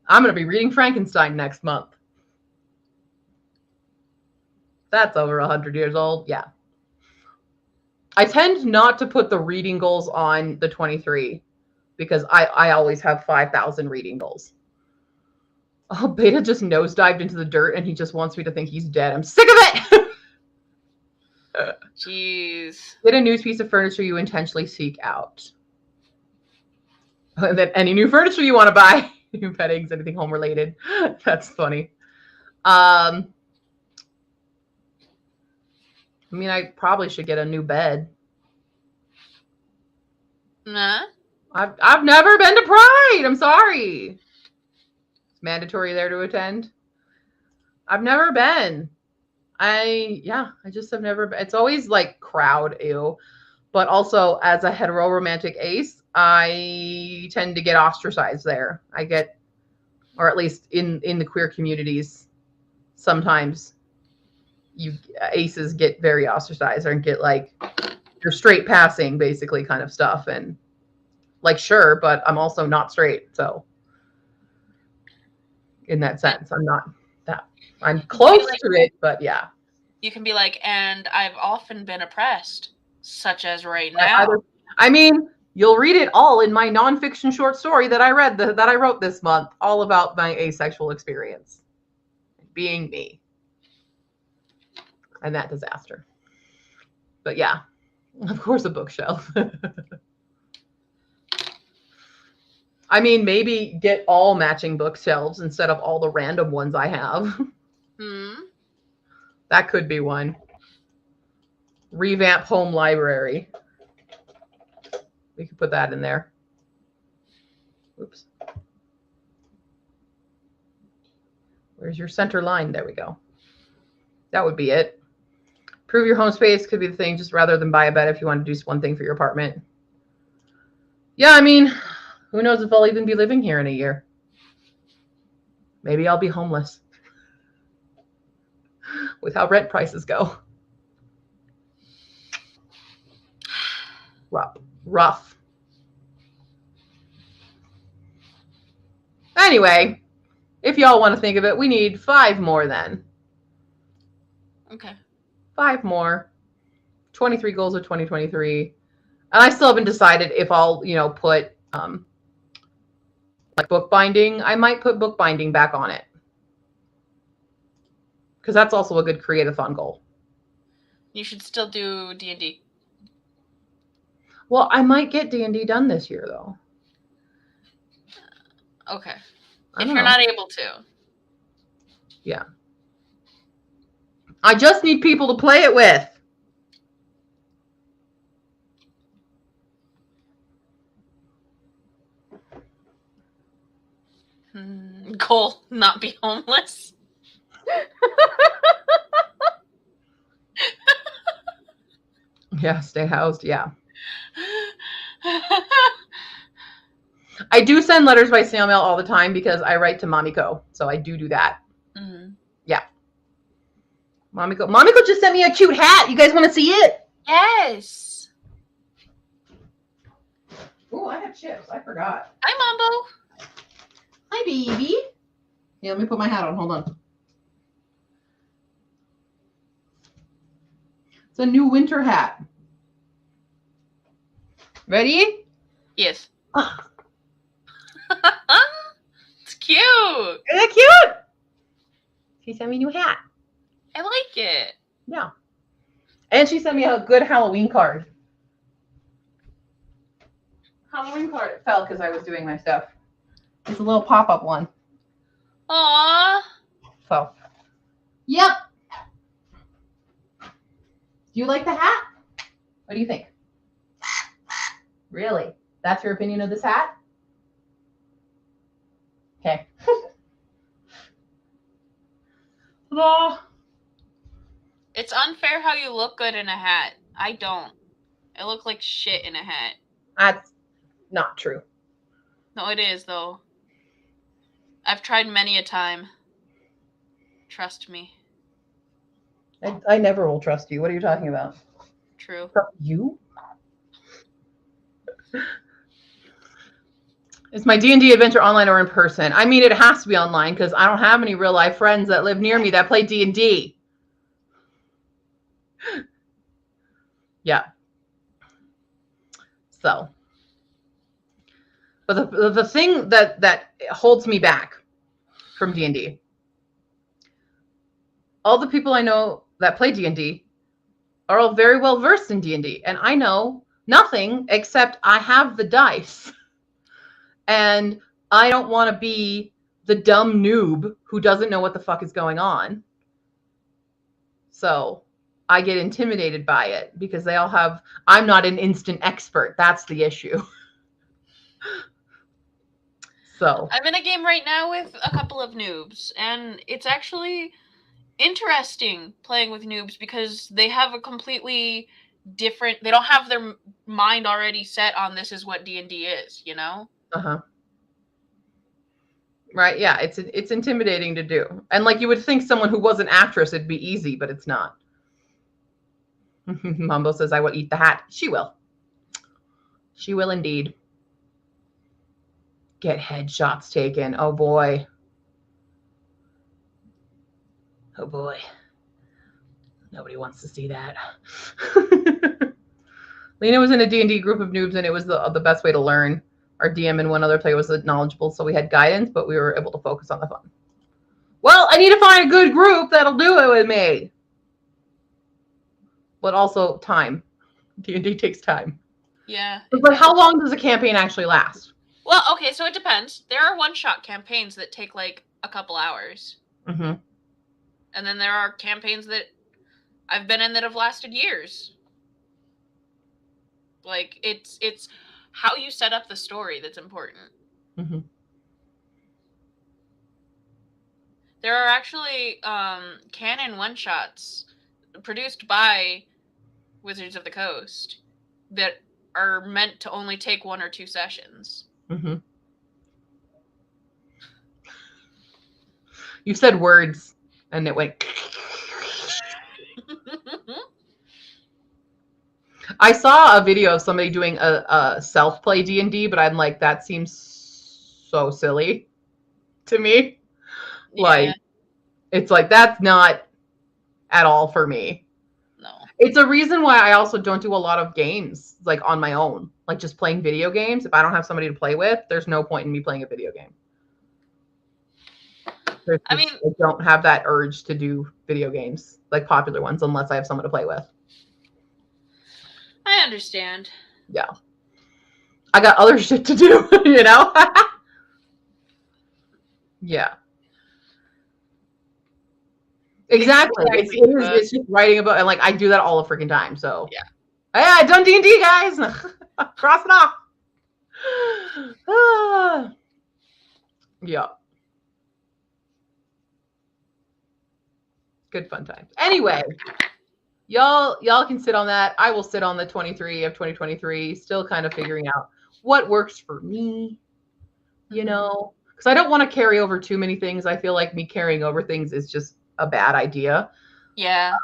I'm going to be reading Frankenstein next month. That's over 100 years old. Yeah. I tend not to put the reading goals on the 23 because I always have 5,000 reading goals. Oh, Beta just nosedived into the dirt and he just wants me to think he's dead. I'm sick of it. Jeez. Get a new piece of furniture you intentionally seek out. And then any new furniture you want to buy. New pettings, anything home related. That's funny. I mean, I probably should get a new bed. Nah. I've never been to Pride. I'm sorry. It's mandatory there to attend. I've never been. I just have never been. It's always like crowd, ew. But also as a hetero romantic ace, I tend to get ostracized there. I get, or at least in the queer communities, sometimes aces get very ostracized and get like, you're straight passing basically kind of stuff. And like, sure, but I'm also not straight. So in that sense, I'm close to it, but yeah. You can be like, and I've often been oppressed, such as right now. I mean, you'll read it all in my nonfiction short story that I wrote this month, all about my asexual experience, being me, and that disaster. But yeah, of course, a bookshelf. I mean, maybe get all matching bookshelves instead of all the random ones I have. That could be one. Revamp home library. We could put that in there. Oops. Where's your center line? There we go. That would be it. Improve your home space could be the thing, just rather than buy a bed if you want to do one thing for your apartment. Yeah, I mean, who knows if I'll even be living here in a year. Maybe I'll be homeless with how rent prices go. Rough. Anyway, if y'all want to think of it, we need 5 more then. Okay. 5 more. 23 goals of 2023. And I still haven't decided if I'll, put like bookbinding. I might put bookbinding back on it. Because that's also a good create-a-thon goal. You should still do D&D. Well, I might get D&D done this year, though. Okay. If you're not able to. Yeah. I just need people to play it with. Goal, not be homeless. Yeah, stay housed. Yeah. I do send letters by snail mail all the time because I write to Momiko. So I do that. Mm-hmm. Yeah. Momiko just sent me a cute hat. You guys want to see it? Yes. Oh, I have chips. I forgot. Hi, Mambo. Hi, baby. Yeah, let me put my hat on. Hold on. It's a new winter hat. Ready? Yes. It's cute. Isn't that cute? She sent me a new hat. I like it. Yeah. And she sent me a good Halloween card. It fell because I was doing my stuff. It's a little pop-up one. Aww. So, yep. Do you like the hat? What do you think? Really? That's your opinion of this hat? Okay. It's unfair how you look good in a hat. I don't. I look like shit in a hat. That's not true. No, it is, though. I've tried many a time. Trust me. I never will trust you. What are you talking about? True. You? Is my D&D adventure online or in person? I mean, it has to be online because I don't have any real life friends that live near me that play D&D. Yeah. So, but the thing that holds me back from D&D. All the people I know that play D&D are all very well versed in D&D, and I know nothing except I have the dice. And I don't want to be the dumb noob who doesn't know what the fuck is going on. So I get intimidated by it because they all have, I'm not an instant expert. That's the issue. So I'm in a game right now with a couple of noobs, and it's actually interesting playing with noobs because they have a completely different, they don't have their mind already set on this is what D&D is, you know? uh-huh. Right, yeah, it's intimidating to do. And like you would think someone who was an actress it'd be easy, but it's not. Mambo says I will eat the hat. She will. She will indeed. Get headshots taken. Oh boy. Oh boy. Nobody wants to see that. Lena was in a D&D group of noobs, and it was the best way to learn. Our DM and one other player was knowledgeable, so we had guidance, but we were able to focus on the fun. Well, I need to find a good group that'll do it with me. But also time. D&D takes time. Yeah. But how long does a campaign actually last? Well, okay, so it depends. There are one-shot campaigns that take like a couple hours. Mm-hmm. And then there are campaigns that I've been in that have lasted years. Like, it's how you set up the story that's important. Mm-hmm. There are actually canon one-shots produced by Wizards of the Coast that are meant to only take 1 or 2 sessions. Mm-hmm. You said words, and it went... I saw a video of somebody doing a self-play D&D, but I'm like, that seems so silly to me. Yeah. Like, it's like, that's not at all for me. No. It's a reason why I also don't do a lot of games, like, on my own. Like, just playing video games. If I don't have somebody to play with, there's no point in me playing a video game. I don't have that urge to do video games, like popular ones, unless I have someone to play with. I understand. Yeah. I got other shit to do, you know? Yeah. Exactly. It's just writing about, and like I do that all the freaking time. So yeah. Hey, I done D&D, guys. Cross it off. Yeah. Good fun times. Anyway, y'all can sit on that. I will sit on the 23 of 2023, still kind of figuring out what works for me, you know, because I don't want to carry over too many things. I feel like me carrying over things is just a bad idea. Yeah.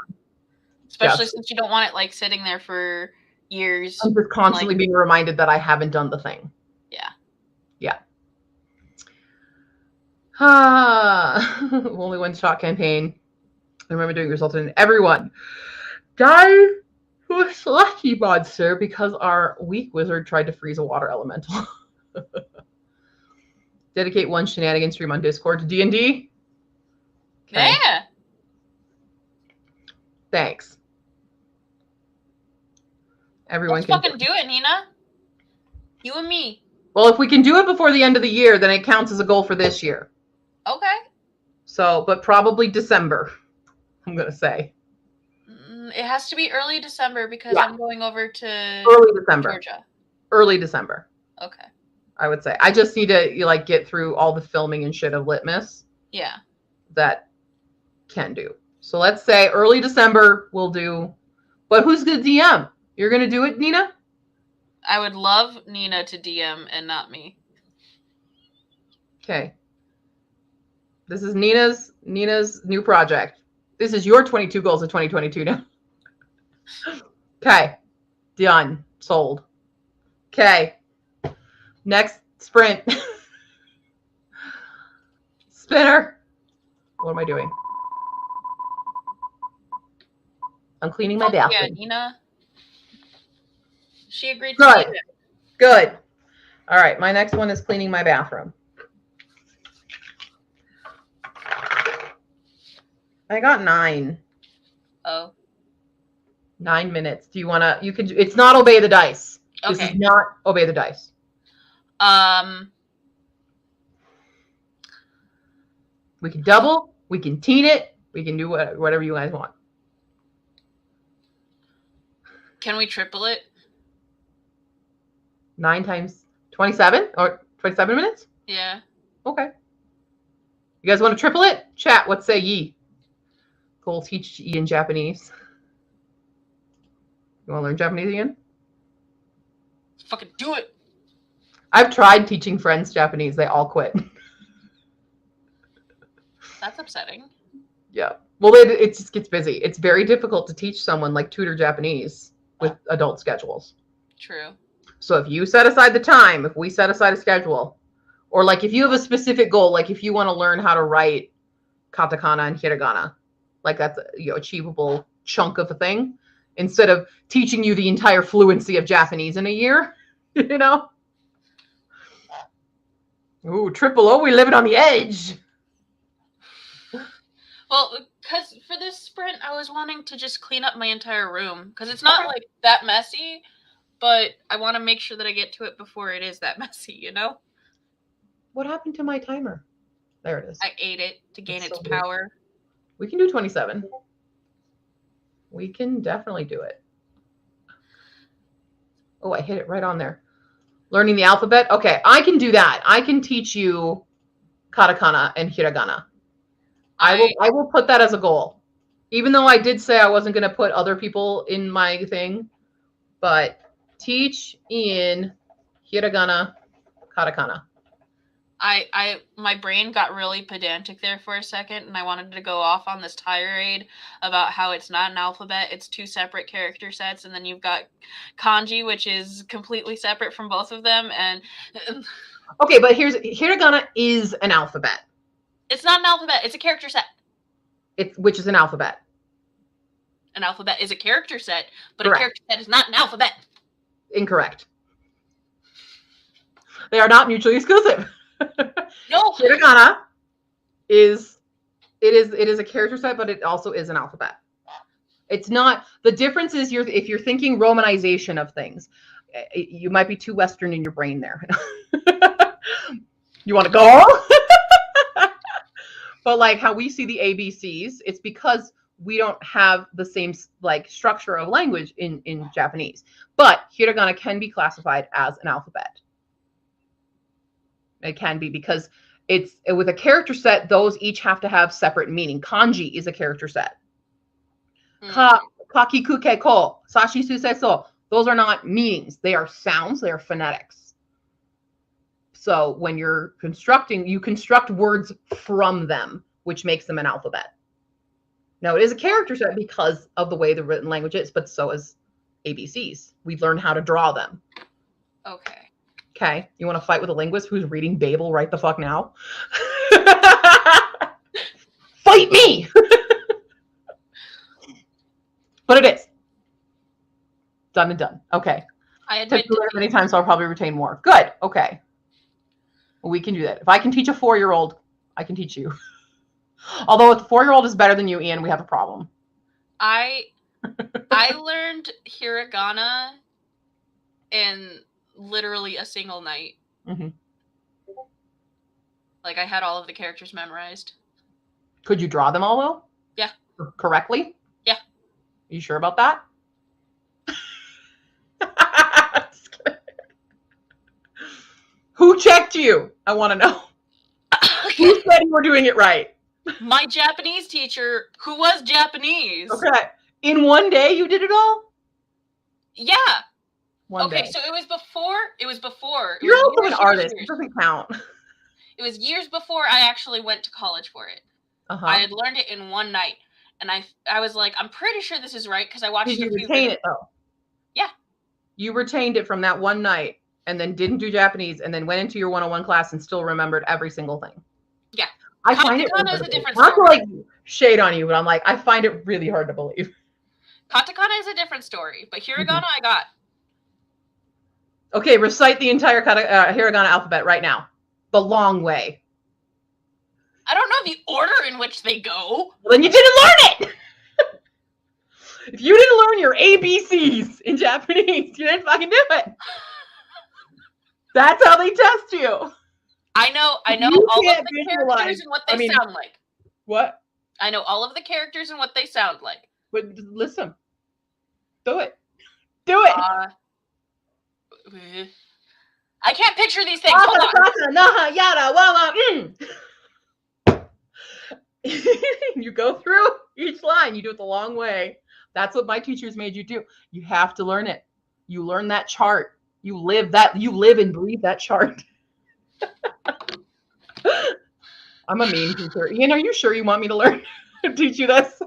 Especially since you don't want it like sitting there for years. I'm just constantly being reminded that I haven't done the thing. Yeah. Yeah. Only one shot campaign. I remember doing resulted in everyone die to a slushy monster because our weak wizard tried to freeze a water elemental. Dedicate one Shenanigans stream on Discord to D&D. Okay. Yeah. Thanks. Everyone Let's fucking do it, Nina. You and me. Well, if we can do it before the end of the year, then it counts as a goal for this year. Okay. So, but probably December, I'm going to say. It has to be early December because I'm going over to early December. Georgia. Early December. Okay. I would say. I just need to like get through all the filming and shit of Litmus. Yeah. That can do. So let's say early December we'll do. But who's the DM? You're going to do it, Nina? I would love Nina to DM and not me. Okay. This is Nina's new project. This is your 22 goals of 2022 now. Okay. Done. Sold. Okay. Next sprint. Spinner. What am I doing? I'm cleaning my bathroom. Yeah, Nina. She agreed to do it. Good. All right. My next one is cleaning my bathroom. I got 9. Oh. 9 minutes. Do you want to, you could, it's not obey the dice. This Okay. is not obey the dice. We can double, we can teen it, we can do whatever you guys want. Can we triple it? 9 times 27 or 27 minutes? Yeah. Okay. You guys want to triple it? Chat, what say ye? We'll teach ye in Japanese. You want to learn Japanese again? Fucking do it. I've tried teaching friends Japanese. They all quit. That's upsetting. Yeah. Well, it just gets busy. It's very difficult to teach someone like tutor Japanese with adult schedules. True. So if you set aside the time, if we set aside a schedule, or like if you have a specific goal, like if you want to learn how to write katakana and hiragana, like that's a, achievable chunk of a thing, instead of teaching you the entire fluency of Japanese in a year, you know? Ooh, triple O, we living on the edge. Well, because for this sprint, I was wanting to just clean up my entire room. Because it's not like that messy, but I want to make sure that I get to it before it is that messy, you know? What happened to my timer? There it is. I ate it to gain its so power. We can do 27. We can definitely do it. Oh, I hit it right on there. Learning the alphabet. Okay, I can do that. I can teach you katakana and hiragana. I will put that as a goal. Even though I did say I wasn't going to put other people in my thing, but teach in hiragana, katakana. My brain got really pedantic there for a second, and I wanted to go off on this tirade about how it's not an alphabet, it's 2 separate character sets, and then you've got kanji, which is completely separate from both of them. And okay, but hiragana is an alphabet. It's not an alphabet, it's a character set. Which is an alphabet. An alphabet is a character set, but Correct. A character set is not an alphabet. Incorrect. They are not mutually exclusive. No. Hiragana is a character set, but it also is an alphabet. It's not, the difference is if you're thinking romanization of things, you might be too Western in your brain there. You want to go? But like how we see the ABCs, it's because we don't have the same like structure of language in Japanese. But hiragana can be classified as an alphabet. It can be because it's with a character set, those each have to have separate meaning. Kanji is a character set. Kakikuke ko, sashisu so. Those are not meanings. They are sounds. They are phonetics. So when you're constructing, you construct words from them, which makes them an alphabet. Now, it is a character set because of the way the written language is, but so is ABCs. We've learned how to draw them. Okay. Okay. You want to fight with a linguist who's reading Babel right the fuck now? Fight me! But it is. Done and done. Okay. I admit to many times, so I'll probably retain more. Good. Okay. We can do that. If I can teach a 4-year-old, I can teach you. Although if the 4-year-old is better than you, Ian, we have a problem. I learned hiragana in literally a single night. Mm-hmm. Like I had all of the characters memorized. Could you draw them all well? Yeah. Correctly? Yeah. You sure about that? Who checked you? I want to know. Who said you were doing it right? My Japanese teacher, who was Japanese. Okay. In one day you did it all? Yeah. One day. So it was before. You're also an artist. It doesn't count. It was years before I actually went to college for it. Uh-huh. I had learned it in one night. And I was like, I'm pretty sure this is right because I watched Did you retain it though? Yeah. You retained it from that one night and then didn't do Japanese and then went into your 101 class and still remembered every single thing. Yeah. I find it Katakana is a different story. Not to story. like shade on you, but I'm like, I find it really hard to believe. Katakana is a different story, but hiragana I got. Okay, recite the entire hiragana alphabet right now. The long way. I don't know the order in which they go. Well, then you didn't learn it. If you didn't learn your ABCs in Japanese, you didn't fucking do it. That's how they test you. I know all of the characters and what they sound like. What? I know all of the characters and what they sound like. But listen. Do it. Do it. I can't picture these things. Hold on. You go through each line. You do it the long way. That's what my teachers made you do. You have to learn it. You learn that chart. You live and breathe that chart. I'm a mean teacher. Ian, are you sure you want me to teach you this?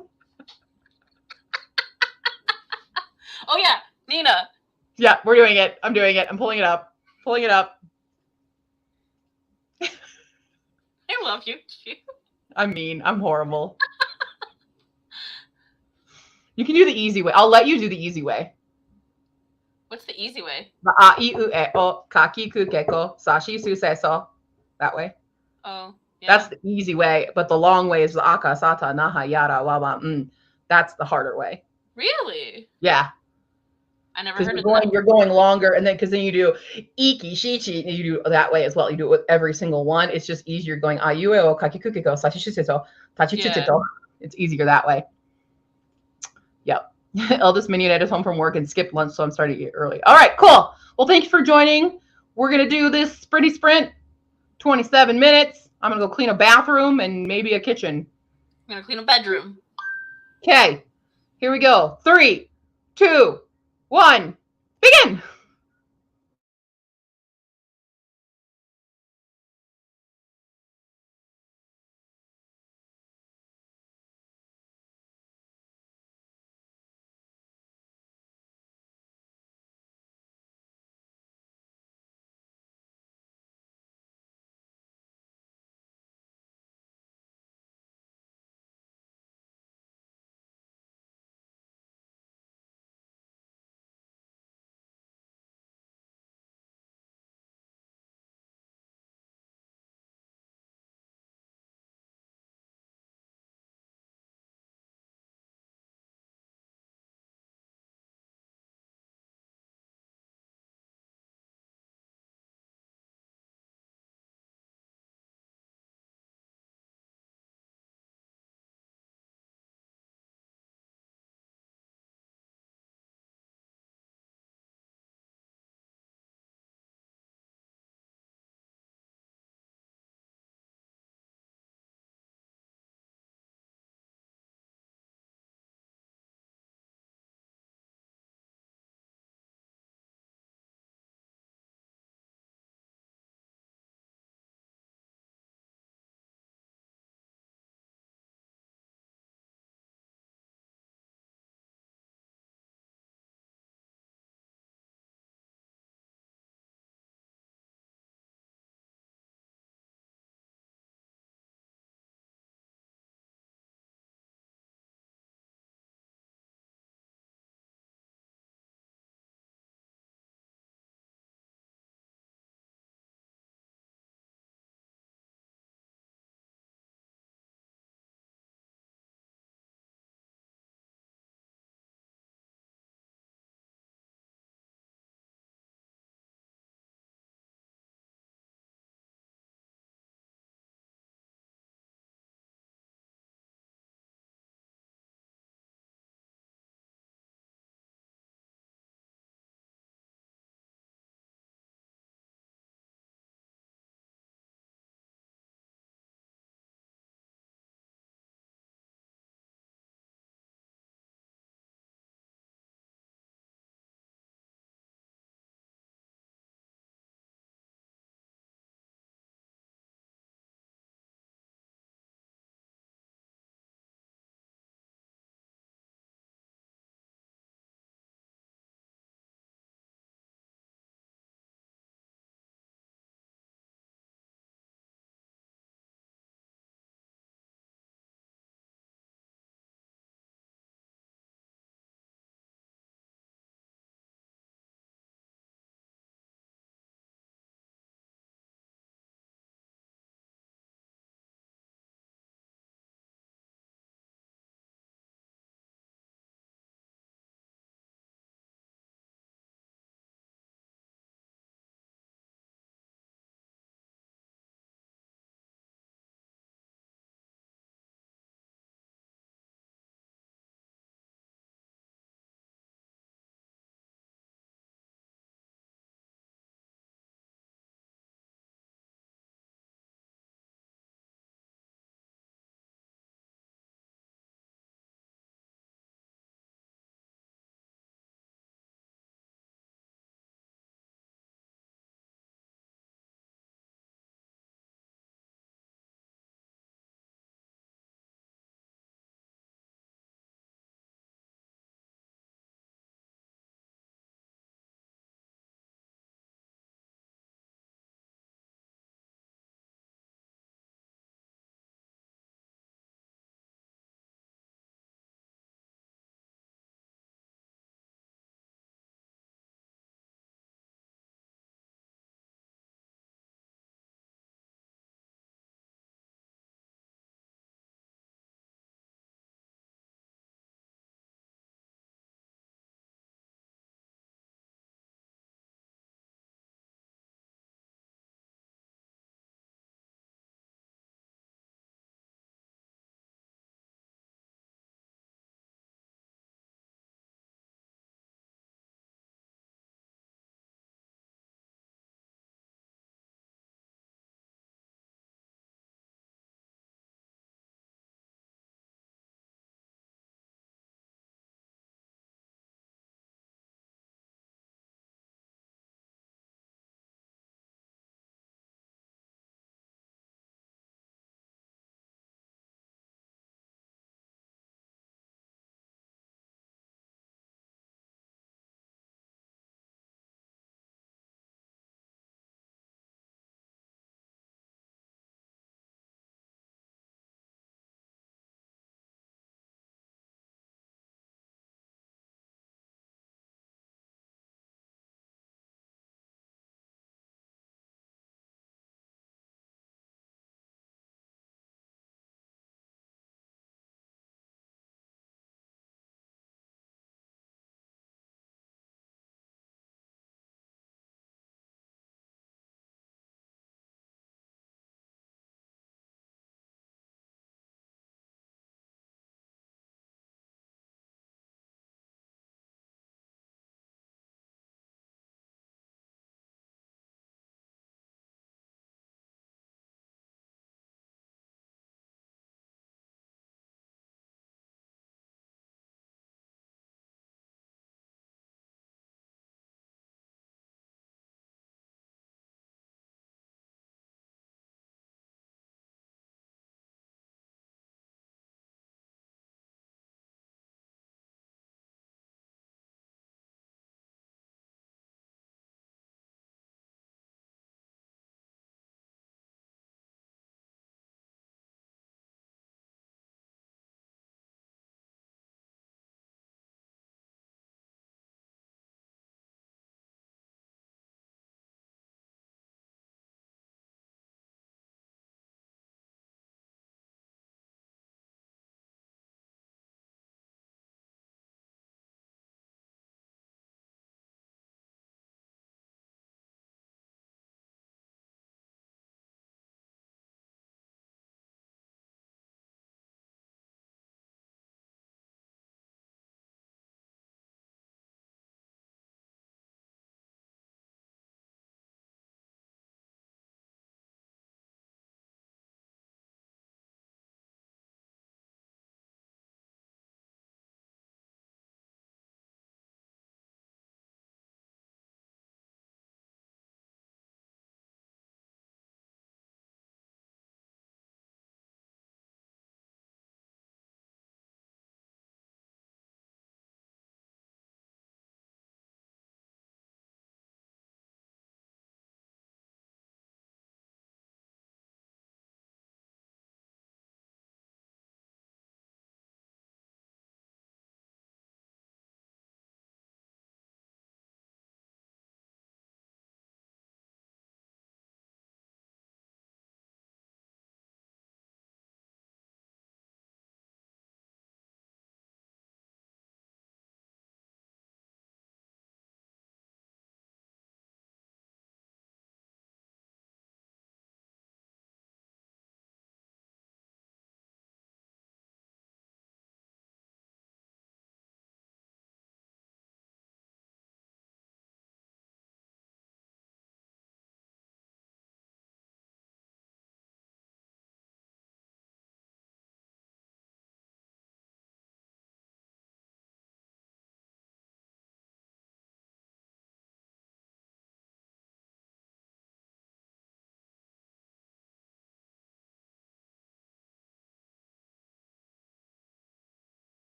Oh yeah, Nina. Yeah, we're doing it. I'm doing it. I'm pulling it up. Pulling it up. I love you. I'm mean. I'm horrible. You can do the easy way. I'll let you do the easy way. What's the easy way? That way. Oh, yeah. That's the easy way, but the long way is the aka, sata, naha, yara, wawa. That's the harder way. Really? Yeah. I never heard of that. You're going longer, and then because then you do iki, shichi, and you do that way as well. You do it with every single one. It's just easier going ayue o kakikukiko, sashishiseto, tachichichito. It's easier that way. Yep. Eldest Minion is home from work and skipped lunch, so I'm starting to eat early. All right, cool. Well, thank you for joining. We're going to do this sprinty sprint, 27 minutes. I'm going to go clean a bathroom and maybe a kitchen. I'm going to clean a bedroom. Okay. Here we go. 3, 2, 1, begin.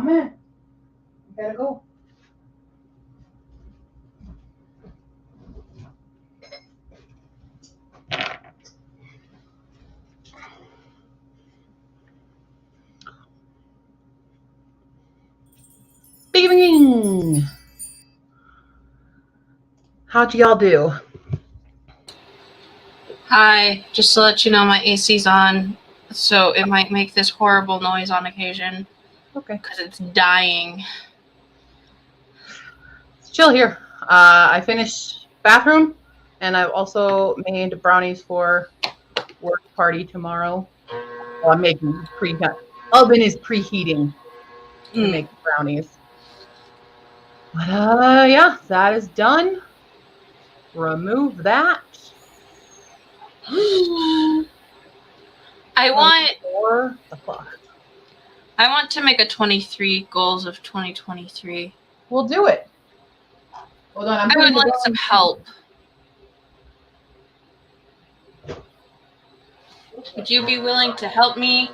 Amen. You gotta go. Bing. How'd y'all do? Hi, just to let you know, my AC's on, so it might make this horrible noise on occasion. Okay. Because it's dying. It's chill here. I finished bathroom, and I've also made brownies for work party tomorrow. Well, I'm making oven is preheating to make brownies. But yeah, that is done. Remove that. I want to make a 23 goals of 2023. We'll do it. Hold on, I would like some help. Would you be willing to help me?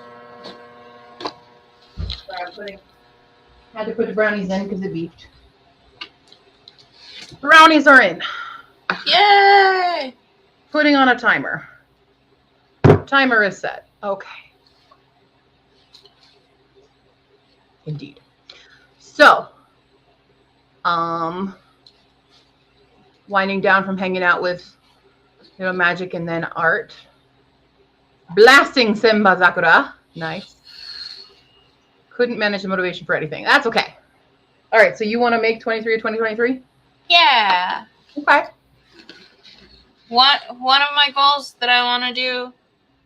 Sorry, had to put the brownies in because it beeped. Brownies are in. Yay! Putting on a timer. Timer is set. Okay. Indeed. So, winding down from hanging out with, magic and then art. Blasting Senba Zakura. Nice. Couldn't manage the motivation for anything. That's okay. All right, so you want to make 23 or 2023? Yeah. Okay. One of my goals that I want to do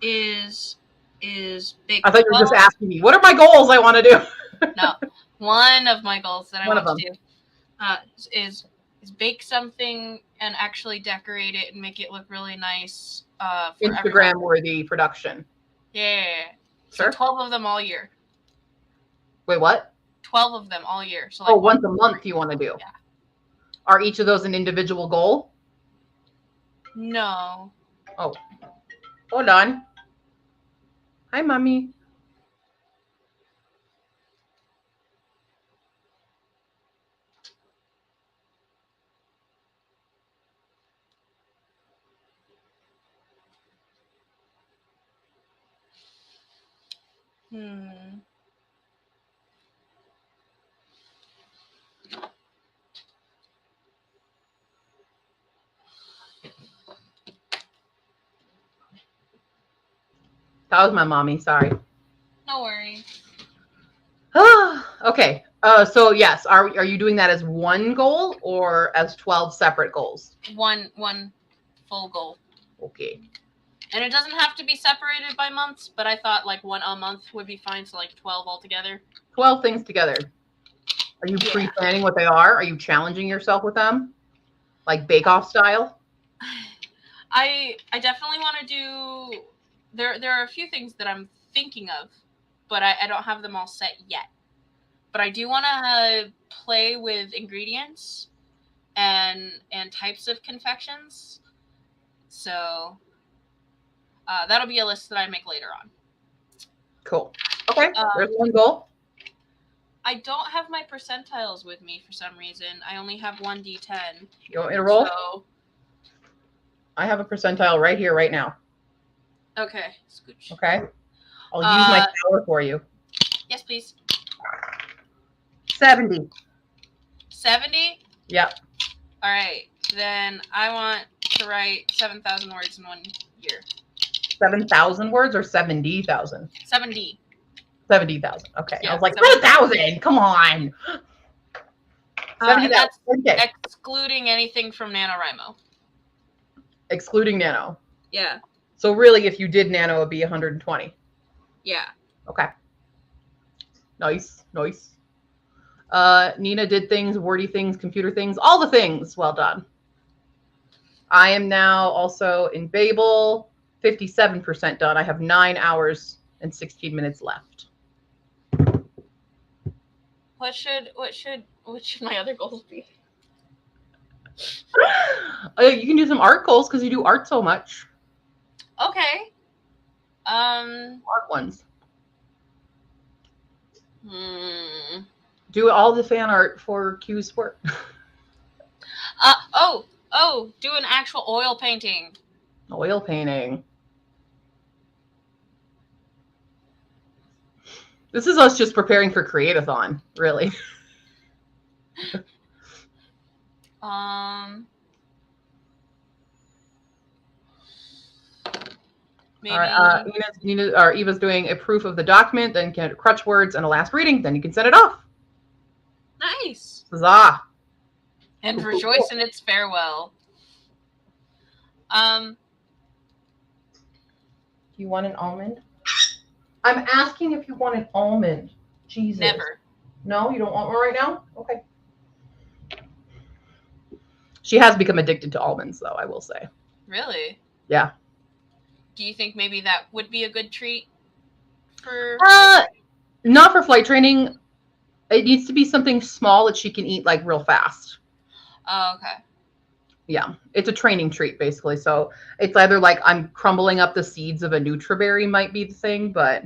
is big. I thought you were just asking me, what are my goals I want to do? No. One of my goals that I want to do is bake something and actually decorate it and make it look really nice. For Instagram-worthy production. Yeah. Sure. So 12 of them all year. Wait, what? 12 of them all year. So once a month you want to do? Yeah. Are each of those an individual goal? No. Oh. Hold on. Hi, Mommy. That was my mommy. Sorry. No worries. Okay. So yes, are you doing that as one goal or as 12 separate goals? One full goal. Okay. And it doesn't have to be separated by months, but I thought like one a month would be fine, so like 12 altogether. 12 things together. Are you pre-planning what they are? Are you challenging yourself with them? Like bake-off style? I definitely want to do... There are a few things that I'm thinking of, but I don't have them all set yet. But I do want to play with ingredients and types of confections. So that'll be a list that I make later on. Cool. Okay, there's one goal. I don't have my percentiles with me for some reason. I only have 1d10. You want me to roll? So... I have a percentile right here, right now. Okay. Scooch. Okay. I'll use my power for you. Yes, please. 70. 70? Yep. All right. Then I want to write 7,000 words in 1 year. 7,000 words or 70,000? 70. 70,000. Okay. Yeah, I was like, 7,000. Come on. 70,000. That's excluding anything from NaNoWriMo. Excluding Nano. Yeah. So really, if you did Nano, it'd be 120. Yeah. Okay. Nice. Nice. Nina did things, wordy things, computer things, all the things. Well done. I am now also in Babel, 57% done. I have 9 hours and 16 minutes left. What should my other goals be? You can do some art goals because you do art so much. Okay. Art ones. Do all the fan art for Q's work. Do an actual oil painting. Oil painting. This is us just preparing for Create-a-thon, really. Maybe. All right, Eva's doing a proof of the document, then can crutch words and a last reading, then you can send it off. Nice. Huzzah. And rejoice in its farewell. Do you want an almond? I'm asking if you want an almond. Jesus. Never. No, you don't want one right now? Okay. She has become addicted to almonds, though, I will say. Really? Yeah. Do you think maybe that would be a good treat for... Not for flight training. It needs to be something small that she can eat, like, real fast. Oh, okay. Yeah. It's a training treat, basically. So it's either like I'm crumbling up the seeds of a Nutriberry might be the thing, but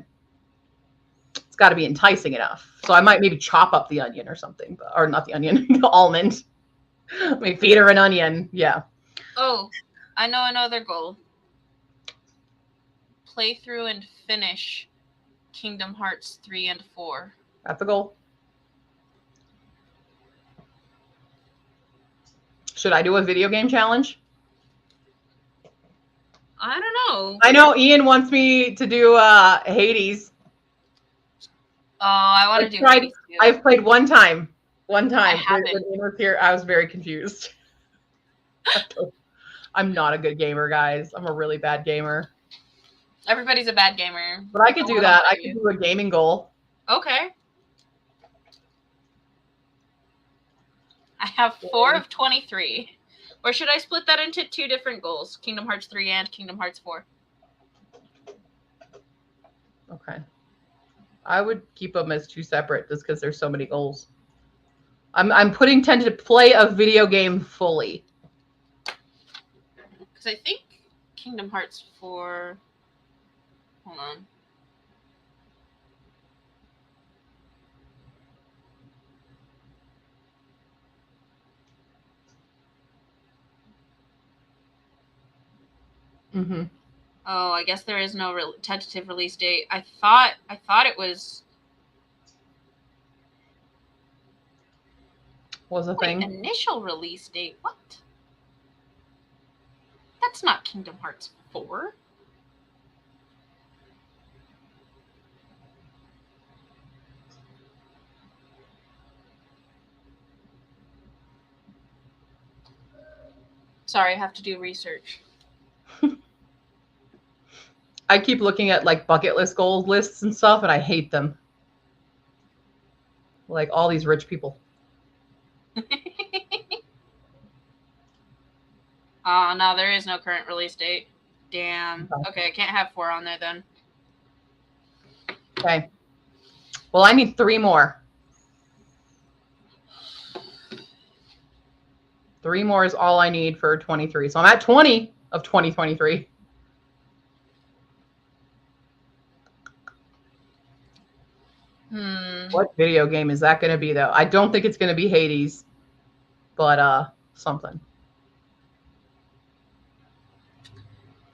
it's got to be enticing enough. So I might maybe chop up the onion or something, or not the onion, the almond. Maybe feed her an onion. Yeah. Oh, I know another goal. Play through and finish Kingdom Hearts 3 and 4. That's a goal. Should I do a video game challenge? I don't know. I know Ian wants me to do Hades. Oh, I want to do Hades too. I've played one time. One time. When Ian was here, I was very confused. I'm not a good gamer, guys. I'm a really bad gamer. Everybody's a bad gamer. But I could do that. I could do a gaming goal. Okay. I have 4 of 23. Or should I split that into 2 different goals? Kingdom Hearts 3 and Kingdom Hearts 4. Okay. I would keep them as 2 separate just because there's so many goals. I'm putting 10 to play a video game fully. Because I think Kingdom Hearts 4... Hold on. Mm-hmm. Oh, I guess there is no tentative release date. I thought it was... Was a thing. Initial release date? What? That's not Kingdom Hearts 4. Sorry, I have to do research. I keep looking at like bucket list goal lists and stuff, and I hate them. Like all these rich people. Oh, no, there is no current release date. Damn. Okay, I can't have 4 on there then. Okay. Well, I need 3 more. 3 more is all I need for 23. So I'm at 20 of 2023. What video game is that going to be, though? I don't think it's going to be Hades, but something.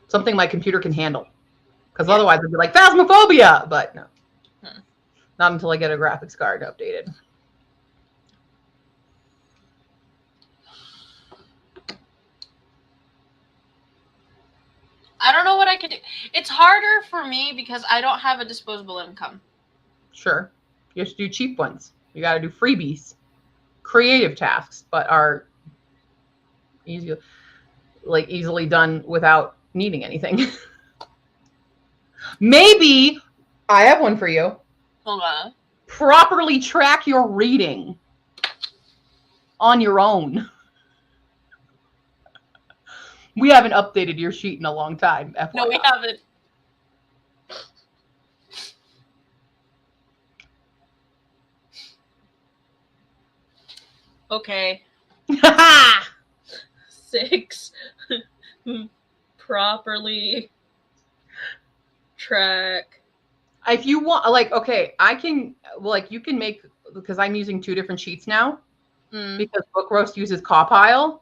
Something my computer can handle. Because otherwise it'd be like Phasmophobia, but no. Not until I get a graphics card updated. I don't know what I could do. It's harder for me because I don't have a disposable income. Sure. You have to do cheap ones. You got to do freebies. Creative tasks, but are easily done without needing anything. Maybe I have one for you. Hold on. Properly track your reading on your own. We haven't updated your sheet in a long time. FYI. No, we haven't. Okay. 6. Properly track If you want, like, okay, I can, like, you can make, because I'm using 2 different sheets now, because Book Roast uses Cawpile,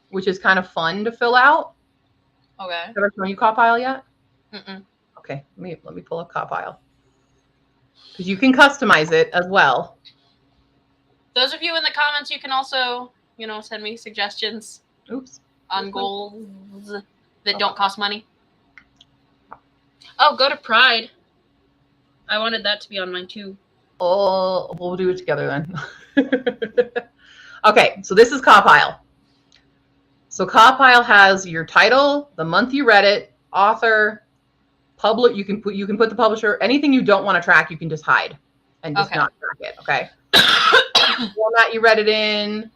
which is kind of fun to fill out. Okay. Have I shown you Cawpile yet? Mm-mm. Okay, let me pull up Cawpile, because you can customize it as well. Those of you in the comments, you can also, send me suggestions. Oops. On goals that don't cost money. Oh, go to Pride. I wanted that to be on mine too. Oh, we'll do it together then. Okay, so this is Cawpile. So Cawpile has your title, the month you read it, author, public. You can put the publisher. Anything you don't want to track, you can just hide and just not track it. Okay. Format you read it in,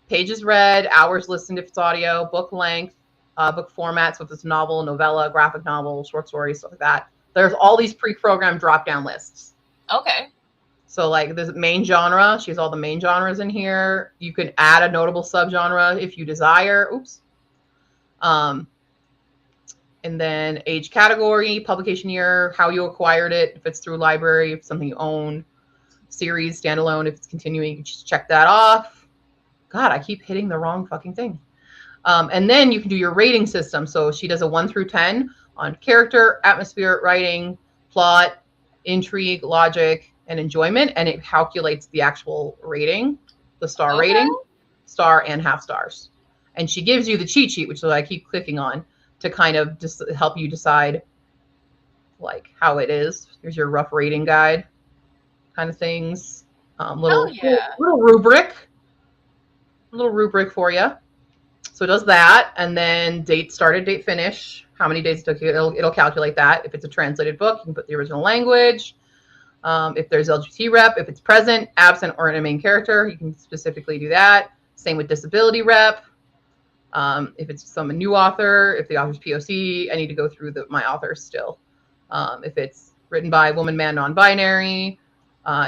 pages read, hours listened if it's audio, book length, book format. So if it's novel, novella, graphic novel, short stories, stuff like that. There's all these pre-programmed drop-down lists. Okay. So like the main genre, she has all the main genres in here. You can add a notable subgenre if you desire. Oops. And then age category, publication year, how you acquired it, if it's through library, if it's something you own, series, standalone, if it's continuing, you just check that off. God, I keep hitting the wrong fucking thing. And then you can do your rating system. So she does a 1 through 10 on character, atmosphere, writing, plot, intrigue, logic, and enjoyment. And it calculates the actual rating, the star rating, star and half stars. And she gives you the cheat sheet, which I keep clicking on, to kind of just help you decide like how it is. Here's your rough rating guide kind of things. Little rubric for you. So it does that, and then date started, date finish, how many days it took you. It'll calculate that. If it's a translated book, you can put the original language. If there's LGBT rep, if it's present, absent, or in a main character, you can specifically do that. Same with disability rep. If it's some new author, if the author's POC, I need to go through my authors still. If it's written by woman, man, non-binary,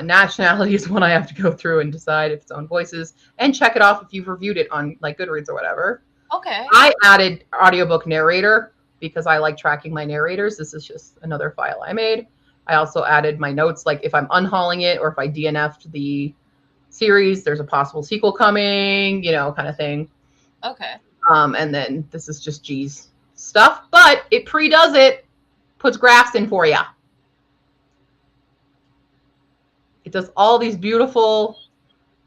nationality is one I have to go through and decide if it's own voices and check it off if you've reviewed it on like Goodreads or whatever. Okay. I added audiobook narrator because I like tracking my narrators. This is just another file I made. I also added my notes, like if I'm unhauling it or if I DNF'd the series, there's a possible sequel coming, kind of thing. Okay. And then this is just G's stuff, but it pre-does it, puts graphs in for you. It does all these beautiful,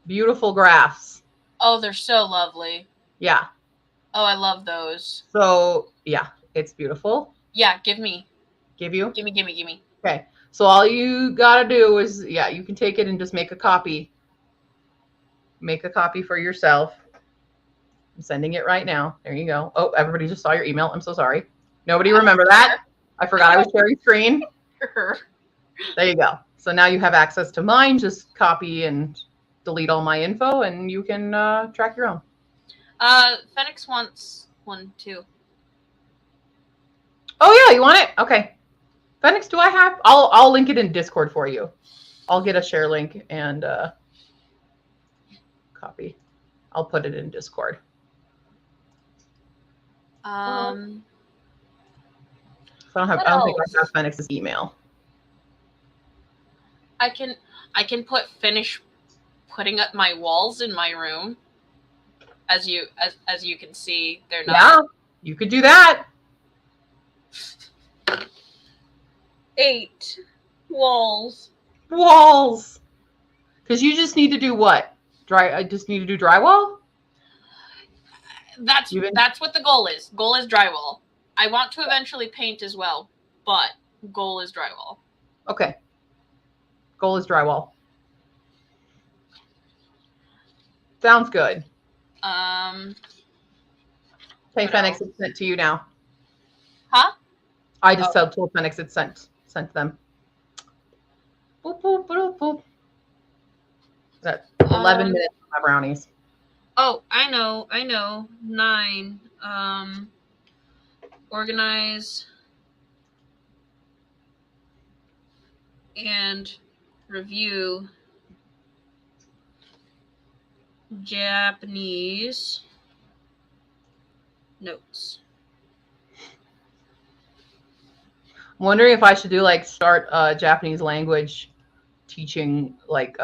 beautiful graphs. Oh, they're so lovely. Yeah. Oh, I love those. So, yeah, it's beautiful. Yeah, give me. Give you? Give me. Okay. So all you got to do is, you can take it and just make a copy. Make a copy for yourself. I'm sending it right now. There you go. Oh, everybody just saw your email. I'm so sorry. Nobody remember that? I forgot I was sharing screen. There you go. So now you have access to mine. Just copy and delete all my info, and you can track your own. Phoenix wants one too. Oh yeah, you want it? Okay. Phoenix, do I have? I'll link it in Discord for you. I'll get a share link and copy. I'll put it in Discord. So I don't think I have Phoenix's email. I can finish putting up my walls in my room. As you can see, they're not. Yeah, you could do that. 8 walls. Walls. Because you just need to do what? I just need to do drywall? That's what the goal is. Goal is drywall. I want to eventually paint as well, but goal is drywall. Okay. Goal is drywall. Sounds good. Okay, Phoenix, it's sent to you now. Huh? I just told Phoenix it's sent to them. Boop, boop, boop, boop. That's 11 minutes for my brownies. Oh, I know. 9. Organize and review Japanese notes. wondering if I should do like start a Japanese language teaching like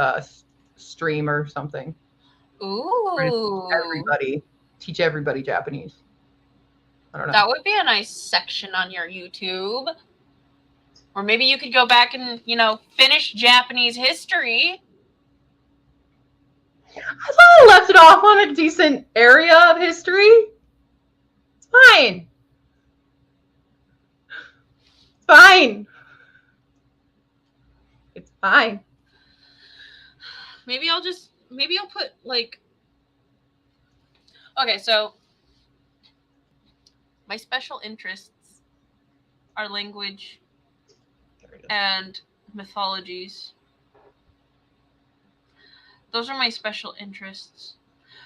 stream or something. Ooh. Teach everybody Japanese. I don't know. That would be a nice section on your YouTube. Or maybe you could go back and, finish Japanese history. I thought I left it off on a decent area of history. It's fine. It's fine. It's fine. Maybe I'll put like, okay, so my special interests are language and mythologies. Those are my special interests.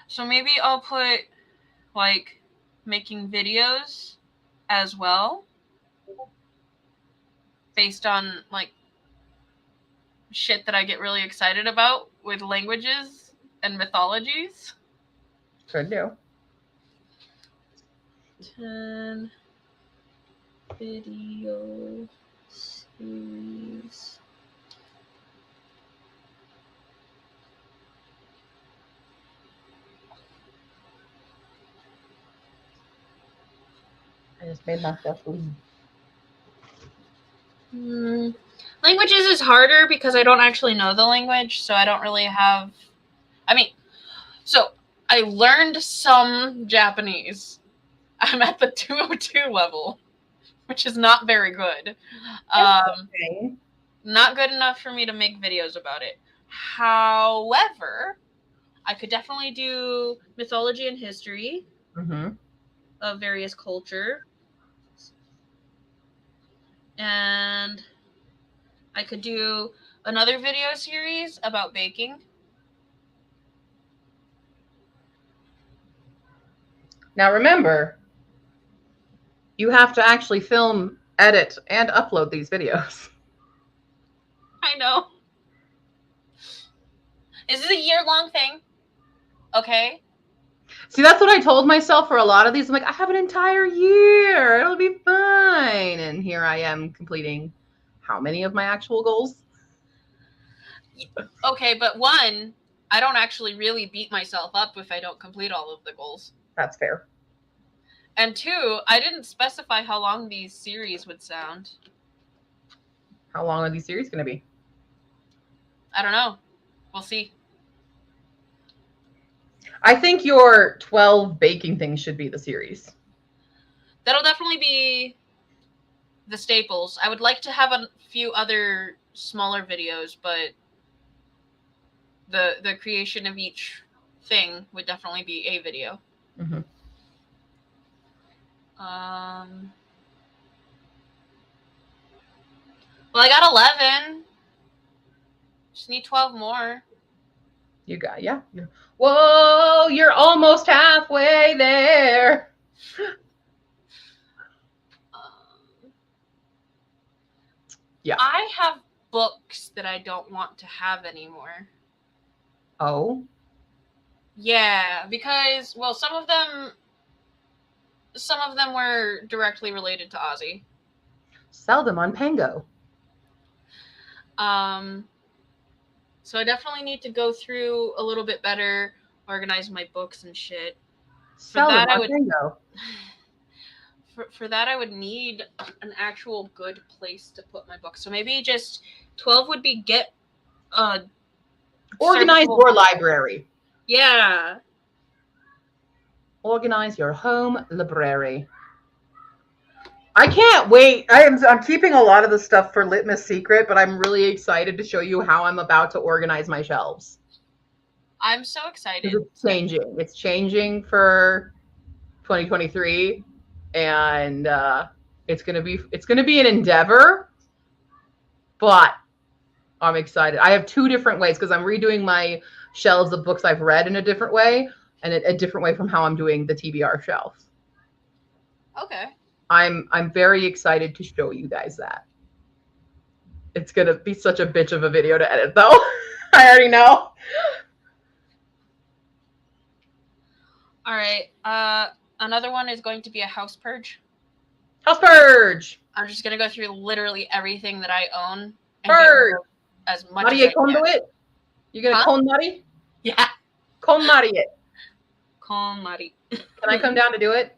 So maybe I'll put like making videos as well based on like shit that I get really excited about with languages and mythologies. Could do. 10 video series. I just made myself leave. Languages is harder because I don't actually know the language, so I don't really have... so I learned some Japanese. I'm at the 202 level, which is not very good. Not good enough for me to make videos about it. However, I could definitely do mythology and history of various cultures. And I could do another video series about baking. Now remember, you have to actually film, edit, and upload these videos. I know. This is a year-long thing. Okay? See, that's what I told myself for a lot of these. I'm like, I have an entire year. It'll be fine. And here I am completing how many of my actual goals? Okay, but one, I don't actually really beat myself up if I don't complete all of the goals. That's fair. And two, I didn't specify how long these series would sound. How long are these series going to be? I don't know. We'll see. I think your 12 baking things should be the series. That'll definitely be the staples. I would like to have a few other smaller videos, but the creation of each thing would definitely be a video. Well, I got 11. Just need 12 more. You got, yeah. Whoa, you're almost halfway there. Yeah. I have books that I don't want to have anymore. Oh? Yeah, because, well, some of them were directly related to Ozzy. Sell them on Pango. So I definitely need to go through a little bit better, organize my books and shit. Sell them on Pango. For that, I would need an actual good place to put my books. So maybe just 12 would be organize your library. Yeah. Organize your home library. I can't wait. I'm keeping a lot of the stuff for Litmus secret, but I'm really excited to show you how I'm about to organize my shelves. I'm so excited. It's changing. It's changing for 2023, and it's gonna be an endeavor, but I'm excited. I have two different ways because I'm redoing my shelves of books I've read in a different way, and a different way from how I'm doing the TBR shelf. Okay. I'm very excited to show you guys that. It's gonna be such a bitch of a video to edit, though. I already know. All right. Another one is going to be a house purge. House purge. I'm just gonna go through literally everything that I own and purge. Get as much Marie as I can. it? You gonna con Marie? Yeah. Con Marie it. Con Marie. Can I come down to do it?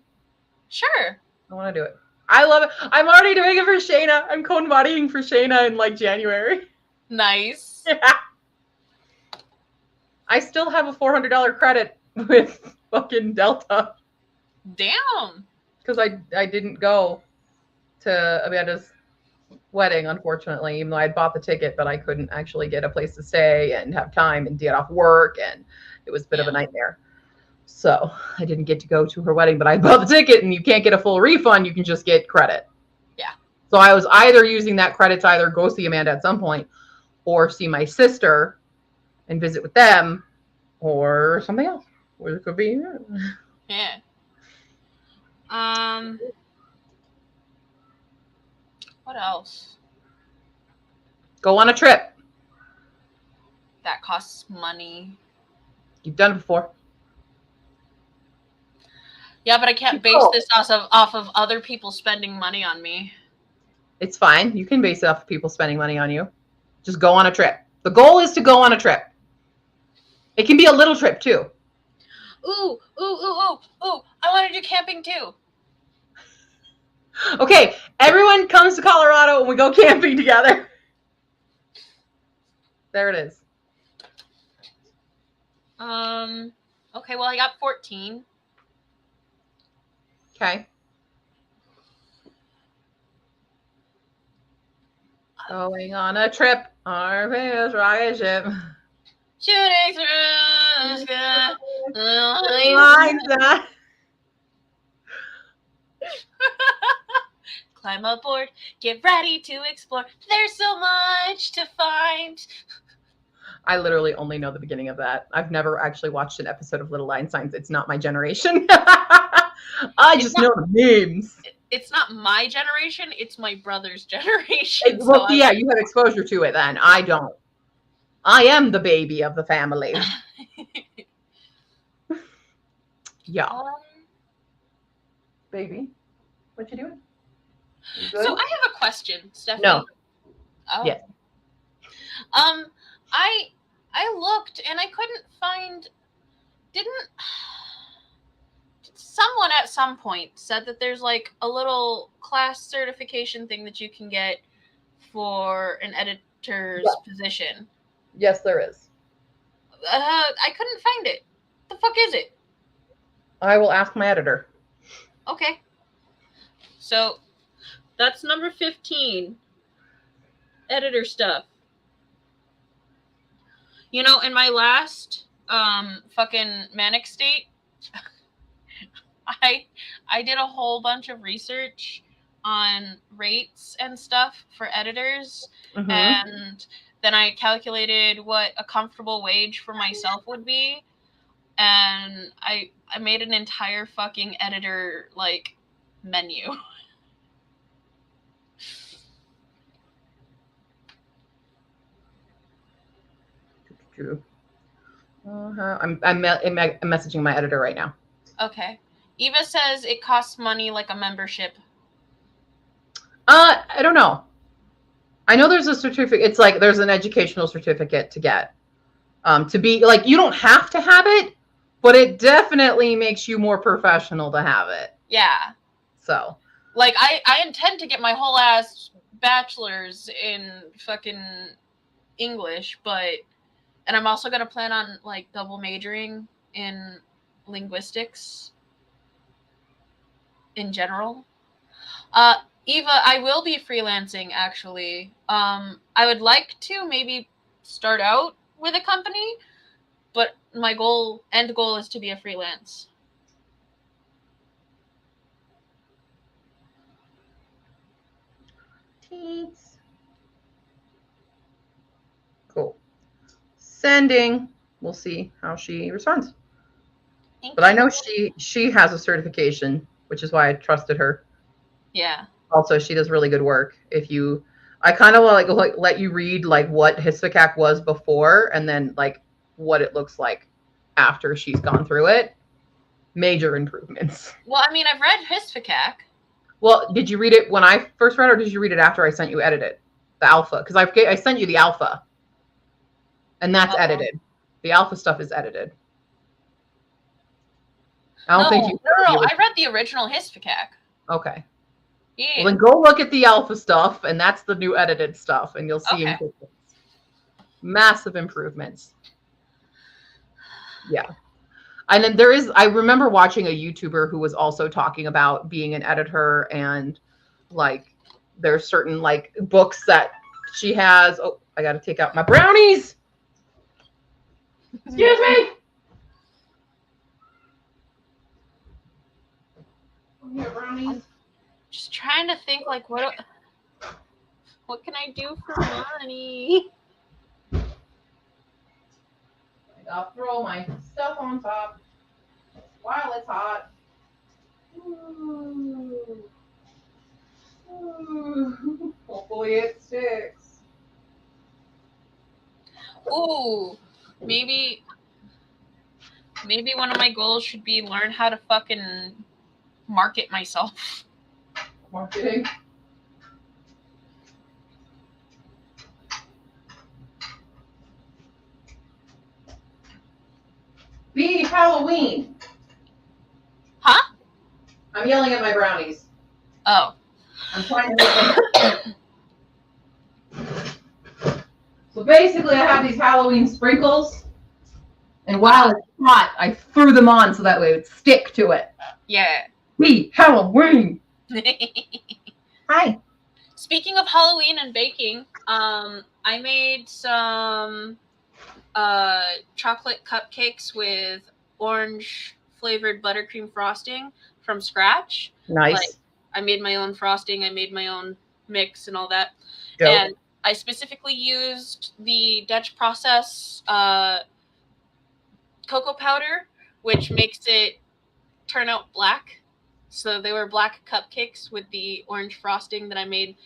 Sure. I want to do it. I love it. I'm already doing it for Shayna. I'm con Marieing for Shayna in like January. Nice. Yeah. I still have a $400 credit with fucking Delta. Damn. Because I didn't go to Amanda's wedding, unfortunately, even though I bought the ticket, but I couldn't actually get a place to stay and have time and get off work, and it was a bit of a nightmare. So I didn't get to go to her wedding, but I bought the ticket, and you can't get a full refund. You can just get credit. Yeah. So I was either using that credit to either go see Amanda at some point or see my sister and visit with them or something else. Or it could be. Yeah. What else? Go on a trip. That costs money. You've done it before. Yeah, but I can't base this off of other people spending money on me. It's fine. You can base it off of people spending money on you. Just go on a trip. The goal is to go on a trip. It can be a little trip too. Ooh. I want to do camping too. Okay, everyone comes to Colorado and we go camping together. There it is. Okay, well, I got 14. Okay. Going on a trip, our famous rocket ship. Shooting through the sky. Climb aboard, get ready to explore. There's so much to find. I literally only know the beginning of that. I've never actually watched an episode of Little Einsteins. It's not my generation. I just know the names. It's not my generation. It's my brother's generation. Well, so yeah, you have exposure to it then. I don't. I am the baby of the family. Yeah. Baby, what you doing? You good? So I have a question, Stephanie. No. Oh. Yes. I looked and I couldn't find. Someone at some point said that there's like a little class certification thing that you can get for an editor's position. Yes, there is. I couldn't find it. The fuck is it? I will ask my editor. Okay. So that's number 15. Editor stuff. You know, in my last fucking manic state, I did a whole bunch of research on rates and stuff for editors, and then I calculated what a comfortable wage for myself would be, and I made an entire fucking editor like menu. I'm messaging my editor right now. Okay. Eva says it costs money like a membership. I don't know. I know there's a certificate. It's like there's an educational certificate to get. To be like, you don't have to have it, but it definitely makes you more professional to have it. Yeah. So. Like, I intend to get my whole ass bachelor's in fucking English, and I'm also going to plan on, like, double majoring in linguistics in general. Eva, I will be freelancing, actually. I would like to maybe start out with a company, but my end goal is to be a freelance. Cool. Sending. We'll see how she responds. Thank but you. I know she has a certification, which is why I trusted her. Yeah. Also, she does really good work. I kind of like let you read like what HISFICAC was before and then like what it looks like after she's gone through it. Major improvements. Well, I mean, I've read HISFICAC. Well, did you read it when I first read it, or did you read it after I sent you edited? The alpha? Because I sent you the alpha. And that's edited. The alpha stuff is edited. I don't think you. No. I read the original Hisphacac. Okay. Yeah. Well, then go look at the alpha stuff, and that's the new edited stuff, and you'll see improvements. Massive improvements. Yeah. And then I remember watching a YouTuber who was also talking about being an editor, and like there's certain like books that she has. Oh, I got to take out my brownies. Excuse me. Here, brownies. I'm just trying to think, like, what can I do for money? I'll throw my stuff on top while it's hot. Ooh. Ooh. Hopefully it sticks. Ooh, maybe one of my goals should be learn how to fucking market myself. Marketing. Be Halloween. Huh? I'm yelling at my brownies. Oh. I'm trying to make them. So basically I have these Halloween sprinkles, and while it's hot, I threw them on so that way it would stick to it. Yeah. Be Halloween. Hi. Speaking of Halloween and baking, I made some chocolate cupcakes with orange flavored buttercream frosting from scratch. Nice. Like, I made my own frosting. I made my own mix and all that. Dope. And I specifically used the Dutch process cocoa powder, which makes it turn out black. So they were black cupcakes with the orange frosting that I made,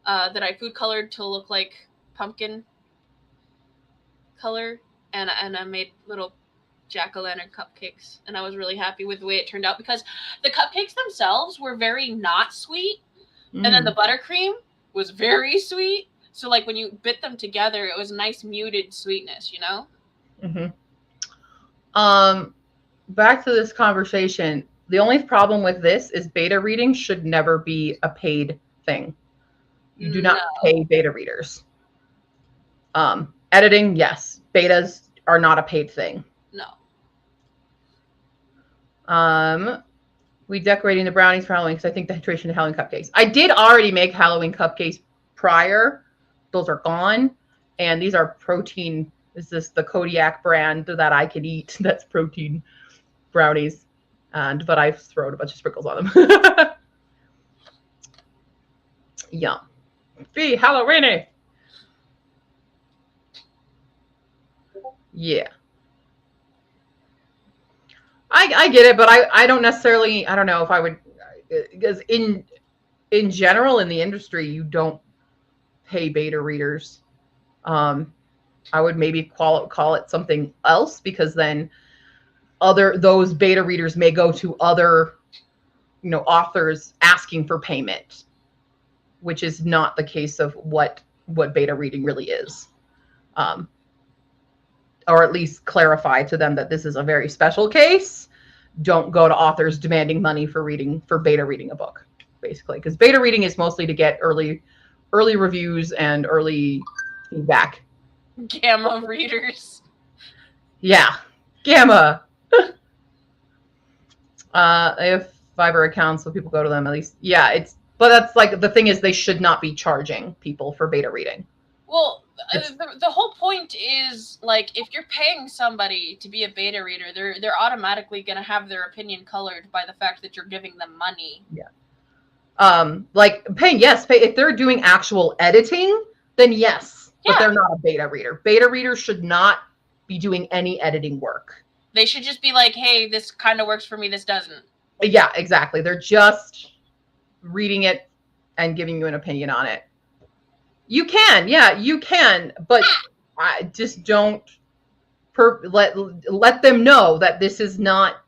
that I food colored to look like pumpkin color, and I made little jack-o'-lantern cupcakes, and I was really happy with the way it turned out because the cupcakes themselves were very not sweet, and then the buttercream was very sweet. So like when you bit them together, it was nice muted sweetness, you know? Back to this conversation. The only problem with this is beta reading should never be a paid thing. You do not pay beta readers. Editing, yes. Betas are not a paid thing. No. We decorating the brownies for Halloween because I think the tradition of Halloween cupcakes. I did already make Halloween cupcakes prior. Those are gone. And these are protein. This is the Kodiak brand that I can eat. That's protein brownies. But I've thrown a bunch of sprinkles on them. Yum. Be Halloween. Yeah. I get it, but I don't necessarily, I don't know if I would, because in general in the industry, you don't pay beta readers. I would maybe call it something else, because then those beta readers may go to other, authors asking for payment, which is not the case of what beta reading really is. Or at least clarify to them that this is a very special case. Don't go to authors demanding money for beta reading a book, basically. Because beta reading is mostly to get early reviews and early feedback. Gamma readers. Yeah. Gamma. They have Fiverr accounts, so people go to them at least. Yeah, but that's like, the thing is, they should not be charging people for beta reading. Well, the whole point is, like, if you're paying somebody to be a beta reader, they're automatically going to have their opinion colored by the fact that you're giving them money. Yeah. Like pay. If they're doing actual editing, then yes, yeah. But they're not a beta reader. Beta readers should not be doing any editing work. They should just be like, hey, this kind of works for me, this doesn't. Yeah, exactly. They're just reading it and giving you an opinion on it. You can, but I just don't let them know that this is not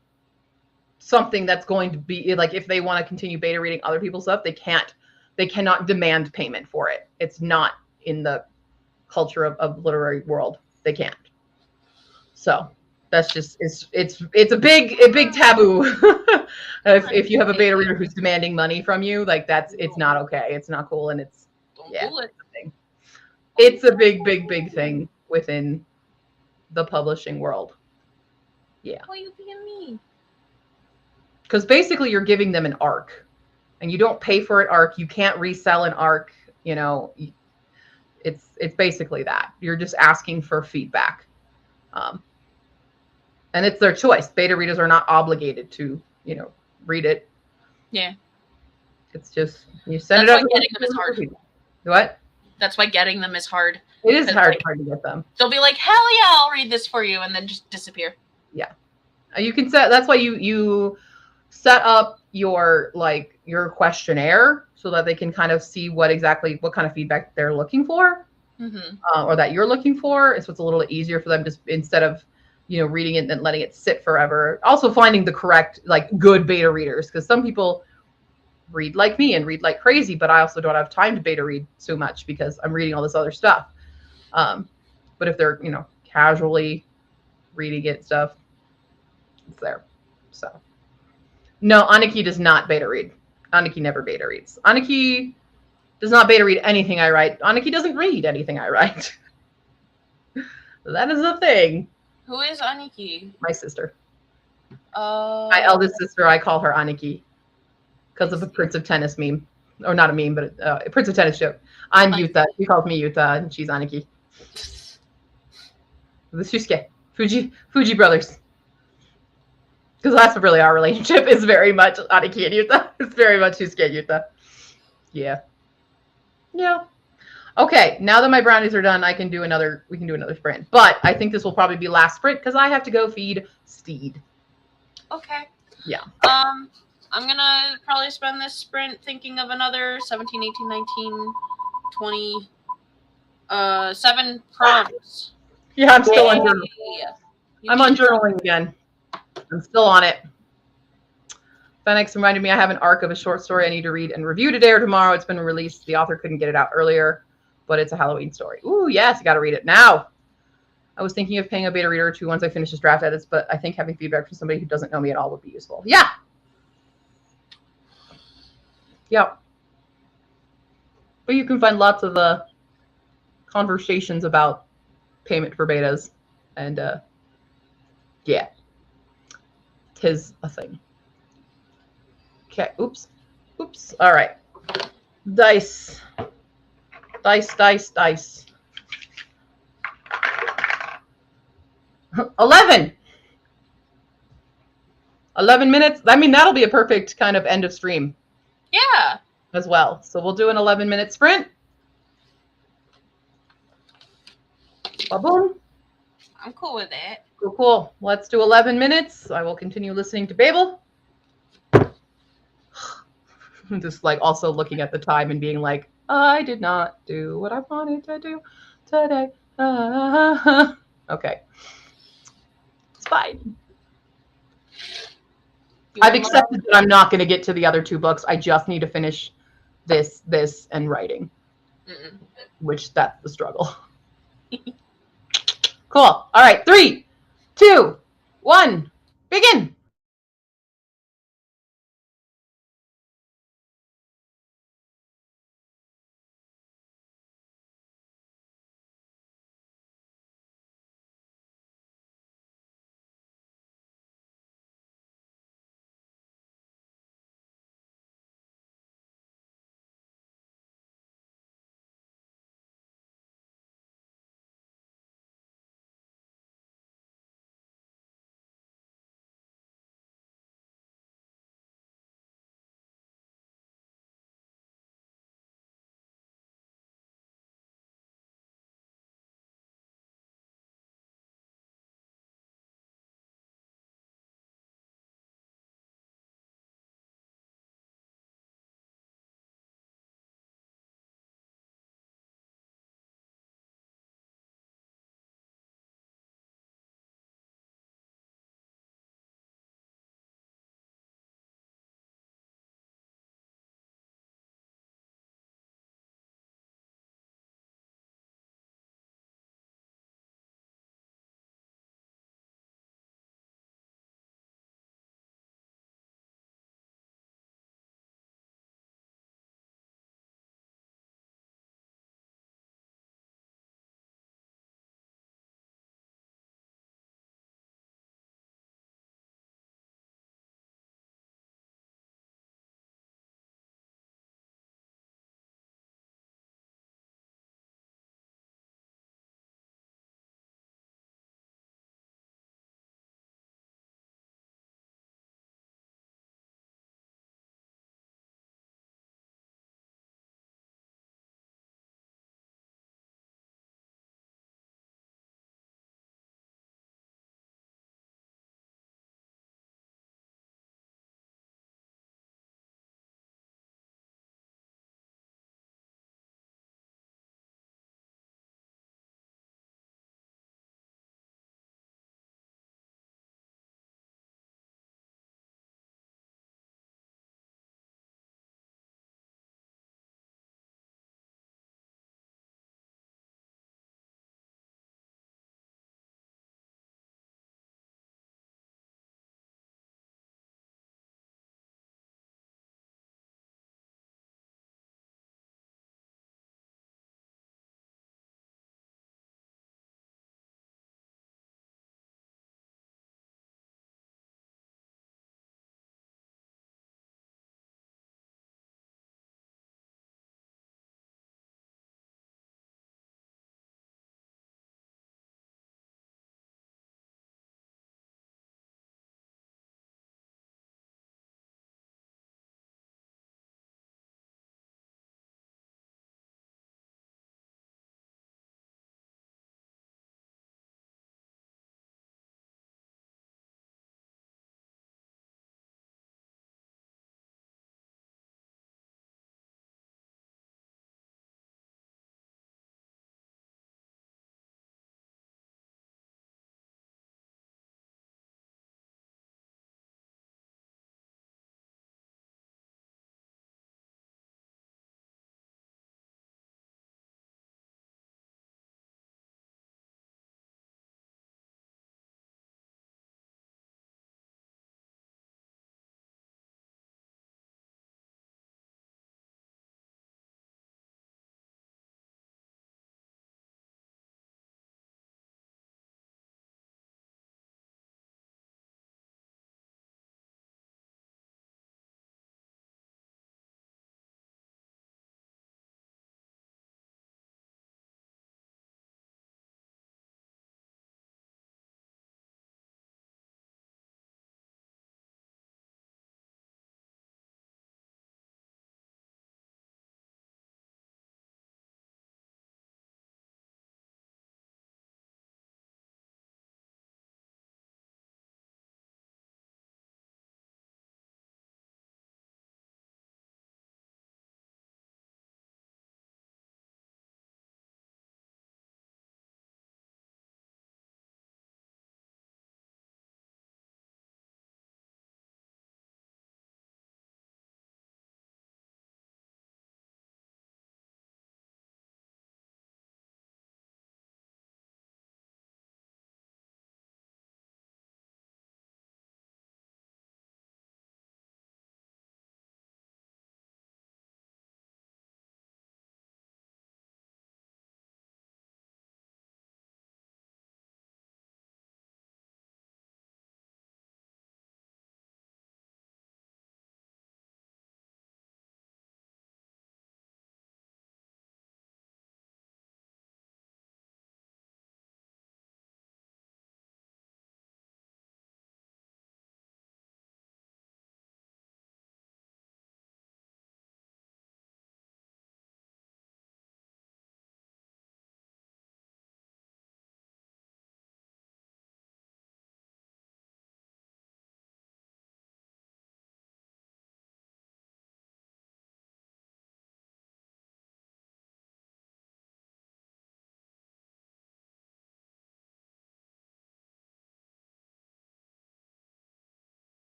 something that's going to be like, if they want to continue beta reading other people's stuff, they cannot demand payment for it. It's not in the culture of literary world. They can't. So that's just, it's a big taboo. if you have a beta reader who's demanding money from you, like it's not okay. It's not cool. And it's, it's a big thing within the publishing world. Yeah. Why are you being mean? Because basically you're giving them an arc, and you don't pay for an arc. You can't resell an arc. You know, it's basically that. You're just asking for feedback. And it's their choice. Beta readers are not obligated to, read it. Yeah. It's just, you send it out. Getting them is hard. What? That's why getting them is hard. It is hard to get them. They'll be like, hell yeah, I'll read this for you, and then just disappear. Yeah. You can that's why you set up your questionnaire so that they can kind of see what kind of feedback they're looking for, or that you're looking for. So it's a little easier for them, just instead of, reading it and letting it sit forever. Also finding the correct, good beta readers, because some people read like me and read like crazy, but I also don't have time to beta read so much because I'm reading all this other stuff. But if they're, casually reading it stuff, it's there. So no, Aniki does not beta read. Aniki never beta reads. Aniki does not beta read anything I write. Aniki doesn't read anything I write. That is a thing. Who is Aniki? My sister. My eldest sister, I call her Aniki because of a Prince of Tennis meme. Or not a meme, but a Prince of Tennis joke. I'm Yuta. She calls me Yuta, and she's Aniki. The Shusuke. Fuji brothers. Because that's really our relationship, is very much Aniki and Yuta. It's very much Shusuke and Yuta. Yeah. Yeah. Okay, now that my brownies are done, we can do another sprint. But I think this will probably be last sprint because I have to go feed Steed. Okay. Yeah. I'm gonna probably spend this sprint thinking of another 17, 18, 19, 20, 7 prose. Yeah, I'm still on journaling. I'm on journaling again. I'm still on it. Phoenix reminded me I have an arc of a short story I need to read and review today or tomorrow. It's been released. The author couldn't get it out earlier, but it's a Halloween story. Ooh, yes, you got to read it now. I was thinking of paying a beta reader or two once I finish this draft edits, but I think having feedback from somebody who doesn't know me at all would be useful. Yeah. Yep. But you can find lots of conversations about payment for betas, and yeah, 'tis a thing. Okay, oops. All right. Dice. 11 minutes. I mean, that'll be a perfect kind of end of stream. Yeah. As well. So we'll do an 11-minute sprint. Boom. I'm cool with it. Cool. Let's do 11 minutes. I will continue listening to Babel. Just also looking at the time and being like, I did not do what I wanted to do today. Okay. It's fine. I've accepted that I'm not going to get to the other 2 books. I just need to finish this, and writing. Which that's the struggle. Cool. All right. 3, 2, 1, begin.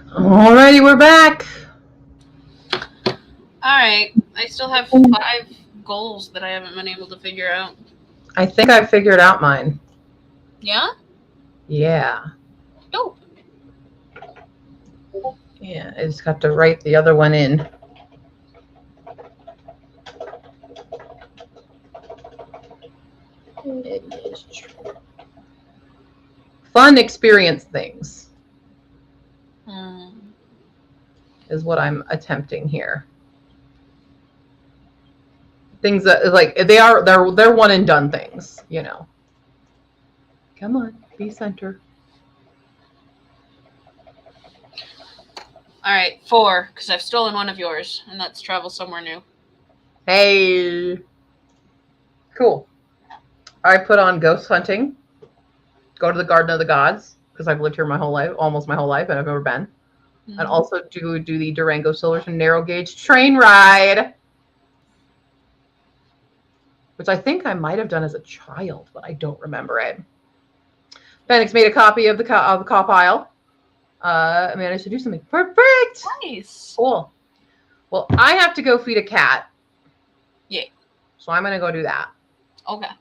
Alrighty, we're back. Alright, I still have 5 goals that I haven't been able to figure out. I think I figured out mine. Yeah? Yeah. Dope. Yeah, I just got to write the other one in. Fun experience things is what I'm attempting here. Things that like they're one and done things, you know. Come on, be center. All right, 4, because I've stolen one of yours, and that's travel somewhere new. Hey, cool. I put on ghost hunting. Go to the Garden of the Gods because I've lived here my whole life, almost my whole life, and I've never been. And also do the Durango Silverton narrow gauge train ride, which I think I might have done as a child, but I don't remember it. Phoenix made a copy of the cow pile. I managed to do something perfect. Nice. Cool. Well, I have to go feed a cat. Yeah. So I'm gonna go do that. Okay.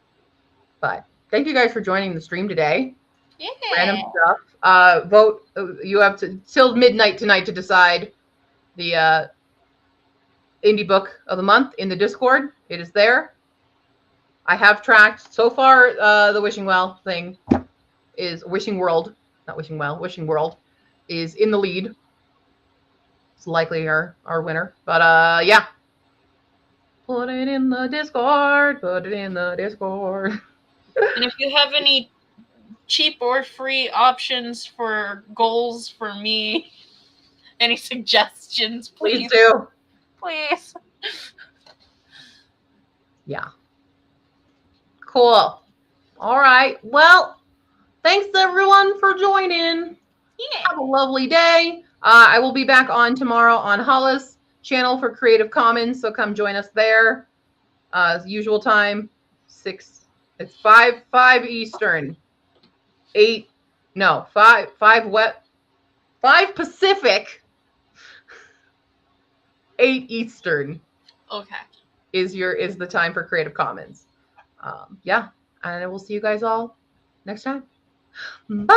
But thank you guys for joining the stream today. Yeah. Random stuff. Vote. You have till midnight tonight to decide the indie book of the month in the Discord. It is there. I have tracked so far. The Wishing Well thing is Wishing World, not Wishing Well. Wishing World is in the lead. It's likely our winner. But yeah. Put it in the Discord. Put it in the Discord. And if you have any cheap or free options for goals for me, any suggestions, please do. Please. Yeah. Cool. All right. Well, thanks everyone for joining. Yeah. Have a lovely day. I will be back on tomorrow on Hollis channel for Creative Commons, so come join us there. Usual time, 6. It's 5 Eastern, 5 Pacific, 8 Eastern. Okay. Is the time for Creative Commons. Yeah, and I will see you guys all next time. Bye.